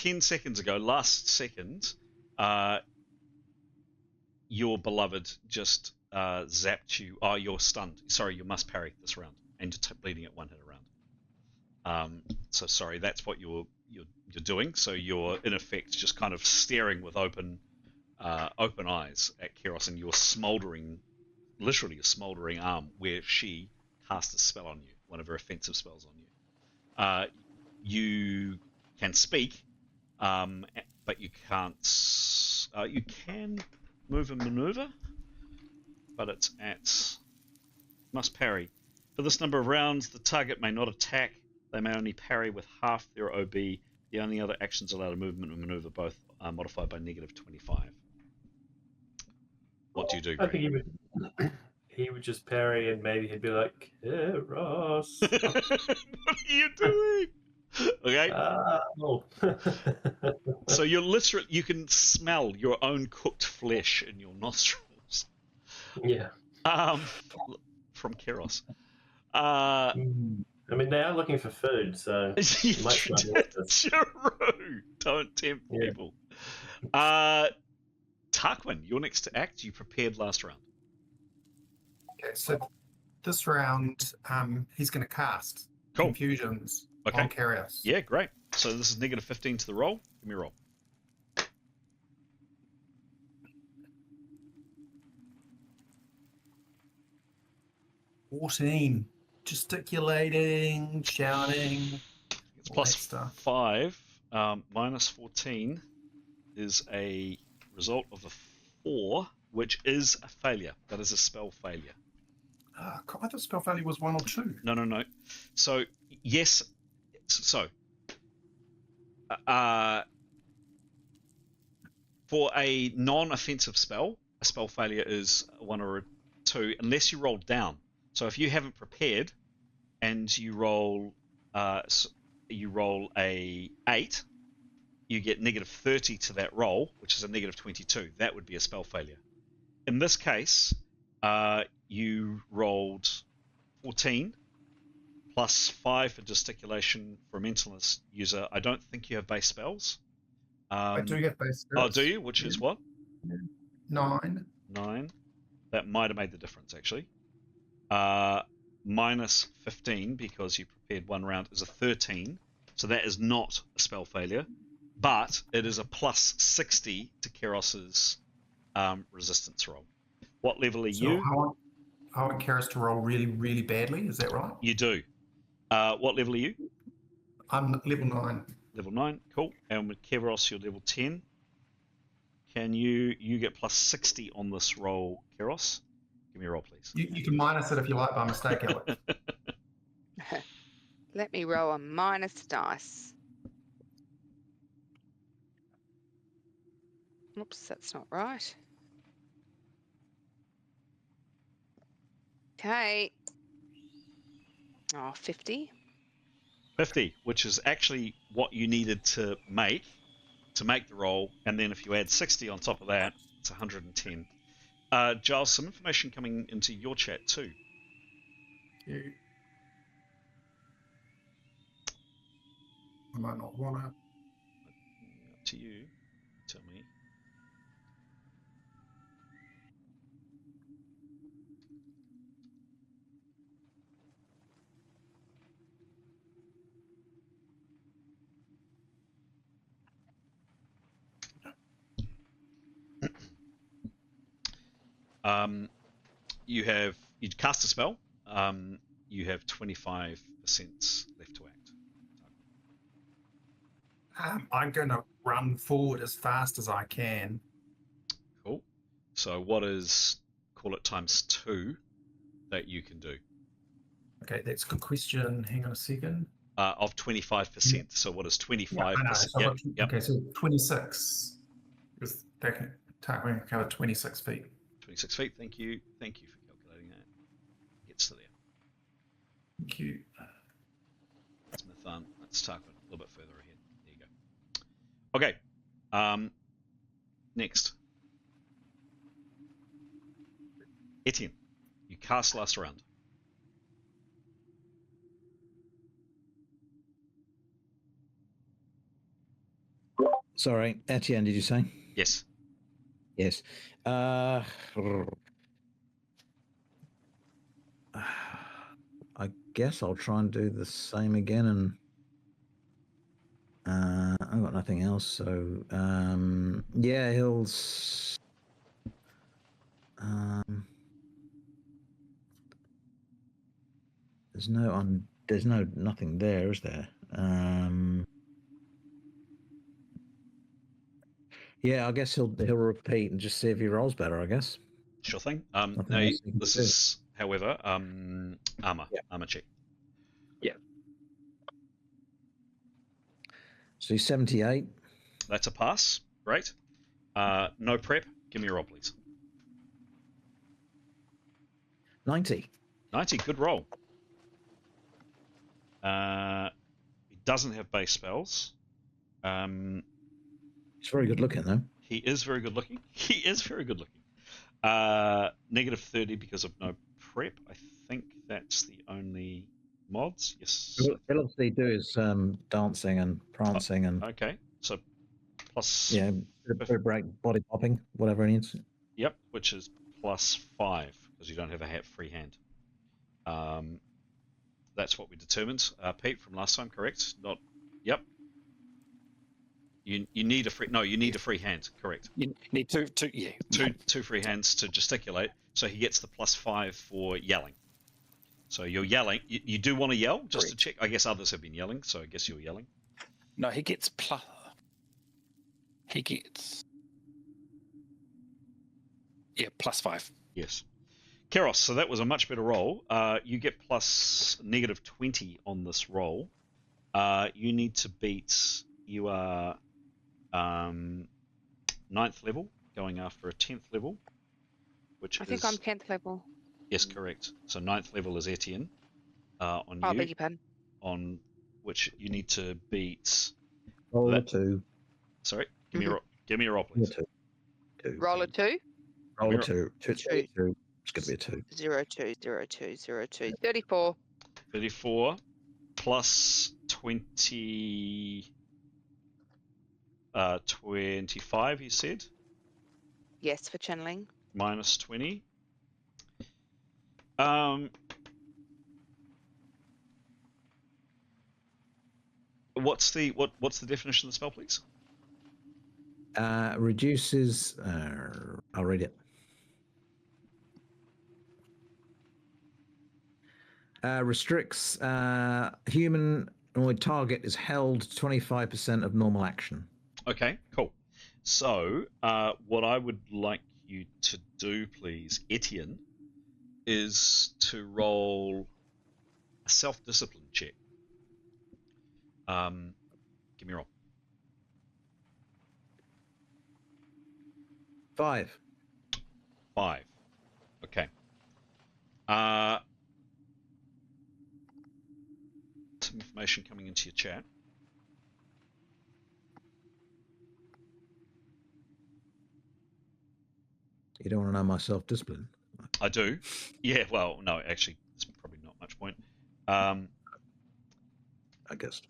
10 seconds ago, last second, your beloved just zapped you. Oh, you're stunned. Sorry, you must parry this round, and you're bleeding at one hit around. So sorry, that's what you're doing. So you're in effect just kind of staring with open eyes at Keros, and you're smoldering, literally a smoldering arm where she cast a spell on you, one of her offensive spells on you. You can speak, but you can't. You can move and maneuver, but it's at must parry. For this number of rounds, the target may not attack. They may only parry with half their OB. The only other actions allowed are movement and maneuver, both are modified by -25. What do you do, I Greg? think he would just parry, and maybe he'd be like, Ross. What are you doing? Okay. Oh. So you're literally, you can smell your own cooked flesh in your nostrils. Yeah. From Keros. I mean, they are looking for food, so you might smell this. True. Don't tempt people. Tarquin, you're next to act. You prepared last round. Okay, so this round, he's going to cast Confusions on Keros. Yeah, great. So this is -15 to the roll. Give me a roll. "14, gesticulating, shouting." It's +5. -14 is a result of a 4, which is a failure. That is a spell failure. I thought spell failure was 1 or 2. No. So, yes. So, for a non-offensive spell, a spell failure is a 1 or a 2, unless you roll down. So if you haven't prepared and you roll a 8, you get -30 to that roll, which is a -22. That would be a spell failure. In this case, you rolled 14 plus 5 for gesticulation for a mentalist user. I don't think you have base spells. I do get base spells. Oh, do you? Which is what? 9. 9. That might have made the difference, actually. -15, because you prepared 1 round, is a 13. So that is not a spell failure. But it is a +60 to Keros's resistance roll. What level are you? I want Keros to roll really, really badly. Is that right? You do. What level are you? I'm level 9. Level 9, cool. And with Keros, you're level 10. Can you get +60 on this roll, Keros? Give me a roll, please. You can minus it if you like by mistake, Alex. Let me roll a minus dice. Oops, that's not right. Okay. Oh, 50. 50, which is actually what you needed to make the roll, and then if you add 60 on top of that, it's 110. Giles, some information coming into your chat too. I might not want to. Up to you. Tell me. You'd cast a spell. You have 25% left to act. I'm going to run forward as fast as I can. Cool. So what is, call it ×2, that you can do? Okay, that's a good question. Hang on a second. Of 25%. So what is 25%? Yeah, I know. So Yep. Okay, so 26. Because that can cover 26 feet. 26 feet. Thank you. Thank you for calculating that. Gets to there. Thank you. That's Mithan. That's Tarquin. A little bit further ahead. There you go. Okay. Next. Etienne. You cast last round. Sorry, Etienne, did you say? Yes. Yes. I guess I'll try and do the same again, and I've got nothing else. So yeah, he'll. There's nothing there, is there? Yeah, I guess he'll repeat and just see if he rolls better. I guess. Sure thing. Nothing Now, else he can this do. is, however, armor. Yeah. Armor check. So he's 78. That's a pass. Great. No prep. Give me a roll, please. 90. 90. Good roll. He doesn't have base spells. He's very good looking, though. He is very good looking. He is very good looking. Negative 30 because of no prep. I think that's the only mods. Yes. He'll obviously do his dancing and prancing and Okay. So plus. yeah, break, body popping, whatever he needs. Yep, which is plus 5 because you don't have a free hand. That's what we determined. Pete, from last time, correct? Not. Yep. You need a free. No, you need a free hand. Correct. You need two. Yeah. Two free hands to gesticulate. So he gets the plus 5 for yelling. So you're yelling. You do want to yell just to check. I guess others have been yelling, so I guess you're yelling. No, he gets plus. He gets. Yeah, plus 5. Yes. Keros, so that was a much better roll. You get plus negative 20 on this roll. You need to beat. You are 9th level, going after a 10th level, which I think I'm 10th level. Yes, correct. So 9th level is Etienne on Oh, you. beg your pardon. On which you need to beat. Roll a 2. Sorry, give me a roll, please. Roll a 2. Roll a 2. It's going to be a 2. 0, 2, 0, 2, 0, 2. 34. 34 plus 20. 25, you said? Yes, for channeling. Minus 20. What's the definition of the spell, please? Reduces. I'll read it. Restricts humanoid target is held 25% of normal action. Okay, cool. So, what I would like you to do, please, Etienne, is to roll a self-discipline check. Give me a roll. 5. 5. Okay. Some information coming into your chat. You don't want to know my self-discipline? I do. Yeah, well, no, actually, there's probably not much point. I guess.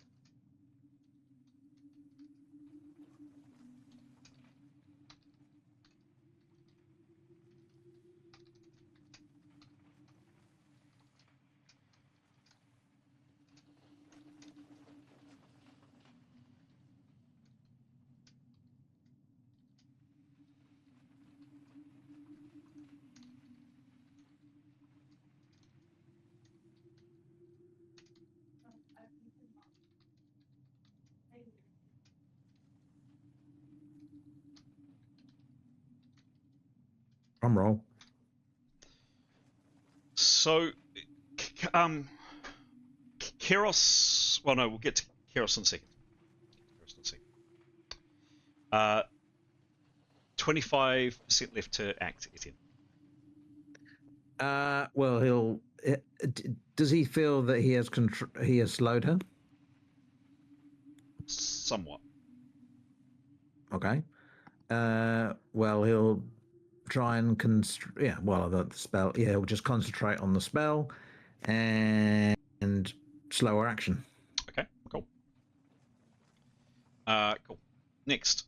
I'm roll. So, Keros. Well, no, we'll get to Keros in a second. 25% left to act, Etienne. Well, does he feel that he has slowed her? Somewhat. Okay. Well, he'll try and the spell. Yeah, he'll just concentrate on the spell and slower action. Okay, cool. Cool. Next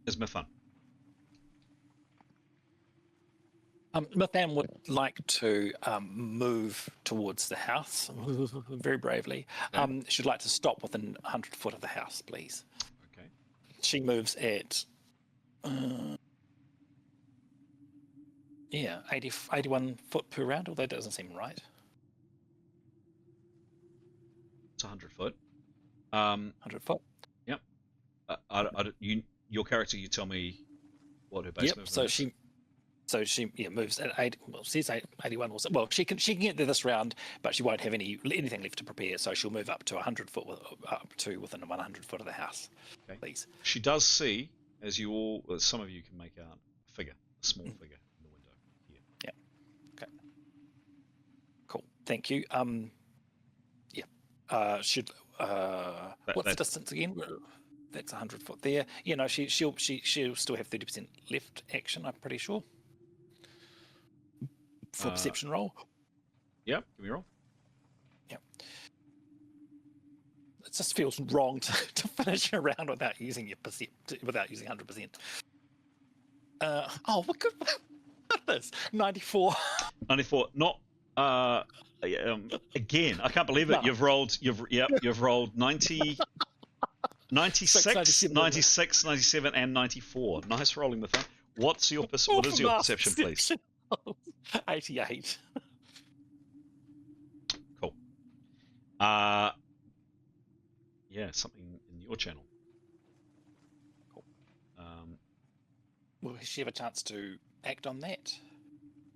is Mifan. Mithan would like to move towards the house very bravely. Okay. She'd like to stop within 100 foot of the house, please. Okay. She moves at 81 foot per round, although that doesn't seem right. It's 100 foot. 100 foot. Yep. Your character, you tell me what her base Yep. movement So is. she moves at 80. Well, says 81. Well, she can get there this round, but she won't have anything left to prepare. So she'll move up to 100 foot, up to within 100 foot of the house. Okay. Please. She does see, as some of you can make out, a figure, a small figure in the window here. Yeah. Okay. Cool. Thank you. Yeah. What's the distance again? That's 100 foot there. You know, she'll still have 30% left action, I'm pretty sure. For perception roll. Yeah, give me a roll. Yeah. It just feels wrong to finish a round without using your without using 100%. What good? What is this? 94. 94. Not. Again, I can't believe it. No. You've rolled 90, 96, 96, 97, and 94. Nice rolling, Mifan. What is your perception, please? 88. Cool. Yeah, something in your channel. Cool. Will she have a chance to act on that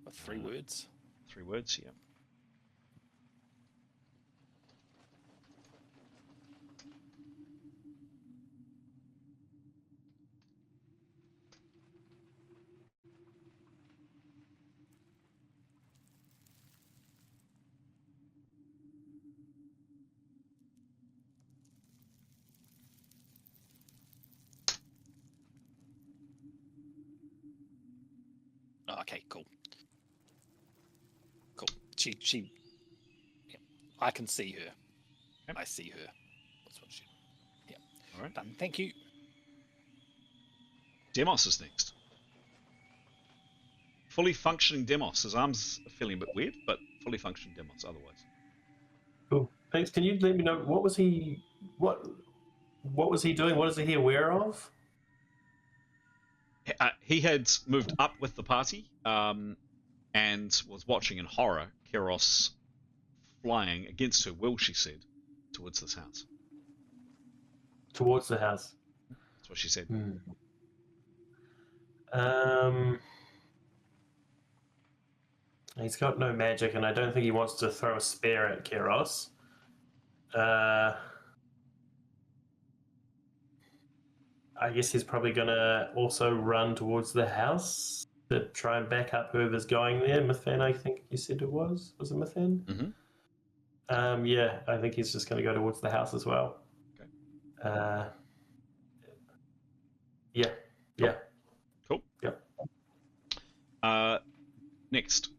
with 3 words? 3 words, yeah. Oh, okay, cool. Cool. She yeah, I can see her. Yep. I see her. That's what she. Yeah. All right. Done. Thank you. Demos is next. Fully functioning Demos. His arms are feeling a bit weird, but fully functioning Demos otherwise. Cool. Thanks. Can you let me know what was he doing? What is he aware of? He had moved up with the party and was watching in horror Keros flying against her will, she said, towards this house. Towards the house. That's what she said. He's got no magic, and I don't think he wants to throw a spear at Keros. I guess he's probably going to also run towards the house to try and back up whoever's going there. Mithan, I think you said it was. Was it Mithan? Mm-hmm. Yeah, I think he's just going to go towards the house as well. Okay. Yeah. Yeah. Cool. Yep. Next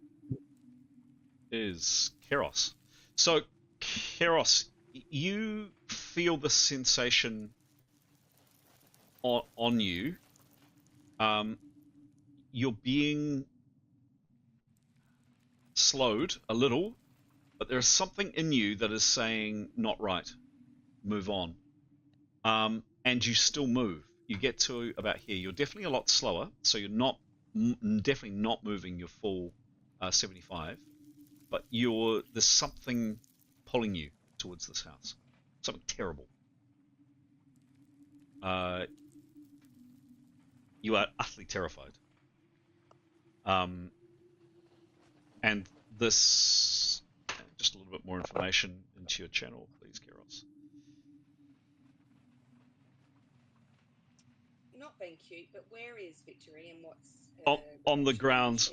is Keros. So, Keros, you feel the sensation on you. You're being slowed a little, but there's something in you that is saying, not right, move on. And you still move. You get to about here. You're definitely a lot slower, so you're not definitely not moving your full 75, but there's something pulling you towards this house. Something terrible. You are utterly terrified. And this, just a little bit more information into your channel, please, Keros. Not being cute, but where is Victory and what's on the ground,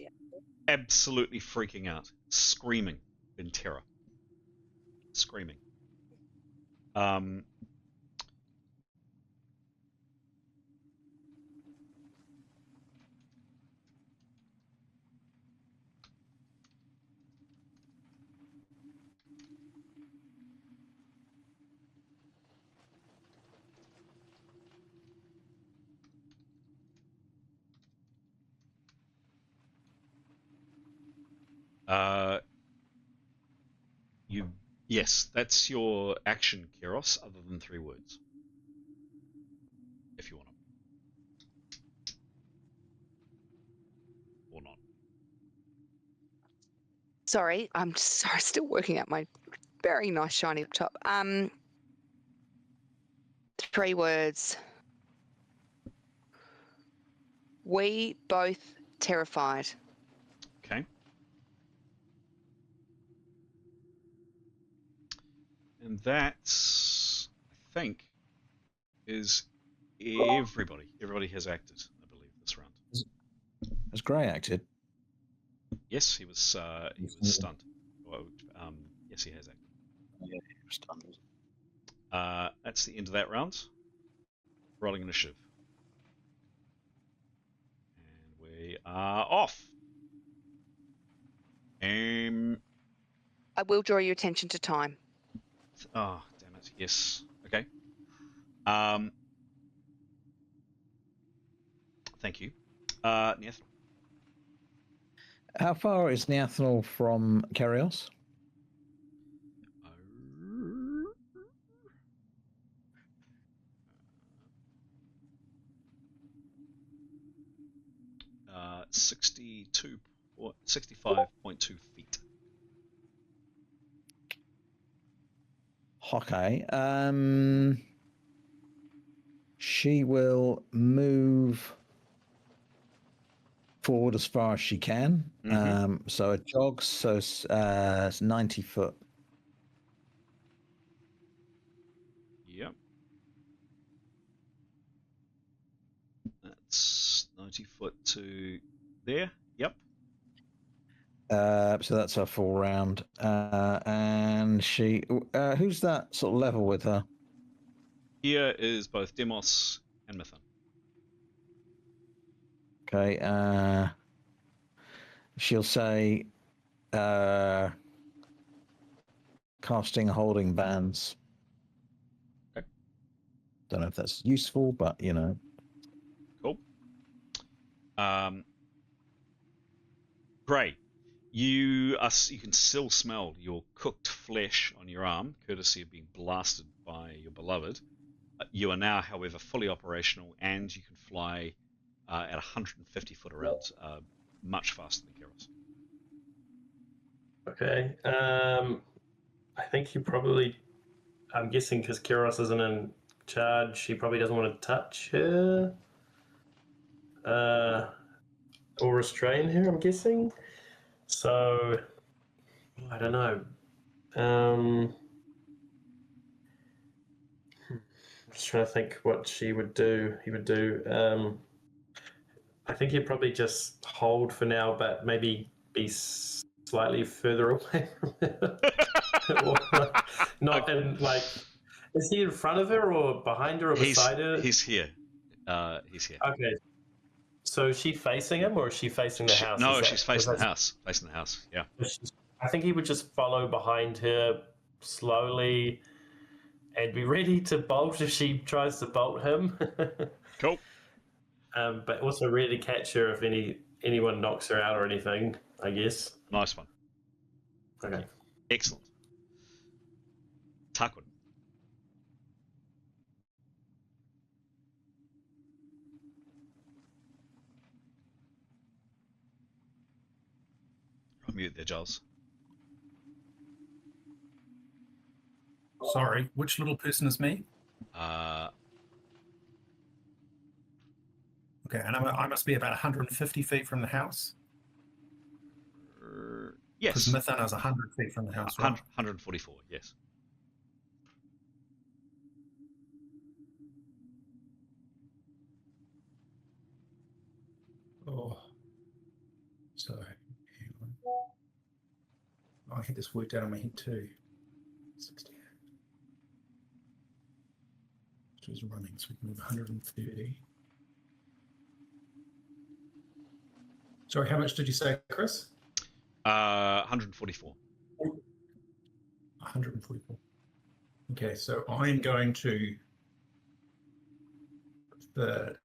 absolutely freaking out, screaming in terror, screaming. Yes, that's your action, Keros, other than 3 words. If you want them. Or not. Sorry, I'm sorry, still working out my very nice shiny top. 3 words. We both terrified. Okay. And that's, I think, is everybody. Everybody has acted, I believe, this round. Has Gray acted? Yes, he was stunned. Well, yes, he has acted. Yeah, he was stunned. That's the end of that round. Rolling initiative. And we are off. I will draw your attention to time. Oh, damn it. Yes. Okay. Thank you. Niathal. How far is Niathanal from Kerios? 65.2 feet. Okay. She will move forward as far as she can. So a jog, so it's 90 foot. Yep. That's 90 foot to there. Yep. So that's her full round. And she, who's that sort of level with her? Here is both Demos and Mython. Okay. She'll say, casting holding bands. Okay. Don't know if that's useful, but you know. Cool. Great. You can still smell your cooked flesh on your arm, courtesy of being blasted by your beloved. You are now, however, fully operational, and you can fly at 150 foot around, much faster than Keros. Okay. I think he probably. I'm guessing because Keros isn't in charge, he probably doesn't want to touch her. Or restrain her, I'm guessing. So, I don't know. I'm just trying to think what she would do. He would do. I think he'd probably just hold for now, but maybe be slightly further away from her. Or not in, like, is he in front of her or behind her or beside her? He's here. He's here. Okay. So is she facing him or is she facing the house? No, she's facing the house. Facing the house, yeah. I think he would just follow behind her slowly and be ready to bolt if she tries to bolt him. Cool. But also ready to catch her if anyone knocks her out or anything, I guess. Nice one. Okay. Excellent. Tarquin. Mute there, Giles. Sorry, which little person is me? Okay, and I must be about 150 feet from the house? Yes. Because Mythana is 100 feet from the house, right? 144, yes. Oh. So, I had this worked out in my head too. 68. Which was running, so we can move 130. Sorry, how much did you say, Chris? 144. 144. Okay, so I'm going to the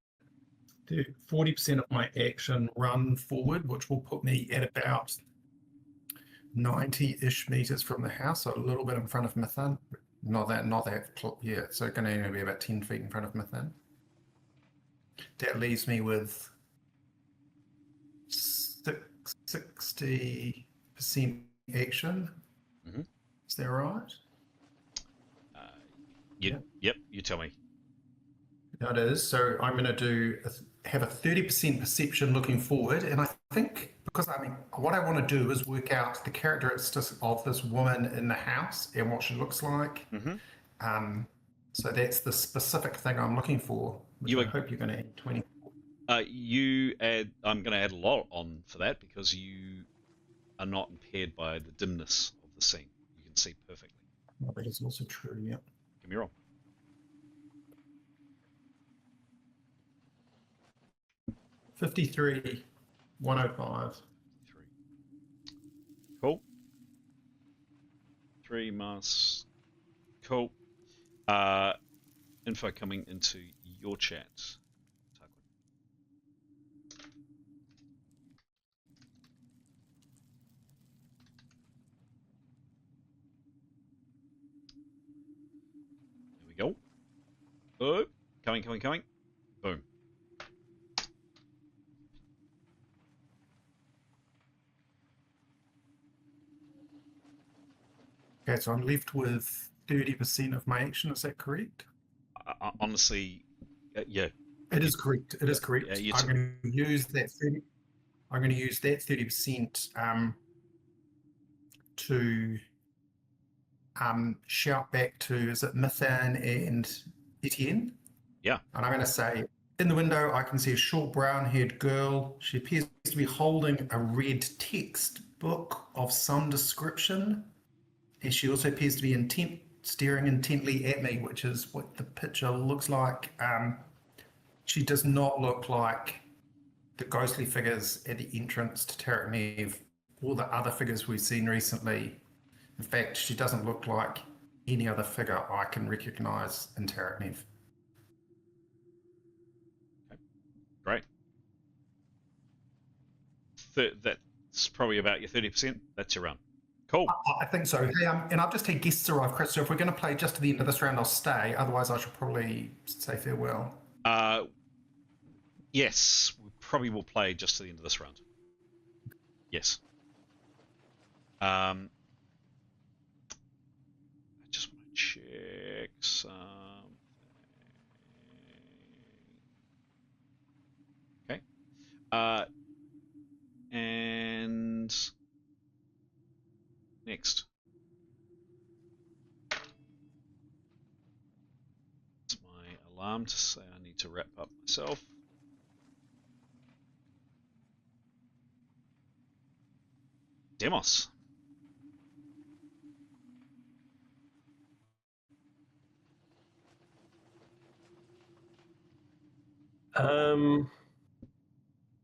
40% of my action run forward, which will put me at about 90-ish meters from the house, so a little bit in front of Mithan. Not that, yeah, so going to only be about 10 feet in front of Mithan. That leaves me with 60% action. Mm-hmm. Is that right? Yep, you tell me. That is. So I'm going to have a 30% perception looking forward, and I think because what I want to do is work out the characteristics of this woman in the house and what she looks like. Mm-hmm. So that's the specific thing I'm looking for. Which I hope you're going to add 20. I'm going to add a lot on for that because you are not impaired by the dimness of the scene. You can see perfectly. Well, that is also true. Yeah. Give me a roll. 53, 105. 3. Cool. 3 masks. Cool. Info coming into your chat. There we go. Oh, coming. Boom. Okay, so I'm left with 30% of my action. Is that correct? Honestly, yeah. It is correct. It is correct. Yeah, I'm going to use that 30. I'm going to use that 30% to shout back to, is it Mithan and Etienne? Yeah. And I'm going to say, in the window, I can see a short brown-haired girl. She appears to be holding a red textbook of some description. And she also appears to be staring intently at me, which is what the picture looks like. She does not look like the ghostly figures at the entrance to Taraknev or the other figures we've seen recently. In fact, she doesn't look like any other figure I can recognize in Taraknev. Okay. Great. That's probably about your 30%. That's your run. Cool. I think so. Hey, and I've just had guests arrive, Chris, so if we're going to play just to the end of this round, I'll stay. Otherwise, I should probably say farewell. Yes, we probably will play just to the end of this round. Yes. I just want to check something. Okay. And next. It's my alarm to say I need to wrap up myself. Demos.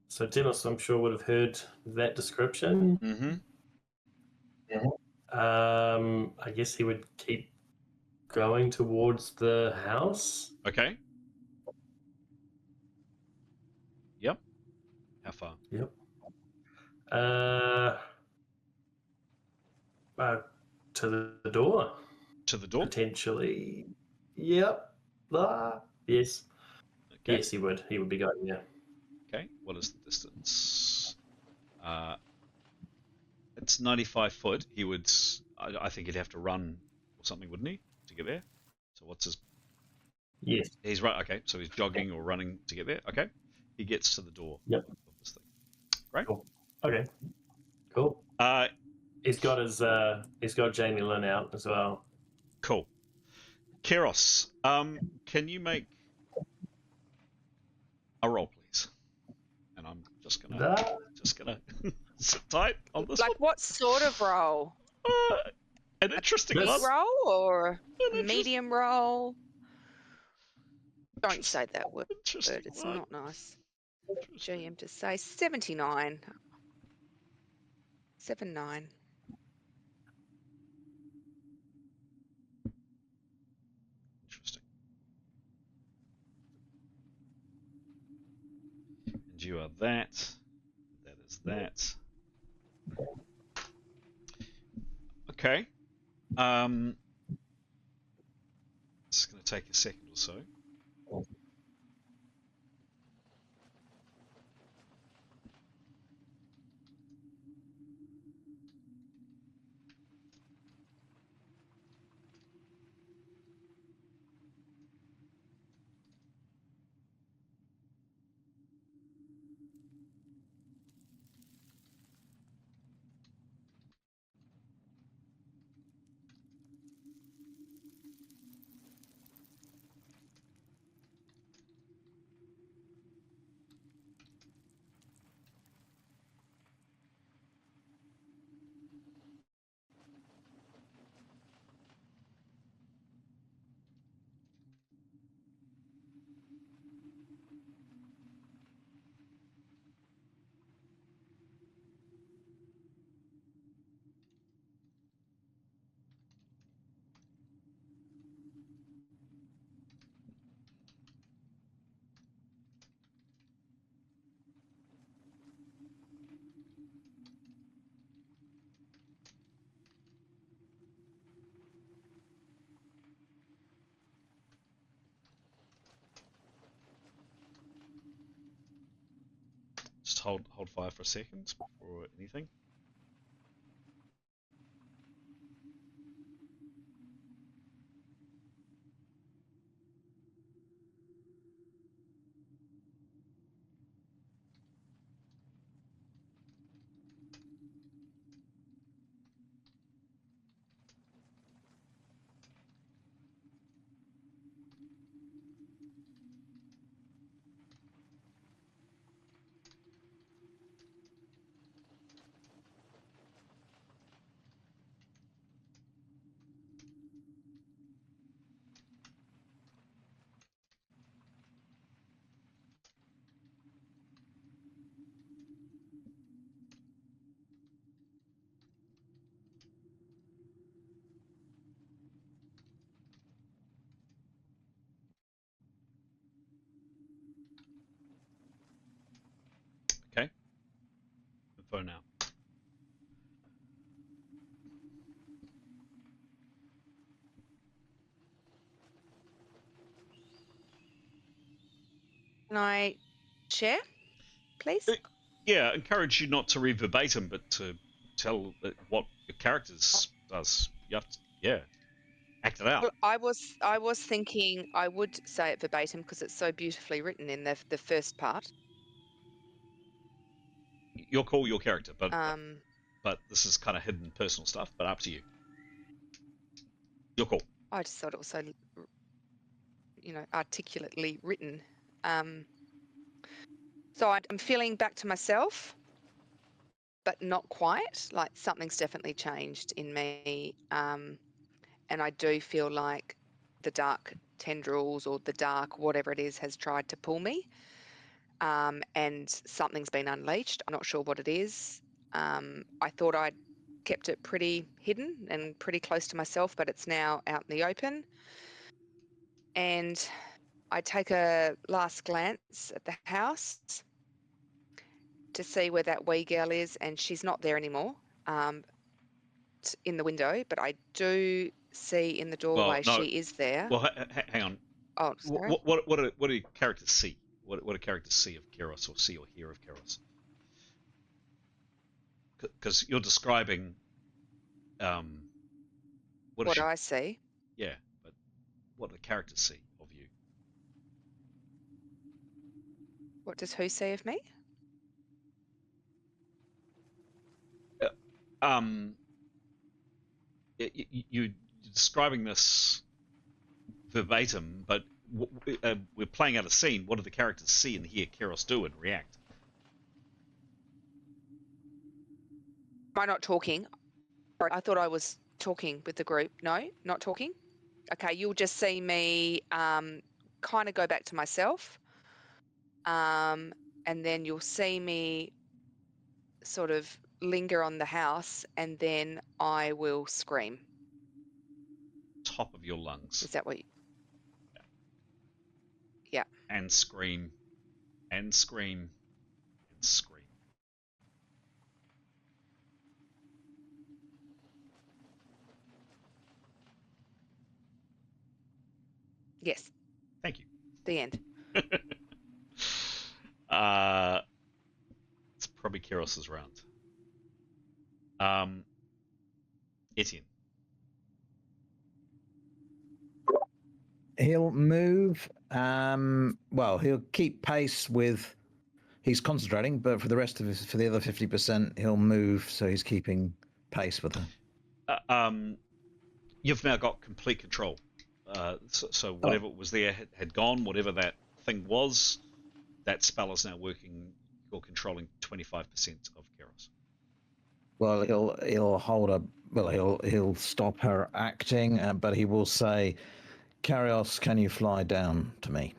So Demos, I'm sure, would have heard that description. Mm-hmm. I guess he would keep going towards the house. Okay. Yep. How far? Yep. To the door. To the door? Potentially. Yep. Yes. Okay. Yes, he would. He would be going there. Okay. What is the distance? It's 95 foot. He would. I think he'd have to run or something, wouldn't he, to get there? So what's his? Yes. He's right. Okay. So he's jogging or running to get there. Okay. He gets to the door. Yep. Of this thing. Great. Cool. Okay. Cool. He's got Jamie Lynn out as well. Cool. Keros, can you make a roll, please? And I'm just gonna sit tight on this. Like one. what sort of role? An interesting Big one. roll or medium roll? Don't say that word. It's not nice. GM to say 79. 79. Interesting. And you are that. That is that. Okay. It's going to take a second or so. Just hold fire for a second before anything. Okay. Info now. Can I share, please? Yeah, I encourage you not to read verbatim, but to tell what your characters does. You have to, yeah, act it out. Well, I was thinking I would say it verbatim because it's so beautifully written in the first part. Your call, your character, but this is kind of hidden personal stuff. But up to you. Your call. I just thought it was so, articulately written. So I'm feeling back to myself, but not quite. Like something's definitely changed in me, and I do feel like the dark tendrils or the dark whatever it is has tried to pull me, and something's been unleashed. I'm not sure what it is. I thought I'd kept it pretty hidden and pretty close to myself, but it's now out in the open. And I take a last glance at the house to see where that wee girl is, and she's not there anymore, in the window, but I do see in the doorway she is there. Well, hang on. Oh, sorry. What do characters see? What do characters see of Keros, or see or hear of Keros? Because you're describing. What do I see? Yeah, but what do the characters see of you? What does who see of me? You're describing this verbatim, but we're playing out a scene. What do the characters see and hear Keros do and react? Am I not talking? I thought I was talking with the group. No, not talking. Okay, you'll just see me kind of go back to myself, and then you'll see me sort of linger on the house, and then I will scream. Top of your lungs. Is that what you... Yeah. And scream, and scream, and scream. Yes. Thank you. The end. It's probably Keros's round. Etienne. He'll move. Well, he'll keep pace with. He's concentrating, but for the rest of for the other 50%, he'll move. So he's keeping pace with her. You've now got complete control. So whatever was there had gone. Whatever that thing was, that spell is now working. You're controlling 25% of Keros. Well, he'll hold a. Well, he'll stop her acting, but he will say, "Karios, can you fly down to me?"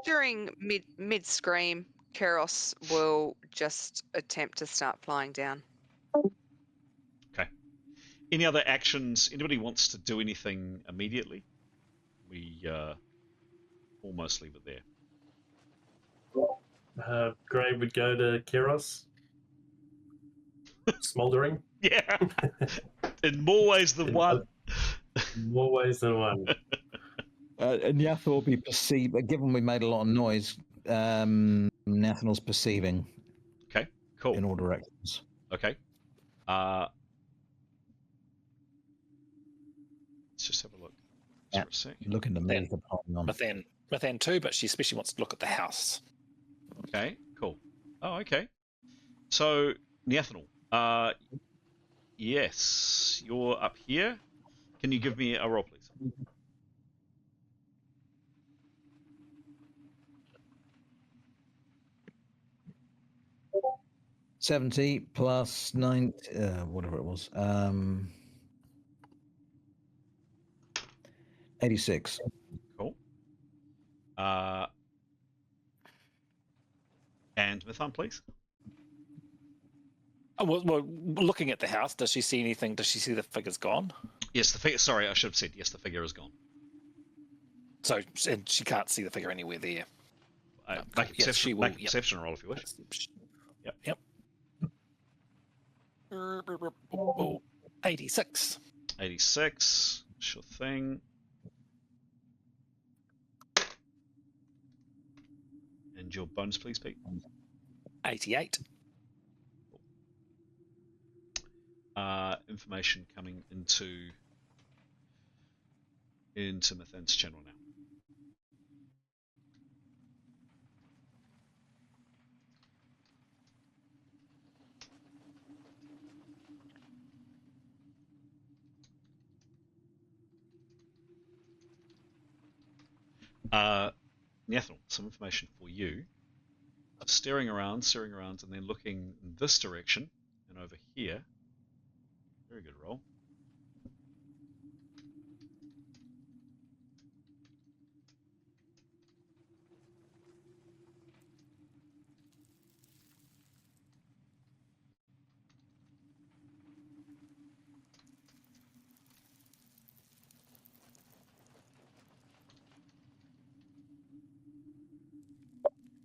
During mid scream, Keros will just attempt to start flying down. Okay. Any other actions? Anybody wants to do anything immediately? We almost leave it there. Gray would go to Keros. Smoldering. Yeah. In more ways than one. More ways than one. And Yathor will be perceived. Given we made a lot of noise, Nathanel's perceiving. Okay. Cool. In all directions. Okay. Let's just have a look. Yeah. For a sec. Looking to move the party on. Mathan too, but she especially wants to look at the house. Okay, cool. Oh, okay. So, Niathanel, yes, you're up here. Can you give me a roll, please? $70 plus 9, whatever it was. 86. Cool. And Mithan, please. Oh, well, looking at the house, does she see anything? Does she see the figure's gone? Yes, the figure. Sorry, I should have said yes. The figure is gone. So, and she can't see the figure anywhere there. Make a perception roll if you wish. Yep. 86. 86. Sure thing. And your bonus, please, Pete. 88. Information coming into Mithan's channel now. Niathanel, some information for you. Staring around, and then looking in this direction and over here. Very good roll.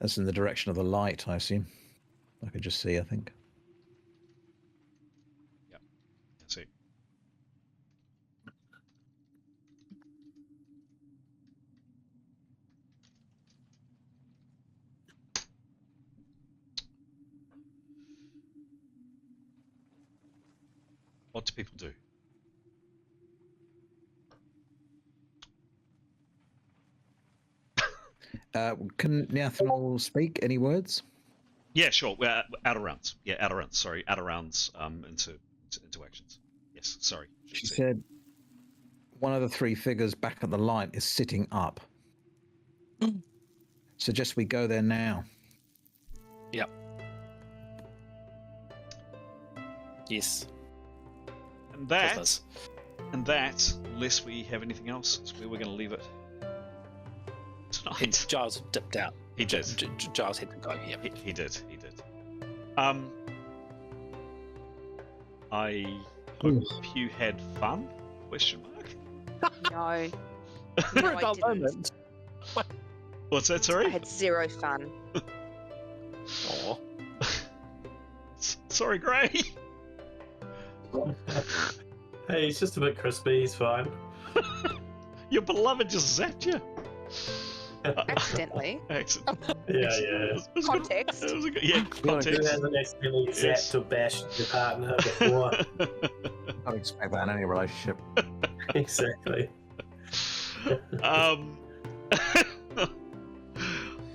That's in the direction of the light, I assume. I could just see, I think. Yeah, that's it. What do people do? Can Niathanel speak any words? Yeah, sure. We're out of rounds. Yeah, out of rounds. Sorry, out of rounds into actions. Yes, sorry. She said one of the three figures back at the light is sitting up. Suggest we go there now. Yep. Yes. And that, unless we have anything else, is where we're going to leave it tonight. Giles dipped out. He did. Giles had to go. Yeah. He did. I hope you had fun? Question mark. No. For No, a I dull didn't. moment. What's that? I Sorry. had zero fun. Aw. Sorry, Gray. Hey, he's just a bit crispy. He's fine. Your beloved just zapped you. Accidentally. Excellent. Yeah. It was Context. Good. It was a good, yeah, Who context. hasn't accidentally Yes. zapped or bashed your partner before? I don't expect that in any relationship. Exactly.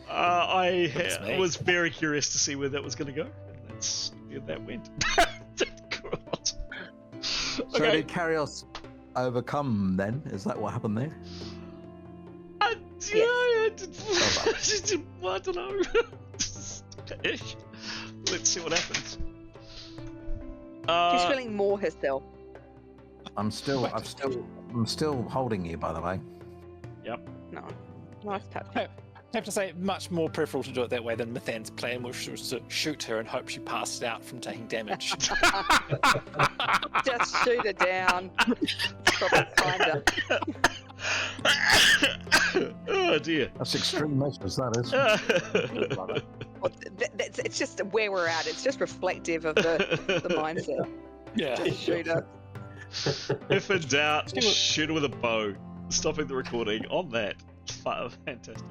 Goodness me. was very curious to see where that was going to go, and that's where that went. God. So Okay. did Karios overcome then? Is that what happened there? I don't know. Ish. Let's see what happens. She's feeling more herself. I'm still holding you, by the way. Yep. No. Nice touch. I have to say, much more preferable to do it that way than Mathan's plan, which was to shoot her and hope she passed out from taking damage. Just shoot her down. Probably kinda. Oh dear. That's extreme measures, that is. Well, it's just where we're at. It's just reflective of the mindset. Yeah. Just shoot her. If in doubt, shoot her with a bow. Stopping the recording on that. Fantastic.